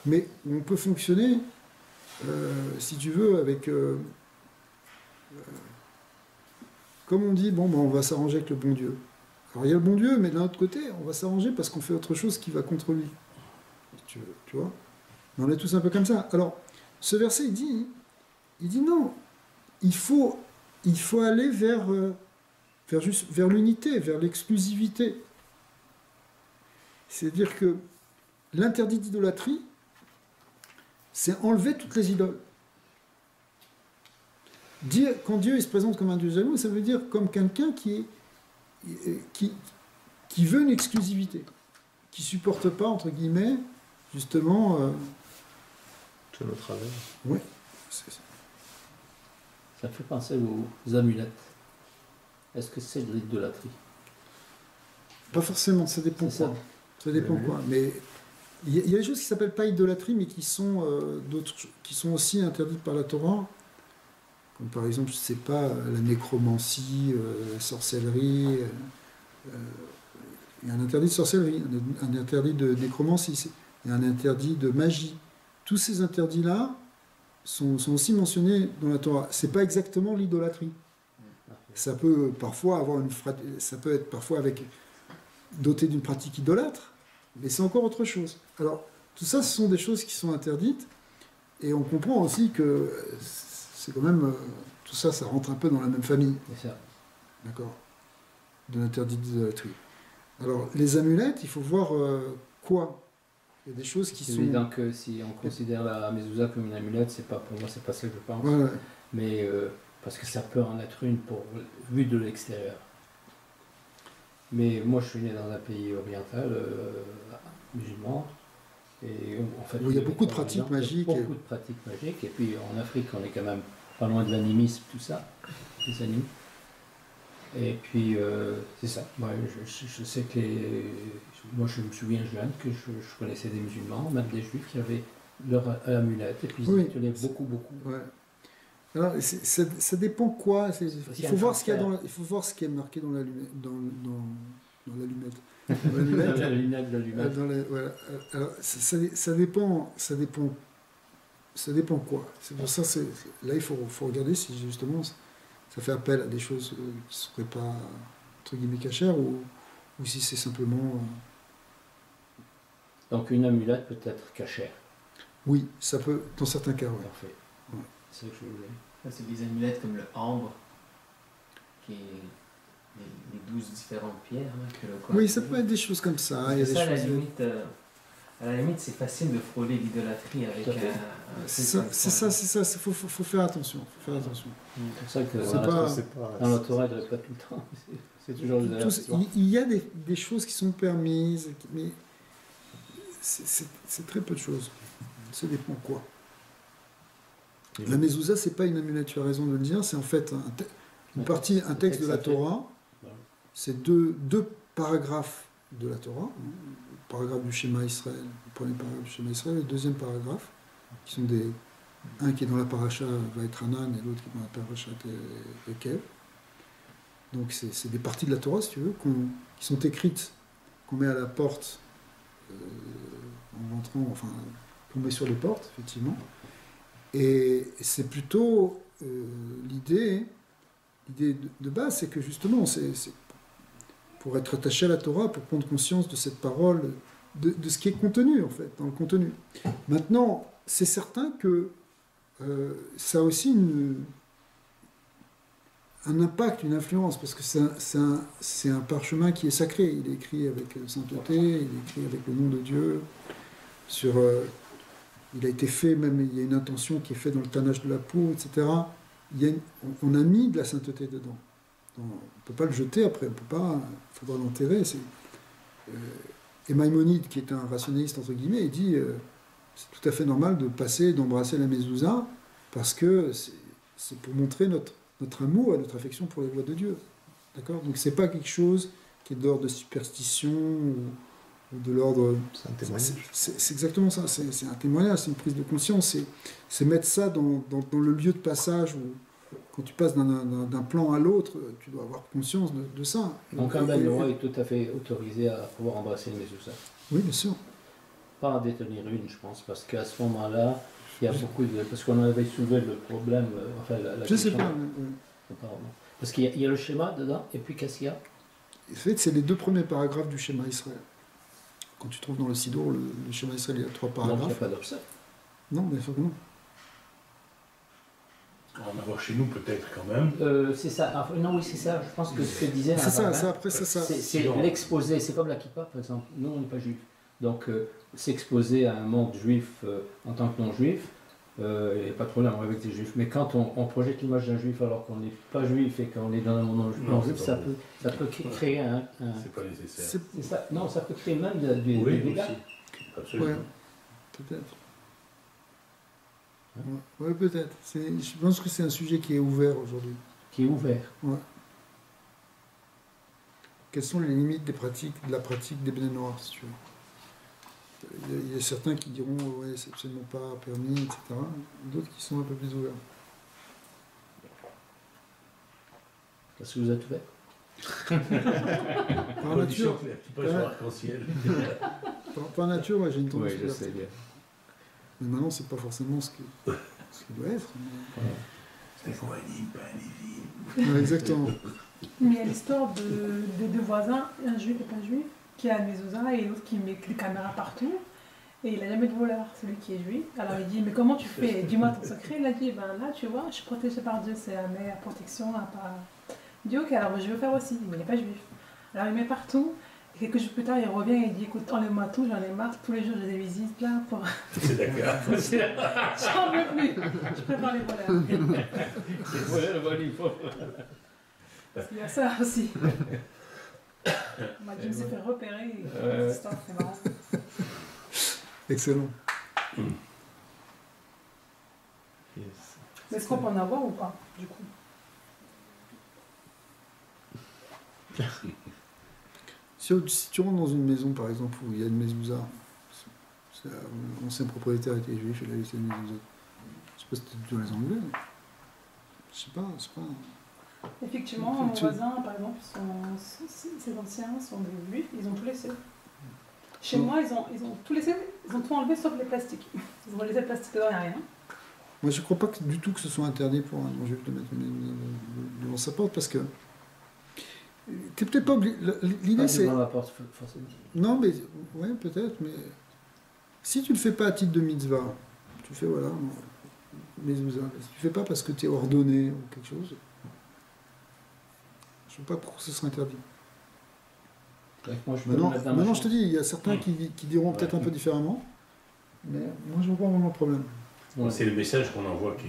[SPEAKER 1] Mais on peut fonctionner, si tu veux, avec... comme on dit, bon, ben, on va s'arranger avec le bon Dieu. Alors il y a le bon Dieu, mais d'un autre côté, on va s'arranger parce qu'on fait autre chose qui va contre lui. Tu vois? Mais on est tous un peu comme ça. Alors, ce verset, il dit non, il faut aller vers l'unité, vers l'exclusivité. C'est-à-dire que l'interdit d'idolâtrie, c'est enlever toutes les idoles. Quand Dieu il se présente comme un Dieu jaloux, ça veut dire comme quelqu'un qui veut une exclusivité, qui ne supporte pas, entre guillemets, justement...
[SPEAKER 4] tout notre travers.
[SPEAKER 1] Oui, c'est ça.
[SPEAKER 2] Ça me fait penser aux amulettes. Est-ce que c'est de l'idolâtrie?
[SPEAKER 1] Pas forcément, ça dépend
[SPEAKER 2] C'est
[SPEAKER 1] quoi.
[SPEAKER 2] ça.
[SPEAKER 1] Ça dépend quoi. Mais il y a des choses qui ne s'appellent pas idolâtrie, mais qui sont aussi interdites par la Torah. Comme par exemple, je ne sais pas, la nécromancie, la sorcellerie. Il y a un interdit de sorcellerie, un interdit de nécromancie, il y a un interdit de magie. Tous ces interdits-là sont aussi mentionnés dans la Torah. Ce n'est pas exactement l'idolâtrie. Ça peut parfois être parfois doté d'une pratique idolâtre, mais c'est encore autre chose. Alors, tout ça, ce sont des choses qui sont interdites, et on comprend aussi que c'est quand même... tout ça, ça rentre un peu dans la même famille.
[SPEAKER 2] C'est ça.
[SPEAKER 1] D'accord? De l'interdit d'idolâtrie. Alors, les amulettes, il faut voir quoi? Il y a des choses qui
[SPEAKER 2] C'est
[SPEAKER 1] sont...
[SPEAKER 2] évident que si on considère la mezouza comme une amulette, pour moi, c'est pas ça que je pense.
[SPEAKER 1] Ouais.
[SPEAKER 2] Mais parce que ça peut en être une vue de l'extérieur. Mais moi, je suis né dans un pays oriental, musulman, et en fait,
[SPEAKER 1] il y a beaucoup de pratiques magiques.
[SPEAKER 2] Beaucoup de pratiques magiques, et puis en Afrique, on est quand même pas loin de l'animisme, tout ça, les animes. Et puis, c'est ça. Moi, je sais que moi, je me souviens jeune que je connaissais des musulmans, même des juifs qui avaient leur amulette, et puis ils
[SPEAKER 1] Oui.
[SPEAKER 2] tenaient beaucoup.
[SPEAKER 1] Ouais. Alors, ça dépend quoi. Il faut voir ce qu'il y a il faut voir ce qui est marqué dans l'allumette. Dans l'allumette.
[SPEAKER 2] Dans la lunette de l'allumette.
[SPEAKER 1] Voilà. Alors, ça dépend quoi. C'est pour ça, là, il faut regarder si justement ça fait appel à des choses qui ne seraient pas, entre guillemets, cachères, ou si c'est simplement...
[SPEAKER 2] Donc une amulette peut être cachère.
[SPEAKER 1] Oui, ça peut, dans certains cas, oui.
[SPEAKER 2] Parfait.
[SPEAKER 1] Ouais.
[SPEAKER 2] C'est ce que je voulais.
[SPEAKER 5] Ça, c'est des amulettes comme le ambre, qui est les 12 différentes pierres. Là, que le
[SPEAKER 1] Oui, ça peut être des choses comme ça.
[SPEAKER 5] Parce
[SPEAKER 1] Il y a
[SPEAKER 5] que
[SPEAKER 1] des
[SPEAKER 5] ça,
[SPEAKER 1] choses...
[SPEAKER 5] à la limite, c'est facile de frôler l'idolâtrie avec
[SPEAKER 2] Tout à fait.
[SPEAKER 1] C'est ça, il faut faire attention.
[SPEAKER 2] C'est pour ça que
[SPEAKER 1] C'est
[SPEAKER 2] dans la Torah, il ne pas tout le temps. C'est toujours le
[SPEAKER 1] il y a des choses qui sont permises, mais c'est très peu de choses. Ça dépend quoi. La mezouza, c'est pas une amulette, tu as raison de le dire, c'est en fait un texte de la Torah. C'est deux paragraphes de la Torah. Le paragraphe du Shema Israël, le premier paragraphe du Shema Israël, et le deuxième paragraphe, qui sont un qui est dans la paracha Vaetranan et l'autre qui est dans la paracha Ekev. Donc c'est des parties de la Torah, si tu veux, qui sont écrites, qu'on met à la porte en rentrant, enfin, tomber sur les portes, effectivement. Et c'est plutôt l'idée de base, c'est que justement, c'est pour être attaché à la Torah, pour prendre conscience de cette parole, de ce qui est contenu, en fait, dans le contenu. Maintenant, c'est certain que ça a aussi un impact, une influence, parce que c'est un parchemin qui est sacré. Il est écrit avec sainteté, il est écrit avec le nom de Dieu. Il a été fait, même il y a une intention qui est faite dans le tannage de la peau, etc. On a mis de la sainteté dedans. On ne peut pas le jeter après, on peut pas, il faudra l'enterrer. Et Maïmonide, qui est un rationaliste, entre guillemets, il dit c'est tout à fait normal de passer, d'embrasser la mezouza, parce que c'est pour montrer notre amour et notre affection pour les lois de Dieu. D'accord ? Donc c'est pas quelque chose qui est d'ordre de superstition ou de l'ordre...
[SPEAKER 4] C'est un témoignage.
[SPEAKER 1] C'est exactement ça, c'est un témoignage, c'est une prise de conscience, c'est mettre ça dans le lieu de passage où quand tu passes d'un plan à l'autre, tu dois avoir conscience de ça.
[SPEAKER 2] Donc un ben roi est tout à fait autorisé à pouvoir embrasser une mezouza.
[SPEAKER 1] Oui, bien sûr.
[SPEAKER 2] Pas à détenir une, je pense, parce qu'à ce moment-là, il y a beaucoup de... Parce qu'on avait soulevé le problème, enfin la
[SPEAKER 1] je sais
[SPEAKER 2] question.
[SPEAKER 1] pas.
[SPEAKER 2] Apparemment. Parce qu'il y a le schéma dedans, et puis qu'est-ce qu'il y a?
[SPEAKER 1] En fait, c'est les 2 premiers paragraphes du schéma Israël. Quand tu trouves dans le Sidour, le schéma Israël, il y a 3 paragraphes.
[SPEAKER 2] Donc il n'y a pas d'obstacle.
[SPEAKER 1] Non, bien sûr que non.
[SPEAKER 3] On va en avoir chez nous peut-être quand même.
[SPEAKER 2] C'est ça. Ah, non, oui, c'est ça. Je pense que ce que disait
[SPEAKER 1] C'est ça,
[SPEAKER 2] Abraham,
[SPEAKER 1] après c'est ça.
[SPEAKER 2] c'est l'exposer. C'est comme la kippa, par exemple. Nous, on n'est pas juifs. Donc, s'exposer à un monde juif en tant que non-juif, il n'y a pas de problème avec des juifs. Mais quand on projette l'image d'un juif alors qu'on n'est pas juif et qu'on est dans un monde non-juif, ça peut créer un...
[SPEAKER 3] C'est pas nécessaire.
[SPEAKER 2] C'est ça. Non, ça peut créer même des dégâts.
[SPEAKER 3] Absolument.
[SPEAKER 1] Ouais, peut-être. Ouais, peut-être. Je pense que c'est un sujet qui est ouvert aujourd'hui.
[SPEAKER 2] Qui est ouvert.
[SPEAKER 1] Ouais. Quelles sont les limites de la pratique des bénins noirs, si tu veux? Il y a certains qui diront ouais, c'est absolument pas permis, etc. D'autres qui sont un peu plus ouverts.
[SPEAKER 2] Est-ce que vous êtes ouvert?
[SPEAKER 1] Par nature,
[SPEAKER 3] Pas sur arc-en-ciel.
[SPEAKER 1] par nature, ouais, j'ai une tendance
[SPEAKER 2] Oui, je
[SPEAKER 1] ouverte.
[SPEAKER 2] sais bien.
[SPEAKER 1] Mais maintenant, c'est pas forcément ce qui doit être.
[SPEAKER 3] C'est quoi pas un
[SPEAKER 1] Ouais, exactement.
[SPEAKER 6] Mais il y a l'histoire des 2 voisins, un juif et un juif, qui a la mezouza et l'autre qui met des caméras partout. Et il n'a jamais de voleur, celui qui est juif. Alors il dit, mais comment tu fais? Dis-moi ton secret. Il a dit, ben là, tu vois, je suis protégé par Dieu, c'est la meilleure protection. Il dit, ok, alors moi, je veux faire aussi, mais il n'est pas juif. Alors il met partout. Et quelques jours plus tard, il revient et il dit, écoute, enlève-moi tout, j'en ai marre, tous les jours j'ai des visites là pour...
[SPEAKER 3] C'est d'accord.
[SPEAKER 6] J'en veux plus, je préfère les voleurs. Il y a ça aussi. Moi, je me suis fait repérer. Cette histoire, c'est marrant.
[SPEAKER 1] Excellent.
[SPEAKER 4] Yes.
[SPEAKER 6] Mais est-ce qu'on peut en avoir ou pas, du coup?
[SPEAKER 1] Si tu rentres dans une maison, par exemple, où il y a une mezouza, l'ancien propriétaire était juif, il a laissé une mezouza. Je sais pas si tu dois les enlever. Je sais pas, c'est pas...
[SPEAKER 6] Effectivement, mon voisin, par exemple, ses anciens sont des juifs, ils ont tout laissé. Chez moi, ils ont tout laissé, ils ont tout enlevé sauf les plastiques. Ils ont laissé le plastique dedans, il n'y a rien.
[SPEAKER 1] Moi, je ne crois pas du tout que ce soit interdit pour un non-juif de mettre devant sa porte, parce que t'es peut-être pas obligé. L'idée, c'est...
[SPEAKER 2] Devant la porte, forcément.
[SPEAKER 1] Non, mais... Ouais, peut-être, mais... Si tu le fais pas à titre de mitzvah, tu fais, voilà, mezouza. Si tu le fais pas parce que tu es ordonné ou quelque chose, je ne sais pas pourquoi ce serait interdit.
[SPEAKER 2] Moi, je
[SPEAKER 1] Maintenant, je te dis, il y a certains qui diront peut-être un peu différemment, mais moi, je vois pas vraiment le problème.
[SPEAKER 2] Ouais.
[SPEAKER 3] C'est le message qu'on envoie qui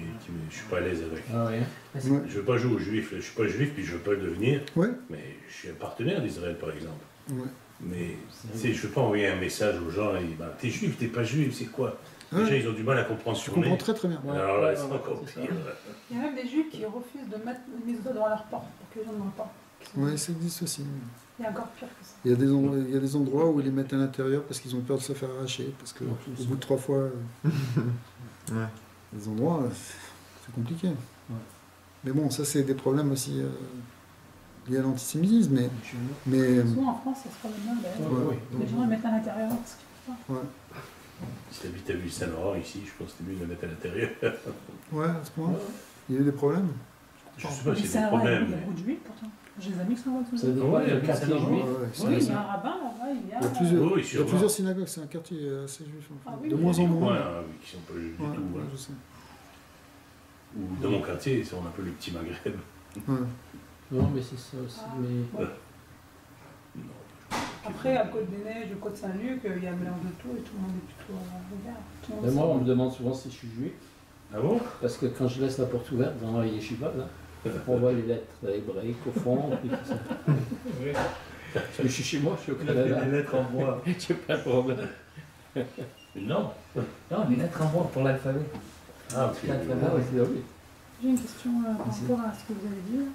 [SPEAKER 3] je suis pas à l'aise avec.
[SPEAKER 2] Ah ouais.
[SPEAKER 1] Ouais.
[SPEAKER 3] Je veux pas jouer aux juifs, je suis pas juif puis je veux pas le devenir,
[SPEAKER 1] Ouais.
[SPEAKER 3] mais je suis un partenaire d'Israël par exemple.
[SPEAKER 1] Ouais.
[SPEAKER 3] Mais tu sais, je veux pas envoyer un message aux gens et ben, t'es juif, t'es pas juif, c'est quoi?
[SPEAKER 1] Ouais.
[SPEAKER 3] Déjà ils ont du mal à comprendre
[SPEAKER 1] Je
[SPEAKER 3] ce qu'on
[SPEAKER 1] comprends
[SPEAKER 3] est.
[SPEAKER 1] très très bien.
[SPEAKER 2] Ouais.
[SPEAKER 3] Alors là,
[SPEAKER 2] Ouais,
[SPEAKER 3] c'est
[SPEAKER 2] ouais,
[SPEAKER 3] encore
[SPEAKER 2] c'est
[SPEAKER 3] pire.
[SPEAKER 6] Il y a même des juifs qui refusent de mettre une mezouza devant leur porte pour que les gens ne voient pas.
[SPEAKER 1] Ouais, ça existe aussi.
[SPEAKER 6] Il y a encore pire que ça.
[SPEAKER 1] Il y a des endroits où ils les mettent à l'intérieur parce qu'ils ont peur de se faire arracher, parce que
[SPEAKER 2] En plus.
[SPEAKER 1] au bout de 3 fois,
[SPEAKER 4] Ouais.
[SPEAKER 1] les endroits, c'est compliqué. Mais bon, ça c'est des problèmes aussi liés à l'antisémitisme, mais
[SPEAKER 6] Souvent en France, ça se passe bien.
[SPEAKER 2] Ouais,
[SPEAKER 1] ouais,
[SPEAKER 6] Les gens les mettent à l'intérieur parce pas.
[SPEAKER 1] Ouais,
[SPEAKER 3] Si t'habites à Ville-Saint-Laurent, ici, je pense que c'était mieux de la mettre à l'intérieur.
[SPEAKER 1] ouais, à ce point. Il y a eu des problèmes.
[SPEAKER 3] Je sais pas
[SPEAKER 6] Mais
[SPEAKER 3] s'il y
[SPEAKER 6] c'est
[SPEAKER 3] a des
[SPEAKER 6] un il y
[SPEAKER 3] problèmes.
[SPEAKER 6] a beaucoup de juifs pourtant. J'ai des amis qui sont là-dessus.
[SPEAKER 2] Ça dépend
[SPEAKER 3] Ouais,
[SPEAKER 2] du quartier
[SPEAKER 3] ça
[SPEAKER 2] juif.
[SPEAKER 1] Ouais, ouais,
[SPEAKER 6] Oui, il y
[SPEAKER 1] c'est-
[SPEAKER 6] a un rabbin là-bas, il y a.
[SPEAKER 1] il y a plusieurs,
[SPEAKER 3] Oui,
[SPEAKER 1] il y a
[SPEAKER 3] sûrement.
[SPEAKER 1] plusieurs synagogues, c'est un quartier assez juif. Enfin,
[SPEAKER 6] Ah oui,
[SPEAKER 1] de
[SPEAKER 6] oui.
[SPEAKER 1] moins
[SPEAKER 3] Il y a
[SPEAKER 1] en
[SPEAKER 3] des
[SPEAKER 1] moins.
[SPEAKER 3] coins, oui, qui sont pas juifs du
[SPEAKER 1] Ouais,
[SPEAKER 3] tout.
[SPEAKER 1] ouais,
[SPEAKER 3] Hein.
[SPEAKER 1] je sais.
[SPEAKER 3] Ou dans mon quartier, c'est on un peu le petit Maghreb.
[SPEAKER 1] Ouais.
[SPEAKER 2] Non, mais c'est ça aussi.
[SPEAKER 6] Ah,
[SPEAKER 2] Mais...
[SPEAKER 6] bon. Après, à Côte des Neiges, Côte Saint-Luc, il y a un mélange de tout et tout le monde est plutôt ouvert. Tout le monde
[SPEAKER 2] Mais moi,
[SPEAKER 6] sait.
[SPEAKER 2] on me demande souvent si je suis juif.
[SPEAKER 3] Ah bon?
[SPEAKER 2] Parce que quand je laisse la porte ouverte dans les yeshivas, là, on voit les lettres hébraïques au fond. Puis tout ça.
[SPEAKER 3] Oui.
[SPEAKER 2] Je suis chez moi, je suis au Canada.
[SPEAKER 3] Les lettres en bois.
[SPEAKER 2] J'ai pas de problème.
[SPEAKER 3] Non.
[SPEAKER 5] Non, les lettres en bois pour l'alphabet.
[SPEAKER 3] Ah, ok.
[SPEAKER 5] L'alphabet,
[SPEAKER 2] Ah, ouais, c'est oui.
[SPEAKER 6] J'ai une question par rapport à ce que vous avez dit.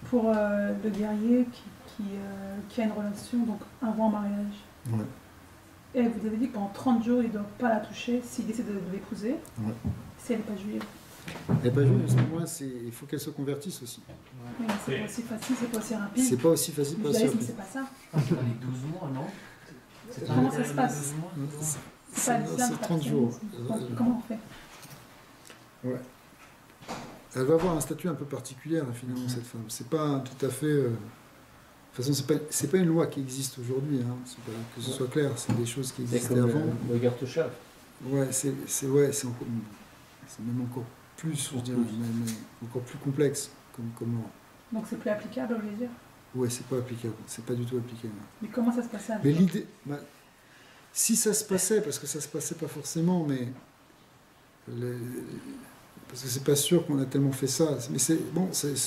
[SPEAKER 6] Pour le guerrier qui a une relation donc avant mariage.
[SPEAKER 1] Ouais.
[SPEAKER 6] Et vous avez dit que pendant 30 jours, il ne doit pas la toucher s'il décide de l'épouser,
[SPEAKER 1] Ouais.
[SPEAKER 6] si elle n'est pas juive.
[SPEAKER 1] Elle n'est pas juive, à ce moment-là, il faut qu'elle se convertisse aussi.
[SPEAKER 6] Oui, mais c'est pas aussi facile, c'est pas aussi rapide.
[SPEAKER 1] C'est pas aussi facile,
[SPEAKER 6] Le
[SPEAKER 1] pas aussi
[SPEAKER 6] judaïsme,
[SPEAKER 1] rapide.
[SPEAKER 6] c'est pas ça.
[SPEAKER 5] Dans les 12 mois, non? C'est
[SPEAKER 6] Comment
[SPEAKER 5] un
[SPEAKER 6] ça se
[SPEAKER 5] période de
[SPEAKER 6] passe
[SPEAKER 5] 12 mois?
[SPEAKER 6] C'est pas l'islam,
[SPEAKER 1] C'est 30 jours.
[SPEAKER 6] Donc, comment on fait?
[SPEAKER 1] Elle va avoir un statut un peu particulier, hein, finalement, cette femme. C'est pas tout à fait. De toute façon, c'est pas une loi qui existe aujourd'hui. Hein. C'est pas que ce soit clair. C'est des choses qui
[SPEAKER 2] C'est
[SPEAKER 1] existaient
[SPEAKER 2] comme
[SPEAKER 1] avant.
[SPEAKER 2] le garde-chef.
[SPEAKER 1] Ouais, c'est même encore plus, je dirais, mais encore plus complexe comme loi.
[SPEAKER 6] Donc c'est plus applicable, je veux dire.
[SPEAKER 1] Ouais, c'est pas applicable. C'est pas du tout applicable.
[SPEAKER 6] Mais comment ça se passait à
[SPEAKER 1] Mais
[SPEAKER 6] l'époque?
[SPEAKER 1] l'idée, si ça se passait, parce que ça se passait pas forcément, mais parce que c'est pas sûr qu'on a tellement fait ça. Mais c'est bon,
[SPEAKER 2] C'était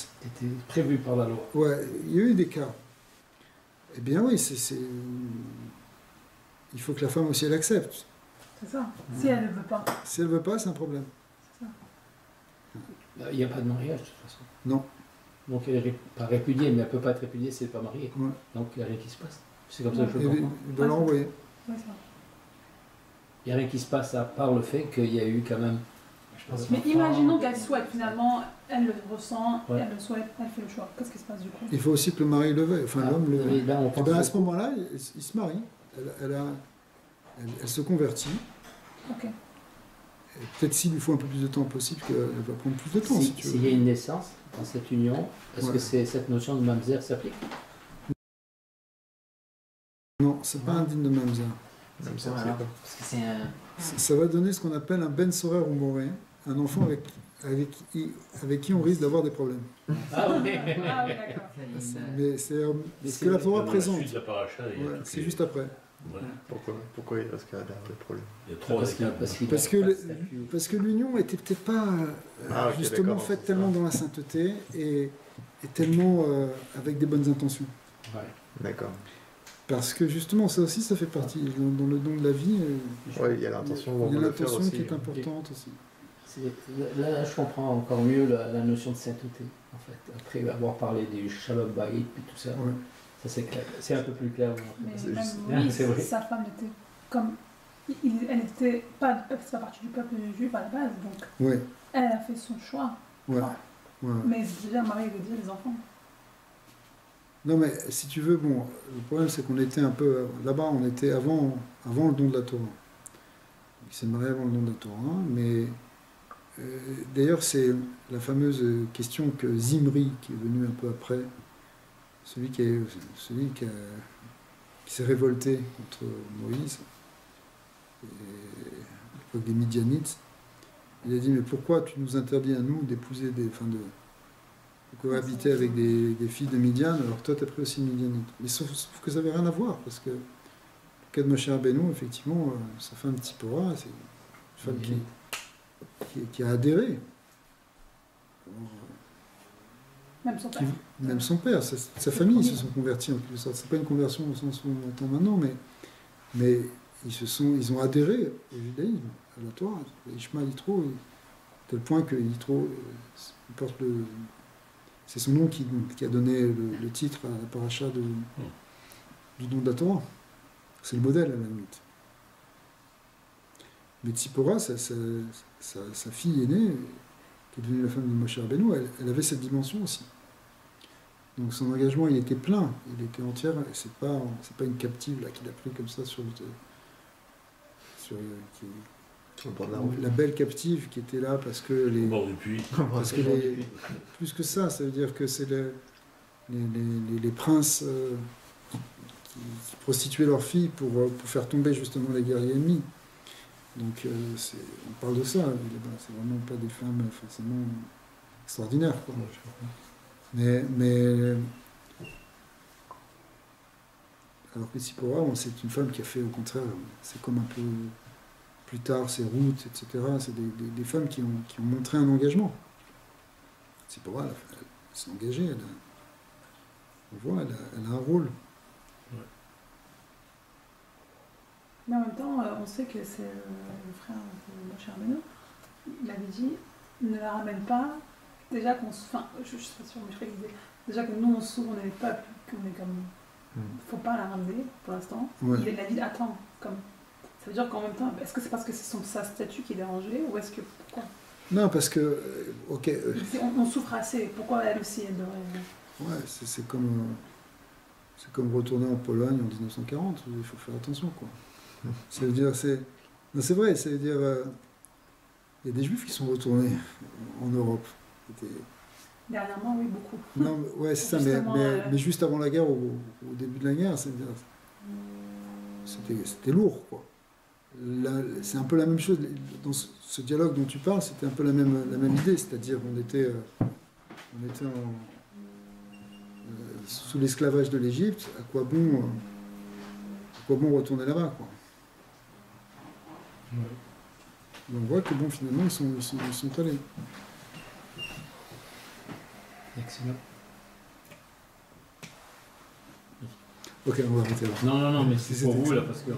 [SPEAKER 2] prévu par la loi.
[SPEAKER 1] ouais, il y a eu des cas. Eh bien oui, il faut que la femme aussi elle accepte.
[SPEAKER 6] C'est ça. Si elle ne veut pas.
[SPEAKER 1] Si elle veut pas, c'est un problème.
[SPEAKER 2] Il n'y a pas de mariage, de toute façon.
[SPEAKER 1] Non.
[SPEAKER 2] Donc elle n'est pas répudiée, mais elle ne peut pas être répudiée si elle n'est pas mariée.
[SPEAKER 1] Ouais.
[SPEAKER 2] Donc il n'y a rien qui se passe. C'est comme ça que je
[SPEAKER 1] Et
[SPEAKER 2] le comprends.
[SPEAKER 1] il doit l'envoyer.
[SPEAKER 6] Ouais, ça.
[SPEAKER 2] Il n'y a rien qui se passe à part le fait qu'il y a eu quand même.
[SPEAKER 6] Mais imaginons qu'elle souhaite finalement, elle le ressent,
[SPEAKER 2] Ouais.
[SPEAKER 6] elle le souhaite, elle fait le choix. Qu'est-ce qui se passe du coup?
[SPEAKER 1] Il faut aussi que le mari le veuille, enfin l'homme le
[SPEAKER 2] Et
[SPEAKER 1] veuille.
[SPEAKER 2] là, on
[SPEAKER 1] Et
[SPEAKER 2] pense
[SPEAKER 1] bien à ce
[SPEAKER 2] beaucoup-
[SPEAKER 1] moment-là, il se marie. Elle se convertit.
[SPEAKER 6] Ok.
[SPEAKER 1] Et peut-être s'il lui faut un peu plus de temps possible, qu'elle va prendre plus de temps, si tu veux.
[SPEAKER 2] S'il y a une naissance dans cette union, est-ce
[SPEAKER 1] Ouais.
[SPEAKER 2] que cette notion de mamzer s'applique?
[SPEAKER 1] Non, c'est pas indigne de mamzer.
[SPEAKER 4] Même ça,
[SPEAKER 5] Voilà.
[SPEAKER 4] c'est pas.
[SPEAKER 5] Parce que c'est un.
[SPEAKER 1] Ça va donner ce qu'on appelle un ben sorer ou moré, un enfant avec qui on risque d'avoir des problèmes.
[SPEAKER 2] Ah oui.
[SPEAKER 6] Ah oui, d'accord.
[SPEAKER 1] Mais c'est ce
[SPEAKER 2] c'est
[SPEAKER 1] que la
[SPEAKER 2] vrai.
[SPEAKER 1] Torah
[SPEAKER 3] Dans la
[SPEAKER 1] présente.
[SPEAKER 3] suite de la paracha, il y a
[SPEAKER 1] Ouais,
[SPEAKER 3] toutes
[SPEAKER 1] c'est
[SPEAKER 3] les-
[SPEAKER 1] juste après.
[SPEAKER 3] Voilà.
[SPEAKER 4] Pourquoi il reste qu'il y a des problèmes?
[SPEAKER 3] Il y a trois
[SPEAKER 2] Parce qu'il-
[SPEAKER 3] étapes.
[SPEAKER 2] parce qu'il
[SPEAKER 1] Parce
[SPEAKER 2] a
[SPEAKER 1] que,
[SPEAKER 2] pas de
[SPEAKER 1] le-
[SPEAKER 2] statut.
[SPEAKER 1] parce que l'union était peut-être pas
[SPEAKER 4] Ah, ok,
[SPEAKER 1] justement
[SPEAKER 4] d'accord,
[SPEAKER 1] faite
[SPEAKER 4] c'est
[SPEAKER 1] tellement
[SPEAKER 4] ça.
[SPEAKER 1] dans la sainteté et tellement avec des bonnes intentions.
[SPEAKER 2] Ouais.
[SPEAKER 4] D'accord.
[SPEAKER 1] Parce que justement, ça aussi, ça fait partie. Dans le don de la vie,
[SPEAKER 4] Ouais, il y a l'intention
[SPEAKER 1] il y a
[SPEAKER 4] de le faire
[SPEAKER 1] l'intention
[SPEAKER 4] aussi.
[SPEAKER 1] qui est importante aussi.
[SPEAKER 2] Là, je comprends encore mieux la notion de sainteté, en fait. Après avoir parlé du Shalom Bayit et tout ça,
[SPEAKER 1] Ouais.
[SPEAKER 2] ça c'est clair. C'est un peu plus clair.
[SPEAKER 6] Mais
[SPEAKER 4] C'est
[SPEAKER 6] même
[SPEAKER 4] juste-
[SPEAKER 6] oui,
[SPEAKER 2] c'est vrai.
[SPEAKER 6] sa femme était comme. Elle n'était pas, c'est pas partie du peuple juif à la base, donc
[SPEAKER 1] Ouais,
[SPEAKER 6] elle a fait son choix.
[SPEAKER 1] ouais,
[SPEAKER 6] Enfin,
[SPEAKER 1] ouais.
[SPEAKER 6] mais déjà mariée avec les enfants.
[SPEAKER 1] Non, mais si tu veux, bon, le problème c'est qu'on était un peu. Là-bas, on était avant le don de la Torah. Il s'est marié avant le don de la Torah, mais. D'ailleurs, c'est la fameuse question que Zimri, qui est venu un peu après, celui qui s'est révolté contre Moïse, à l'époque des Midianites, il a dit, mais pourquoi tu nous interdis à nous d'épouser de cohabiter avec des filles de Midian, alors toi tu as pris aussi une Midianite. Mais sauf que ça n'avait rien à voir, parce que le cas de Moshe Rabbeinu, effectivement, sa femme Tzipora, c'est une femme qui a adhéré.
[SPEAKER 6] Même son père.
[SPEAKER 1] Même son père, sa famille se sont convertis en quelque sorte. C'est pas une conversion au sens où on entend maintenant, mais ils ont adhéré au judaïsme, à la Torah. Ishmael Yitro, à tel point que Yitro porte c'est son nom qui a donné le titre à la paracha du don de la Torah. C'est le modèle à la limite. Mais Tzipora, sa fille aînée, qui est devenue la femme de Moshe Rabbeinu, elle avait cette dimension aussi. Donc son engagement, il était plein, il était entier. C'est pas une captive là qu'il a pris comme ça sur le.
[SPEAKER 4] Au bord de la route.
[SPEAKER 1] la belle captive qui était là parce que
[SPEAKER 3] Au bord du puits.
[SPEAKER 1] parce que plus que ça veut dire que c'est les princes qui prostituaient leurs filles pour faire tomber justement les guerriers ennemis. Donc on parle de ça, c'est vraiment pas des femmes forcément extraordinaires, quoi. Mais alors que Tzipora, c'est une femme qui a fait au contraire, c'est comme un peu plus tard ses routes, etc. C'est des femmes qui ont montré un engagement. Tzipora, elle s'est engagée, on voit, elle a un rôle.
[SPEAKER 6] Mais en même temps, on sait que c'est le frère de Moshe Rabbeinu. Il avait dit ne la ramène pas. Déjà qu'on se. Enfin, je suis pas sûre, mais je crois qu'il disait déjà que nous on s'ouvre, on est le peuple, qu'on est comme. Faut pas la ramener pour l'instant.
[SPEAKER 1] Ouais.
[SPEAKER 6] Il a dit attends, comme. Ça veut dire qu'en même temps, est-ce que c'est parce que c'est sa statue qui est dérangée ou est-ce que. Pourquoi
[SPEAKER 1] Non, parce que. Ok.
[SPEAKER 6] On souffre assez. Pourquoi elle aussi, elle devrait.
[SPEAKER 1] Ouais, c'est comme retourner en Pologne en 1940. Il faut faire attention, quoi. Ça veut dire, non, c'est vrai, ça veut dire, il y a des Juifs qui sont retournés en Europe.
[SPEAKER 6] Dernièrement, oui, beaucoup.
[SPEAKER 1] Non, ouais, c'est ça, mais juste avant la guerre, au début de la guerre, c'était lourd, quoi. Là, c'est un peu la même chose, dans ce dialogue dont tu parles, c'était un peu la même idée, c'est-à-dire on était sous l'esclavage de l'Égypte, à quoi bon retourner là-bas, quoi. Et on voit que bon, finalement, ils sont allés.
[SPEAKER 2] Excellent.
[SPEAKER 1] Ok, on va arrêter là.
[SPEAKER 2] Non, mais c'est pour vous,
[SPEAKER 1] excellent.
[SPEAKER 2] là, parce que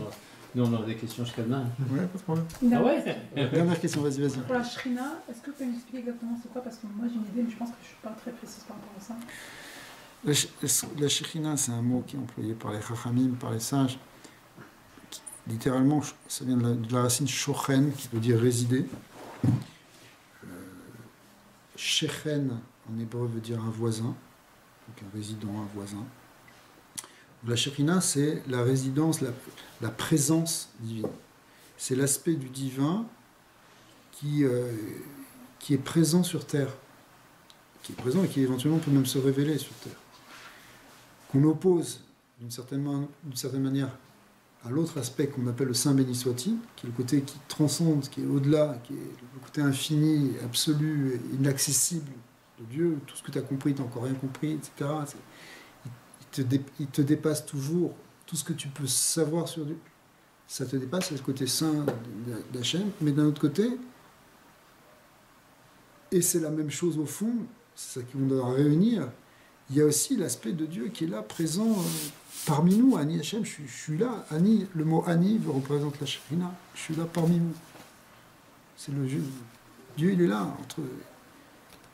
[SPEAKER 2] nous, on a des questions jusqu'à demain.
[SPEAKER 1] Ouais, pas de problème.
[SPEAKER 2] Ah ouais.
[SPEAKER 1] Dernière question, vas-y.
[SPEAKER 6] Pour la Shrina, est-ce que vous pouvez m'expliquer exactement c'est quoi? Parce que moi j'ai une idée, mais je pense que je ne suis pas très précise par rapport à ça.
[SPEAKER 1] La Shekhinah, c'est un mot qui est employé par les Chachamim, par les sages. Littéralement, ça vient de la racine shochen, qui veut dire résider. Shechen, en hébreu, veut dire un voisin, donc un résident, un voisin. La Shekhinah, c'est la résidence, la présence divine. C'est l'aspect du divin qui est présent sur Terre, qui est présent et qui éventuellement peut même se révéler sur Terre. Qu'on oppose d'une certaine manière à l'autre aspect qu'on appelle le Saint béni soit-il, qui est le côté qui transcende, qui est au-delà, qui est le côté infini, absolu, inaccessible de Dieu. Tout ce que tu as compris, tu n'as encore rien compris, etc. Il te dépasse toujours. Tout ce que tu peux savoir sur Dieu, ça te dépasse, c'est le côté saint d'Hachem. Mais d'un autre côté, et c'est la même chose au fond, c'est ça qui doit réunir, il y a aussi l'aspect de Dieu qui est là, présent parmi nous. Ani Hachem, je suis là. Ani, le mot Ani représente la Shekhinah. Je suis là parmi nous. C'est le Dieu. Dieu, il est là.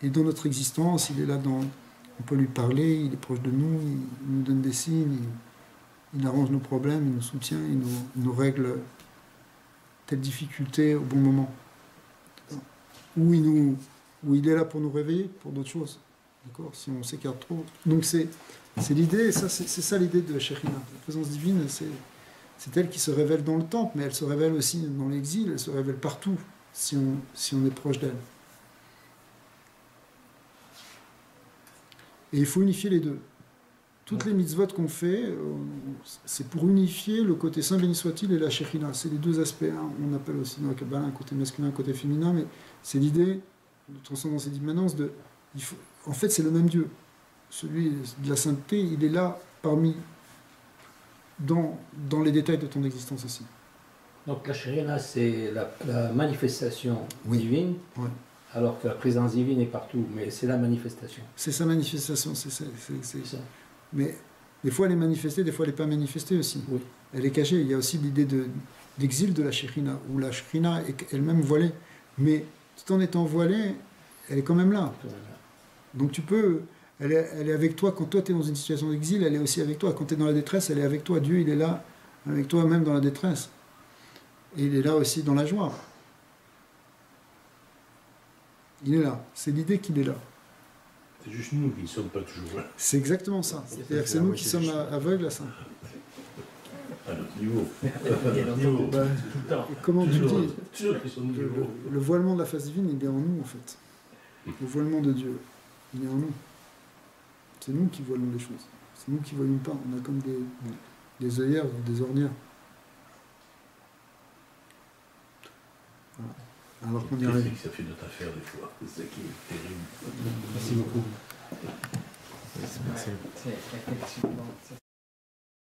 [SPEAKER 1] Et dans notre existence, il est là. On peut lui parler, il est proche de nous, il nous donne des signes, il arrange nos problèmes, il nous soutient, il nous règle telle difficulté au bon moment. Ou il est là pour nous réveiller, pour d'autres choses. D'accord, si on s'écarte trop. Donc c'est l'idée, c'est ça l'idée de la Shekhinah. La présence divine, c'est elle qui se révèle dans le temple, mais elle se révèle aussi dans l'exil, elle se révèle partout, si on est proche d'elle. Et il faut unifier les deux. Toutes les mitzvot qu'on fait, c'est pour unifier le côté saint béni soit-il et la Shekhinah. C'est les deux aspects. Hein. On appelle aussi dans la Kabbalah un côté masculin, un côté féminin, mais c'est l'idée de transcendance et d'immanence de... En fait, c'est le même Dieu. Celui de la sainteté, il est là parmi, dans les détails de ton existence aussi.
[SPEAKER 2] Donc la Shekhinah, c'est la manifestation divine,
[SPEAKER 1] Ouais.
[SPEAKER 2] alors que la présence divine est partout, mais c'est la manifestation.
[SPEAKER 1] C'est sa manifestation, c'est ça. Mais des fois elle est manifestée, des fois elle n'est pas manifestée aussi.
[SPEAKER 2] Oui.
[SPEAKER 1] Elle est cachée. Il y a aussi l'idée d'exil de la Shekhinah, où la Shekhinah est elle-même voilée. Mais tout en étant voilée, elle est quand même là. Donc tu peux... Elle est avec toi. Quand toi tu es dans une situation d'exil, elle est aussi avec toi. Quand tu es dans la détresse, elle est avec toi. Dieu, il est là avec toi même dans la détresse. Et il est là aussi dans la joie. Il est là. C'est l'idée qu'il est là.
[SPEAKER 3] C'est juste nous qui ne sommes pas toujours là.
[SPEAKER 1] C'est exactement ça. C'est-à-dire que c'est nous qui sommes aveugles à ça.
[SPEAKER 3] À notre niveau.
[SPEAKER 5] Il y a longtemps.
[SPEAKER 1] Bah,
[SPEAKER 3] Tout le temps.
[SPEAKER 1] et comment tu
[SPEAKER 3] Toujours,
[SPEAKER 1] dis
[SPEAKER 3] toujours qu'ils sont au niveau.
[SPEAKER 1] le voilement de la face divine, il est en nous en fait. Le voilement de Dieu, il est en nous. C'est nous qui voilons les choses. C'est nous qui voyons pas. On a comme des œillères, des ornières. Voilà. Alors qu'on y
[SPEAKER 3] Qu'est-ce
[SPEAKER 1] arrive.
[SPEAKER 3] que ça fait notre affaire des fois? C'est ça qui est terrible.
[SPEAKER 2] Merci beaucoup.
[SPEAKER 4] Merci.
[SPEAKER 5] C'est la question suivante.